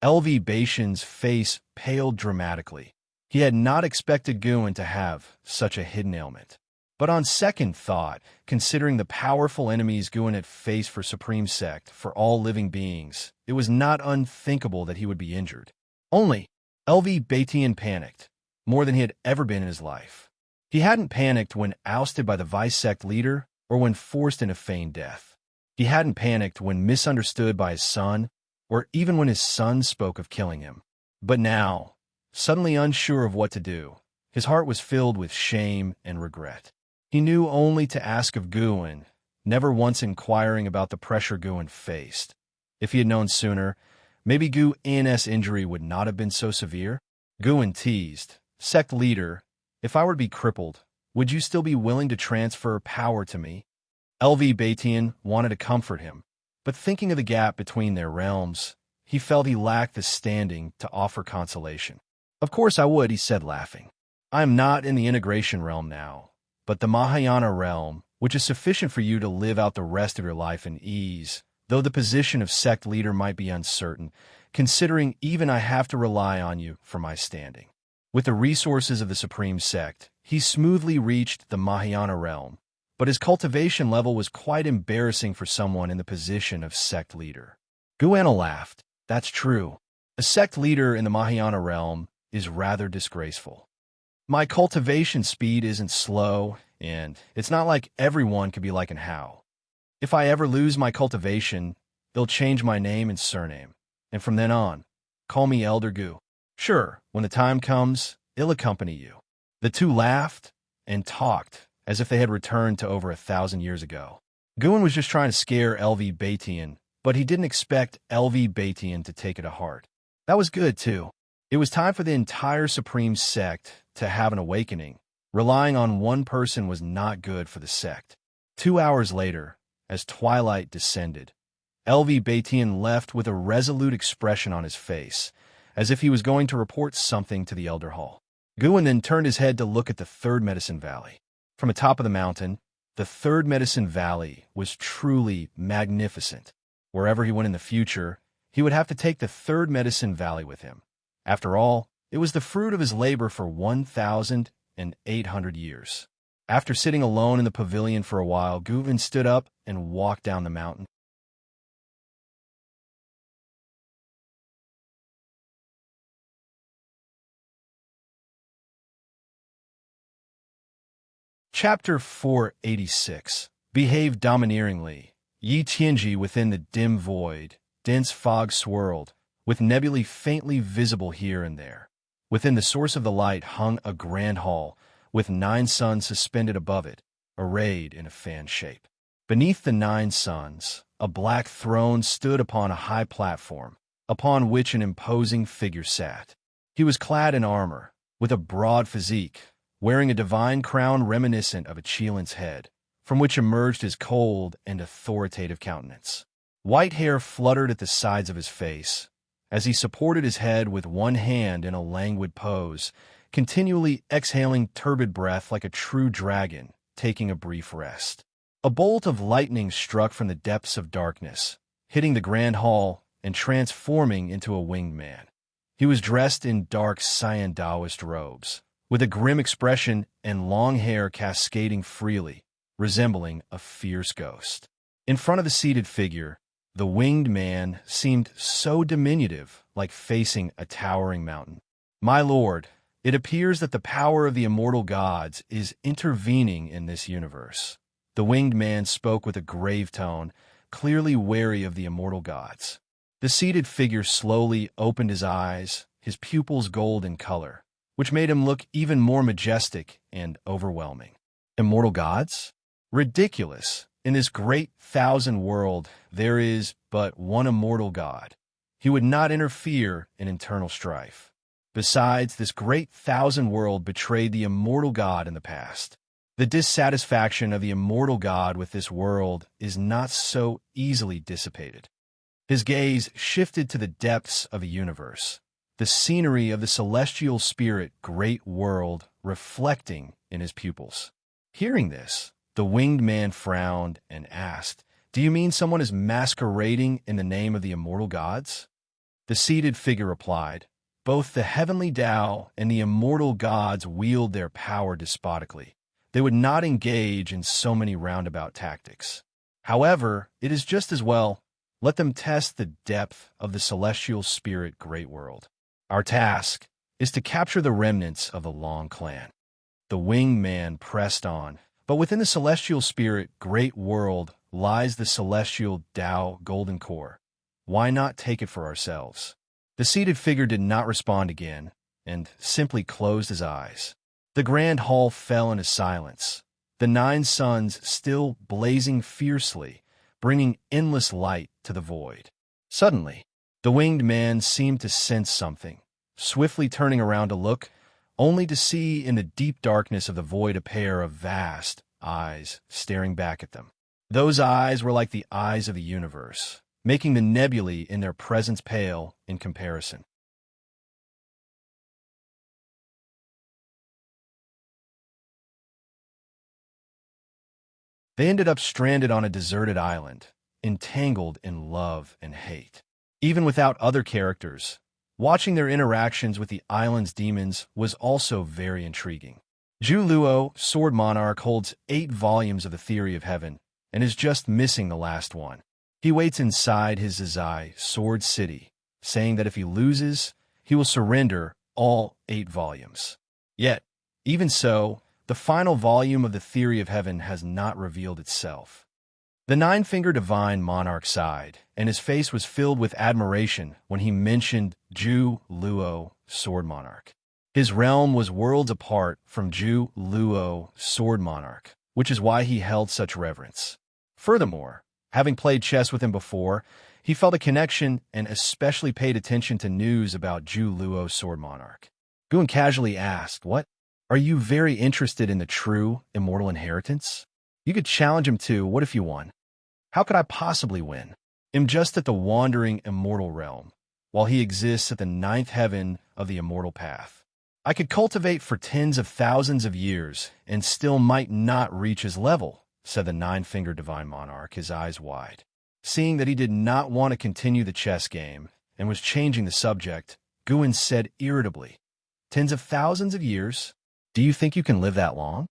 LV Batian's face paled dramatically. He had not expected Guin to have such a hidden ailment. But on second thought, considering the powerful enemies Guin had faced for Supreme Sect, for all living beings, it was not unthinkable that he would be injured. Only, LV Batian panicked, more than he had ever been in his life. He hadn't panicked when ousted by the Vice Sect leader or when forced into feigned death. He hadn't panicked when misunderstood by his son or even when his son spoke of killing him. But now, suddenly unsure of what to do, his heart was filled with shame and regret. He knew only to ask of Guin, never once inquiring about the pressure Guin faced. If he had known sooner, maybe Guin's injury would not have been so severe. Guin teased, Sect leader, if I were to be crippled, would you still be willing to transfer power to me? LV Batian wanted to comfort him, but thinking of the gap between their realms, he felt he lacked the standing to offer consolation. Of course I would, he said, laughing. I am not in the integration realm now, but the Mahayana realm, which is sufficient for you to live out the rest of your life in ease, though the position of sect leader might be uncertain, considering even I have to rely on you for my standing. With the resources of the Supreme Sect, he smoothly reached the Mahayana realm, but his cultivation level was quite embarrassing for someone in the position of sect leader. Guin laughed. That's true. A sect leader in the Mahayana realm is rather disgraceful. My cultivation speed isn't slow, and it's not like everyone could be like an Hao. If I ever lose my cultivation, they'll change my name and surname, and from then on, call me Elder Gu. Sure, when the time comes, I'll accompany you. The two laughed and talked as if they had returned to over 1,000 years ago. Guin was just trying to scare LV Batian, but he didn't expect LV Batian to take it to heart. That was good, too. It was time for the entire Supreme Sect to have an awakening. Relying on one person was not good for the sect. 2 hours later, as twilight descended, LV Batian left with a resolute expression on his face, as if he was going to report something to the Elder Hall. Guin then turned his head to look at the Third Medicine Valley. From atop of the mountain, the Third Medicine Valley was truly magnificent. Wherever he went in the future, he would have to take the Third Medicine Valley with him. After all, it was the fruit of his labor for 1,800 years. After sitting alone in the pavilion for a while, Guin stood up and walked down the mountain. Chapter 486. Behave domineeringly. Yi Tianji within the dim void, dense fog swirled, with nebulae faintly visible here and there. Within the source of the light hung a grand hall, with 9 suns suspended above it, arrayed in a fan shape. Beneath the 9 suns, a black throne stood upon a high platform, upon which an imposing figure sat. He was clad in armor, with a broad physique, wearing a divine crown reminiscent of a Chilan's head, from which emerged his cold and authoritative countenance. White hair fluttered at the sides of his face, as he supported his head with one hand in a languid pose, continually exhaling turbid breath like a true dragon, taking a brief rest. A bolt of lightning struck from the depths of darkness, hitting the grand hall and transforming into a winged man. He was dressed in dark cyan Taoist robes, with a grim expression and long hair cascading freely, resembling a fierce ghost. In front of the seated figure, the winged man seemed so diminutive, like facing a towering mountain. "My lord, it appears that the power of the immortal gods is intervening in this universe." The winged man spoke with a grave tone, clearly wary of the immortal gods. The seated figure slowly opened his eyes, his pupils gold in color, which made him look even more majestic and overwhelming. Immortal gods? Ridiculous! In this great 1,000 world, there is but one immortal god. He would not interfere in internal strife. Besides, this great 1,000 world betrayed the immortal god in the past. The dissatisfaction of the immortal god with this world is not so easily dissipated. His gaze shifted to the depths of a universe, the scenery of the celestial spirit great world reflecting in his pupils. Hearing this, the winged man frowned and asked, "Do you mean someone is masquerading in the name of the immortal gods?" The seated figure replied, "Both the heavenly Tao and the immortal gods wield their power despotically. They would not engage in so many roundabout tactics. However, it is just as well. Let them test the depth of the celestial spirit great world. Our task is to capture the remnants of the Long clan." The winged man pressed on, "But within the celestial spirit great world lies the celestial Tao golden core. Why not take it for ourselves?" The seated figure did not respond again, and simply closed his eyes. The grand hall fell into silence, the 9 suns still blazing fiercely, bringing endless light to the void. Suddenly, the winged man seemed to sense something, swiftly turning around to look, only to see in the deep darkness of the void a pair of vast eyes staring back at them. Those eyes were like the eyes of the universe, making the nebulae in their presence pale in comparison. They ended up stranded on a deserted island, entangled in love and hate. Even without other characters, watching their interactions with the island's demons was also very intriguing. Zhu Luo, Sword Monarch, holds 8 volumes of the Theory of Heaven and is just missing the last one. He waits inside his Zizai, Sword City, saying that if he loses, he will surrender all 8 volumes. Yet, even so, the final volume of the Theory of Heaven has not revealed itself. The 9-Finger Divine Monarch sighed, and his face was filled with admiration when he mentioned Zhu Luo, Sword Monarch. His realm was worlds apart from Zhu Luo, Sword Monarch, which is why he held such reverence. Furthermore, having played chess with him before, he felt a connection and especially paid attention to news about Zhu Luo, Sword Monarch. Guan casually asked, "What? Are you very interested in the true immortal inheritance? You could challenge him too. What if you won?" "How could I possibly win? I'm just at the wandering immortal realm, while he exists at the 9th heaven of the immortal path. I could cultivate for tens of thousands of years and still might not reach his level," said the 9-Finger Divine Monarch, his eyes wide. Seeing that he did not want to continue the chess game and was changing the subject, Guan said irritably, "Tens of thousands of years? Do you think you can live that long?"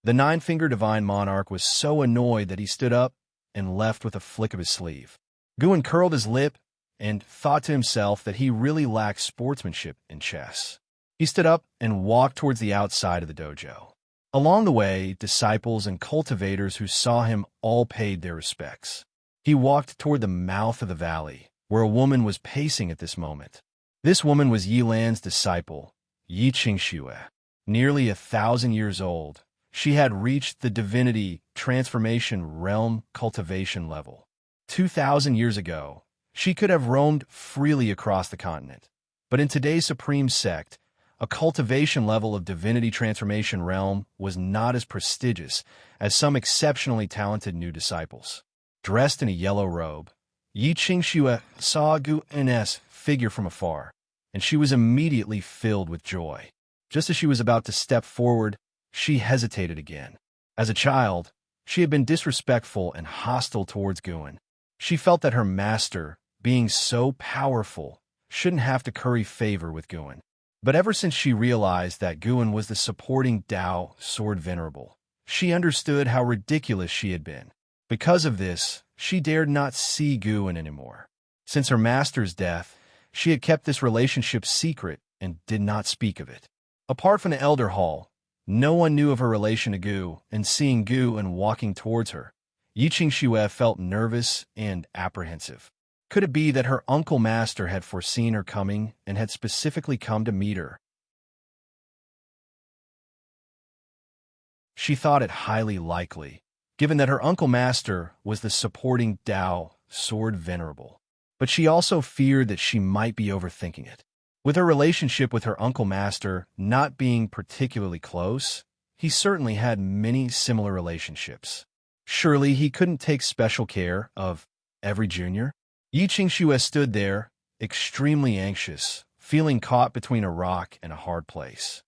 The 9-Finger Divine Monarch was so annoyed that he stood up and left with a flick of his sleeve. Guan curled his lip and thought to himself that he really lacked sportsmanship in chess. He stood up and walked towards the outside of the dojo. Along the way, disciples and cultivators who saw him all paid their respects. He walked toward the mouth of the valley, where a woman was pacing at this moment. This woman was Yilan's disciple, Xianxia. Nearly 1,000 years old, she had reached the divinity transformation realm cultivation level. 2,000 years ago, she could have roamed freely across the continent. But in today's supreme sect, a cultivation level of divinity transformation realm was not as prestigious as some exceptionally talented new disciples. Dressed in a yellow robe, Xianxia saw Gu's figure from afar, and she was immediately filled with joy. Just as she was about to step forward, she hesitated again. As a child, she had been disrespectful and hostile towards Gu. She felt that her master, being so powerful, shouldn't have to curry favor with Gu. But ever since she realized that Gu was the supporting Tao sword venerable, she understood how ridiculous she had been. Because of this, she dared not see Gu anymore. Since her master's death, she had kept this relationship secret and did not speak of it. Apart from the Elder Hall, no one knew of her relation to Gu, and seeing Gu and walking towards her, Xianxia felt nervous and apprehensive. Could it be that her uncle master had foreseen her coming and had specifically come to meet her? She thought it highly likely, given that her uncle master was the supporting Tao sword venerable. But she also feared that she might be overthinking it. With her relationship with her uncle master not being particularly close, he certainly had many similar relationships. Surely he couldn't take special care of every junior? Xianxia stood there, extremely anxious, feeling caught between a rock and a hard place.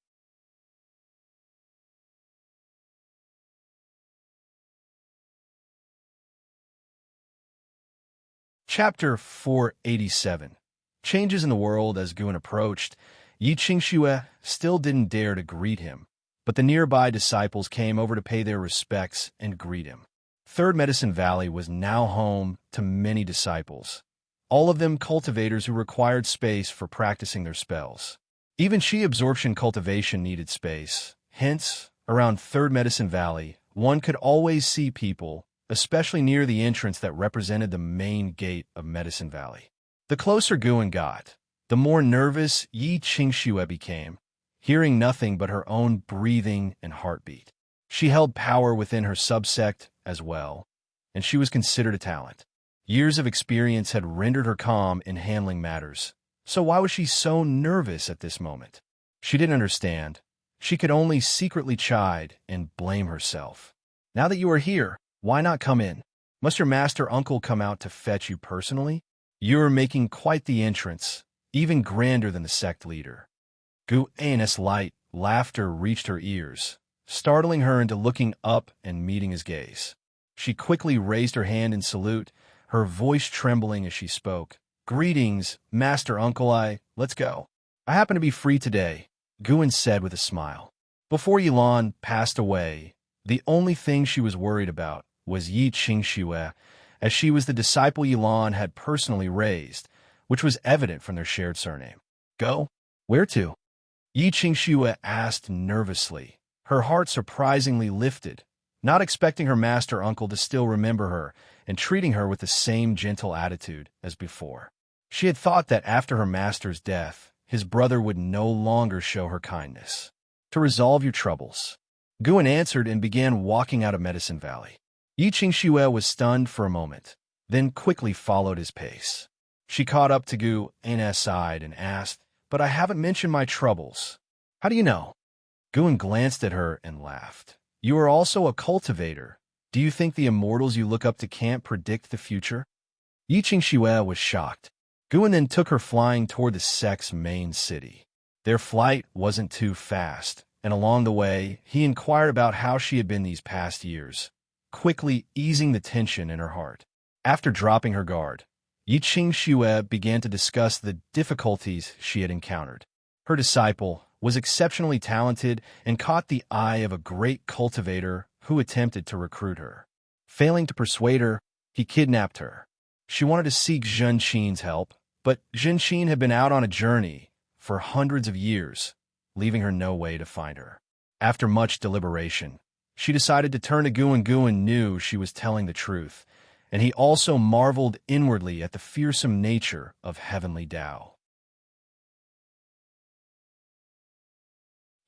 Chapter 487. Changes in the world. As Gu approached, Xianxia still didn't dare to greet him, but the nearby disciples came over to pay their respects and greet him. Third Medicine Valley was now home to many disciples, all of them cultivators who required space for practicing their spells. Even Qi absorption cultivation needed space. Hence, around Third Medicine Valley, one could always see people, especially near the entrance that represented the main gate of Medicine Valley. The closer Gu got, the more nervous Xianxia became, hearing nothing but her own breathing and heartbeat. She held power within her subsect as well, and she was considered a talent. Years of experience had rendered her calm in handling matters, so why was she so nervous at this moment? She didn't understand. She could only secretly chide and blame herself. Now that you are here, why not come in? Must your master uncle come out to fetch you personally? You are making quite the entrance, even grander than the sect leader. Gu's light laughter reached her ears, startling her into looking up and meeting his gaze. She quickly raised her hand in salute, her voice trembling as she spoke. Greetings, Master Uncle. Let's go. I happen to be free today, Gu said with a smile. Before Yilan passed away, the only thing she was worried about was Xianxia, as she was the disciple Yilan had personally raised, which was evident from their shared surname. Go? Where to? Xianxia asked nervously, her heart surprisingly lifted, not expecting her master uncle to still remember her and treating her with the same gentle attitude as before. She had thought that after her master's death, his brother would no longer show her kindness. To resolve your troubles. Gu answered and began walking out of Medicine Valley. Xianxia was stunned for a moment, then quickly followed his pace. She caught up to Gu's side and asked, "But I haven't mentioned my troubles. How do you know?" Gu glanced at her and laughed. "You are also a cultivator. Do you think the immortals you look up to can't predict the future?" Xianxia was shocked. Gu then took her flying toward the sect's main city. Their flight wasn't too fast, and along the way, he inquired about how she had been these past years, quickly easing the tension in her heart. After dropping her guard, Xianxia began to discuss the difficulties she had encountered. Her disciple was exceptionally talented and caught the eye of a great cultivator who attempted to recruit her. Failing to persuade her, he kidnapped her. She wanted to seek Xianxin's help, but Xianxin had been out on a journey for hundreds of years, leaving her no way to find her. After much deliberation, she decided to turn to Guan. Guan knew she was telling the truth, and he also marveled inwardly at the fearsome nature of heavenly Tao.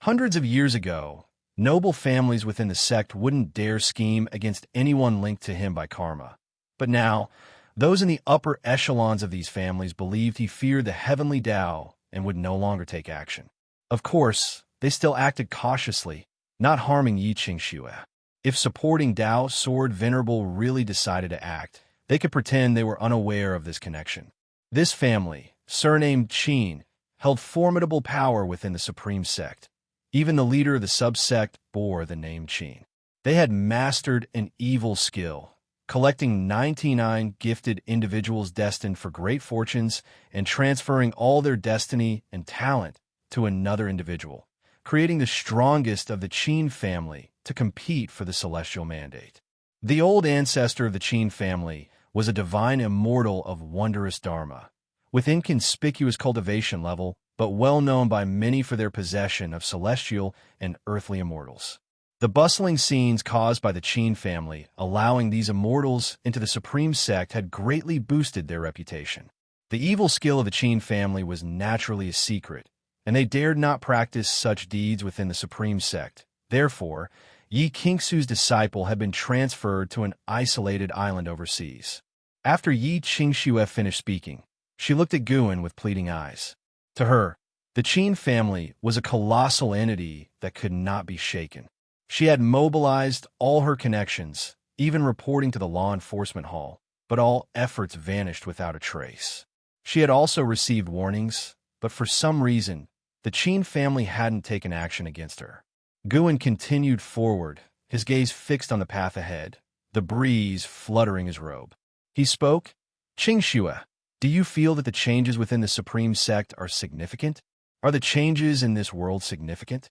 Hundreds of years ago, noble families within the sect wouldn't dare scheme against anyone linked to him by karma. But now, those in the upper echelons of these families believed he feared the heavenly Tao and would no longer take action. Of course, they still acted cautiously, not harming Xianxia. If supporting Tao Sword Venerable really decided to act, they could pretend they were unaware of this connection. This family, surnamed Qin, held formidable power within the supreme sect. Even the leader of the subsect bore the name Qin. They had mastered an evil skill, collecting 99 gifted individuals destined for great fortunes and transferring all their destiny and talent to another individual, creating the strongest of the Qin family to compete for the celestial mandate. The old ancestor of the Qin family was a divine immortal of wondrous dharma, with inconspicuous cultivation level, but well known by many for their possession of celestial and earthly immortals. The bustling scenes caused by the Qin family allowing these immortals into the supreme sect had greatly boosted their reputation. The evil skill of the Qin family was naturally a secret, and they dared not practice such deeds within the supreme sect. Therefore, Yi Qingsu's disciple had been transferred to an isolated island overseas. After Yi Qingxue finished speaking, she looked at Guan with pleading eyes. To her, the Qin family was a colossal entity that could not be shaken. She had mobilized all her connections, even reporting to the law enforcement hall, but all efforts vanished without a trace. She had also received warnings, but for some reason, the Qin family hadn't taken action against her. Guan continued forward, his gaze fixed on the path ahead, the breeze fluttering his robe. He spoke, "Qingxue, do you feel that the changes within the supreme sect are significant? Are the changes in this world significant?"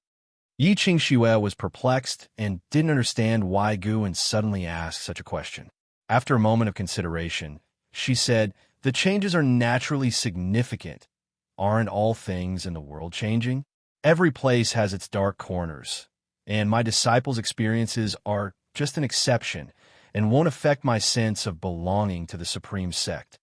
Yi Qingxue was perplexed and didn't understand why Guan suddenly asked such a question. After a moment of consideration, she said, "The changes are naturally significant. Aren't all things in the world changing? Every place has its dark corners, and my disciples' experiences are just an exception and won't affect my sense of belonging to the supreme sect."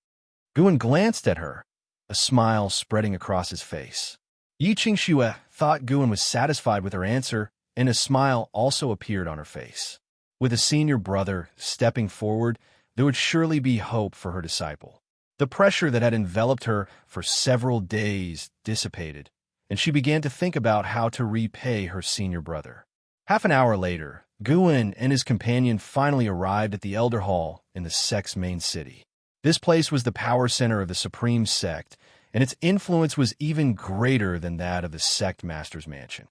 Guan glanced at her, a smile spreading across his face. Yi Qingxue thought Guan was satisfied with her answer, and a smile also appeared on her face. With a senior brother stepping forward, there would surely be hope for her disciple. The pressure that had enveloped her for several days dissipated, and she began to think about how to repay her senior brother. Half an hour later, Guan and his companion finally arrived at the Elder Hall in the sect's main city. This place was the power center of the supreme sect, and its influence was even greater than that of the sect master's mansion.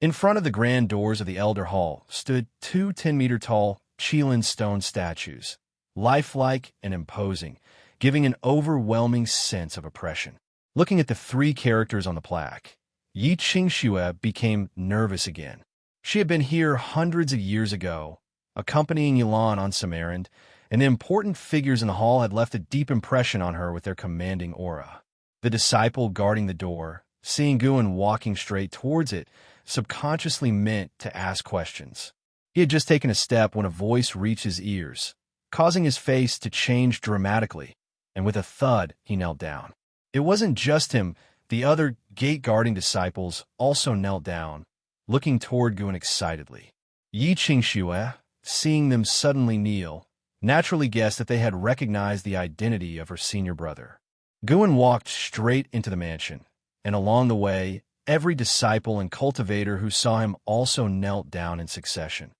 In front of the grand doors of the Elder Hall stood two 10-meter-tall Qilin stone statues, lifelike and imposing, giving an overwhelming sense of oppression. Looking at the three characters on the plaque, Yi Qingxue became nervous again. She had been here hundreds of years ago, accompanying Yilan on some errand, and the important figures in the hall had left a deep impression on her with their commanding aura. The disciple guarding the door, seeing Guan walking straight towards it, subconsciously meant to ask questions. He had just taken a step when a voice reached his ears, causing his face to change dramatically, and with a thud, he knelt down. It wasn't just him. The other gate-guarding disciples also knelt down, looking toward Guan excitedly. Yi Qingxue, seeing them suddenly kneel, naturally guessed that they had recognized the identity of her senior brother. Guan walked straight into the mansion, and along the way, every disciple and cultivator who saw him also knelt down in succession.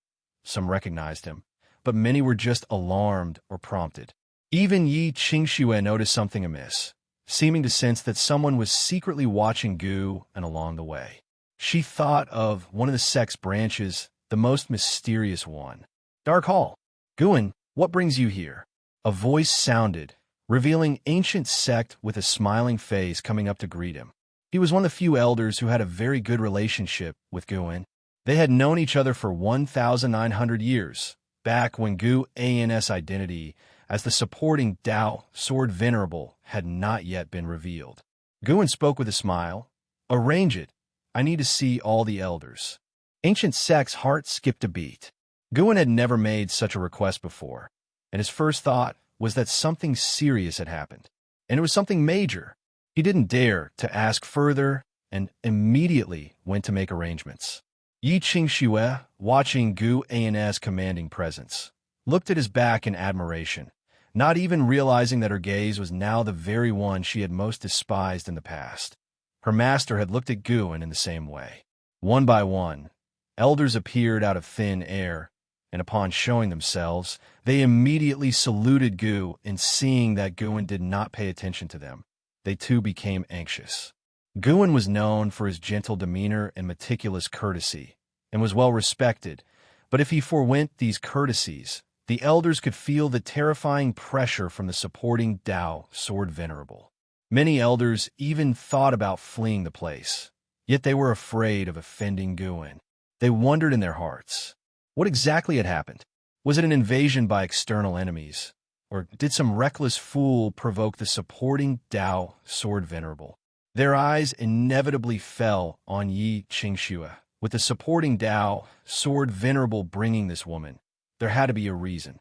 Some recognized him, but many were just alarmed or prompted. Even Yi Qingxue noticed something amiss, seeming to sense that someone was secretly watching Gu and along the way. She thought of one of the sect's branches, the most mysterious one. "Dark Hall. Guan, what brings you here?" A voice sounded, revealing ancient sect with a smiling face coming up to greet him. He was one of the few elders who had a very good relationship with Guan. They had known each other for 1,900 years, back when Guan's identity as the supporting Tao Sword Venerable had not yet been revealed. Guan spoke with a smile, Arrange it. I need to see all the elders. Ancient Sek's heart skipped a beat. Guin had never made such a request before, and his first thought was that something serious had happened. And it was something major. He didn't dare to ask further and immediately went to make arrangements. Yi Qingxue, watching Gu An's commanding presence, looked at his back in admiration, not even realizing that her gaze was now the very one she had most despised in the past. Her master had looked at Guin in the same way. One by one, elders appeared out of thin air, and upon showing themselves, they immediately saluted Gu, and seeing that Guin did not pay attention to them, they too became anxious. Guin was known for his gentle demeanor and meticulous courtesy, and was well respected, but if he forewent these courtesies, the elders could feel the terrifying pressure from the supporting Dao Sword Venerable. Many elders even thought about fleeing the place, yet they were afraid of offending Guin. They wondered in their hearts, what exactly had happened? Was it an invasion by external enemies, or did some reckless fool provoke the supporting Dao Sword Venerable? Their eyes inevitably fell on Yi Qingxue, with the supporting Dao Sword Venerable bringing this woman. There had to be a reason.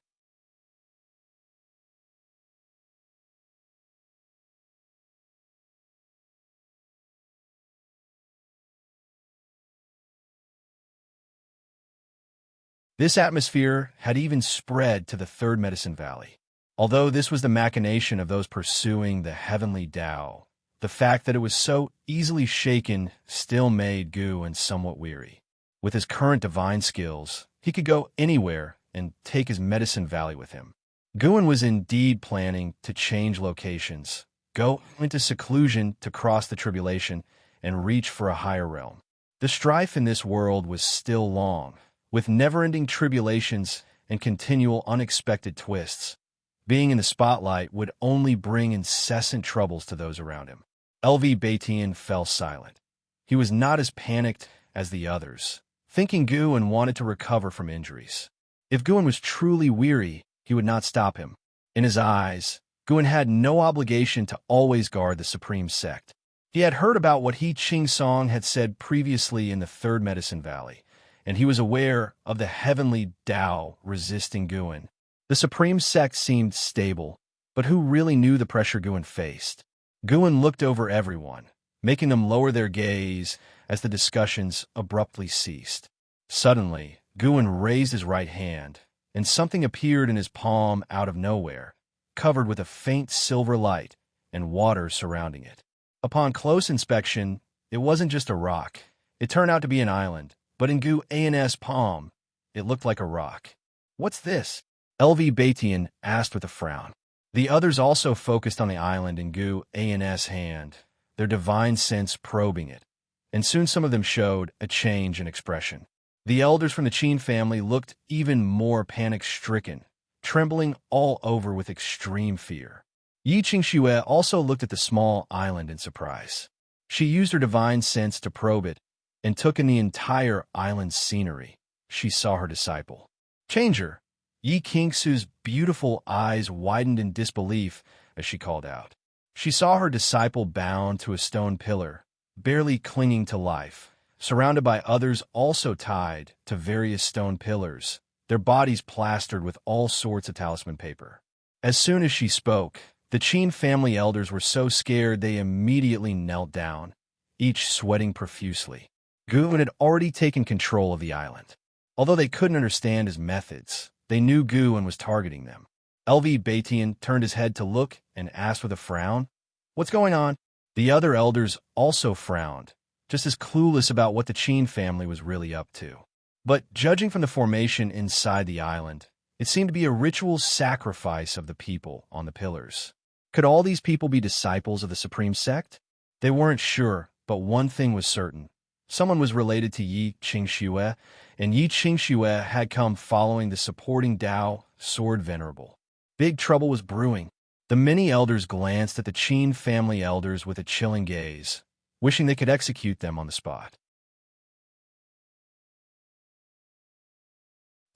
This atmosphere had even spread to the Third Medicine Valley. Although this was the machination of those pursuing the heavenly Tao, the fact that it was so easily shaken still made Guin somewhat weary. With his current divine skills, he could go anywhere and take his Medicine Valley with him. Guin was indeed planning to change locations, go into seclusion to cross the tribulation, and reach for a higher realm. The strife in this world was still long, with never-ending tribulations and continual unexpected twists. Being in the spotlight would only bring incessant troubles to those around him. LV Batian fell silent. He was not as panicked as the others, thinking Guin wanted to recover from injuries. If Guin was truly weary, he would not stop him. In his eyes, Guin had no obligation to always guard the Supreme Sect. He had heard about what He Qingsong had said previously in the Third Medicine Valley, and he was aware of the heavenly Tao resisting Guin. The Supreme Sect seemed stable, but who really knew the pressure Guin faced? Guin looked over everyone, making them lower their gaze as the discussions abruptly ceased. Suddenly, Guin raised his right hand, and something appeared in his palm out of nowhere, covered with a faint silver light and water surrounding it. Upon close inspection, it wasn't just a rock. It turned out to be an island, but in Gu An's palm, it looked like a rock. "What's this?" LV Batian asked with a frown. The others also focused on the island in Gu An's hand, their divine sense probing it, and soon some of them showed a change in expression. The elders from the Qin family looked even more panic-stricken, trembling all over with extreme fear. Yi Qingxue also looked at the small island in surprise. She used her divine sense to probe it, and took in the entire island's scenery. She saw her disciple. "Changer!" Yi Qingxue's beautiful eyes widened in disbelief as she called out. She saw her disciple bound to a stone pillar, barely clinging to life, surrounded by others also tied to various stone pillars, their bodies plastered with all sorts of talisman paper. As soon as she spoke, the Qin family elders were so scared they immediately knelt down, each sweating profusely. Guin had already taken control of the island. Although they couldn't understand his methods, they knew Guin was targeting them. LV Batian turned his head to look and asked with a frown, "What's going on?" The other elders also frowned, just as clueless about what the Qin family was really up to. But judging from the formation inside the island, it seemed to be a ritual sacrifice of the people on the pillars. Could all these people be disciples of the Supreme Sect? They weren't sure, but one thing was certain. Someone was related to Yi Qingxue, and Yi Qingxue had come following the supporting Dao Sword Venerable. Big trouble was brewing. The many elders glanced at the Qin family elders with a chilling gaze, wishing they could execute them on the spot.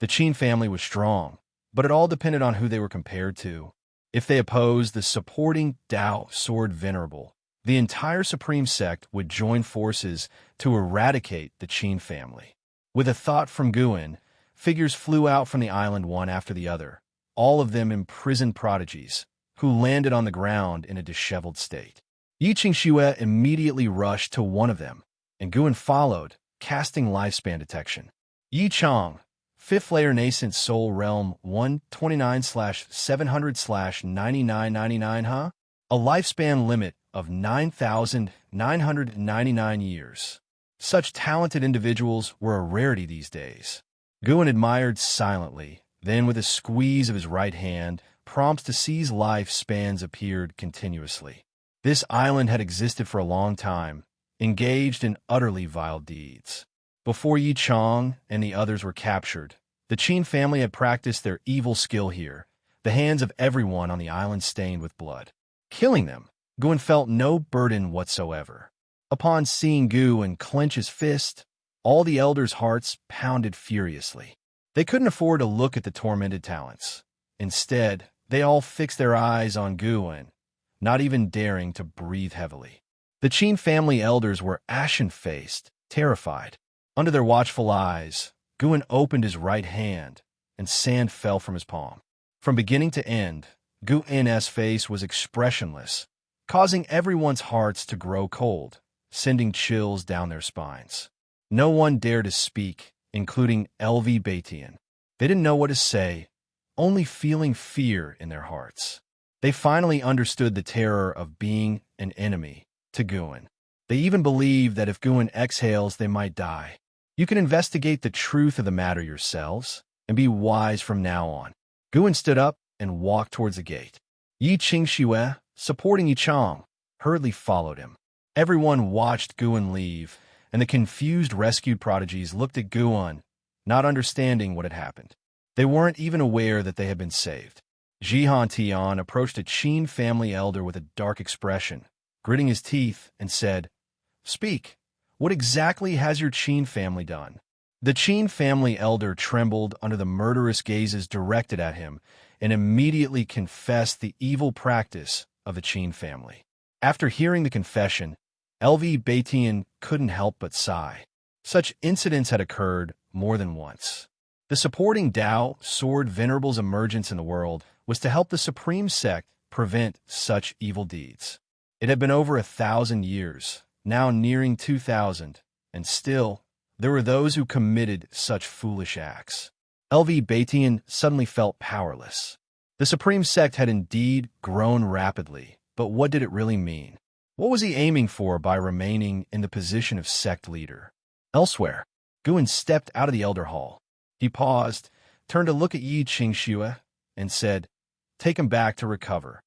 The Qin family was strong, but it all depended on who they were compared to. If they opposed the supporting Dao Sword Venerable, The entire Supreme Sect would join forces to eradicate the Qin family. With a thought from Guan, figures flew out from the island one after the other, all of them imprisoned prodigies, who landed on the ground in a disheveled state. Xianxia immediately rushed to one of them, and Guan followed, casting lifespan detection. Yi Chang, 5th layer nascent soul realm 129/700/9999, a lifespan limit of 9,999 years. Such talented individuals were a rarity these days. Guan admired silently, then with a squeeze of his right hand, prompts to seize lifespans appeared continuously. This island had existed for a long time, engaged in utterly vile deeds. Before Yi Chang and the others were captured, the Qin family had practiced their evil skill here, the hands of everyone on the island stained with blood. Killing them, Guan felt no burden whatsoever. Upon seeing Guan clench his fist, all the elders' hearts pounded furiously. They couldn't afford to look at the tormented talents. Instead, they all fixed their eyes on Guan, not even daring to breathe heavily. The Qin family elders were ashen-faced, terrified. Under their watchful eyes, Guan opened his right hand, and sand fell from his palm. From beginning to end, Guan's face was expressionless, causing everyone's hearts to grow cold, sending chills down their spines. No one dared to speak, including LV Batian. They didn't know what to say, only feeling fear in their hearts. They finally understood the terror of being an enemy to Guan. They even believed that if Guan exhales, they might die. You can investigate the truth of the matter yourselves and be wise from now on. Guan stood up and walked towards the gate. Yi Xianxia, supporting Yi Chang, hurriedly followed him. Everyone watched Guan leave, and the confused rescued prodigies looked at Guan, not understanding what had happened. They weren't even aware that they had been saved. Jihan Tian approached a Qin family elder with a dark expression, gritting his teeth, and said, "Speak. What exactly has your Qin family done?" The Qin family elder trembled under the murderous gazes directed at him and immediately confessed the evil practice of the Qin family. After hearing the confession, LV Batian couldn't help but sigh. Such incidents had occurred more than once. The supporting Dao Sword Venerable's emergence in the world was to help the Supreme Sect prevent such evil deeds. It had been over 1,000 years, now nearing 2,000, and still, there were those who committed such foolish acts. LV Batian suddenly felt powerless. The Supreme Sect had indeed grown rapidly, but what did it really mean? What was he aiming for by remaining in the position of sect leader? Elsewhere, Guan stepped out of the Elder Hall. He paused, turned to look at Yi Xianxia, and said, "Take him back to recover."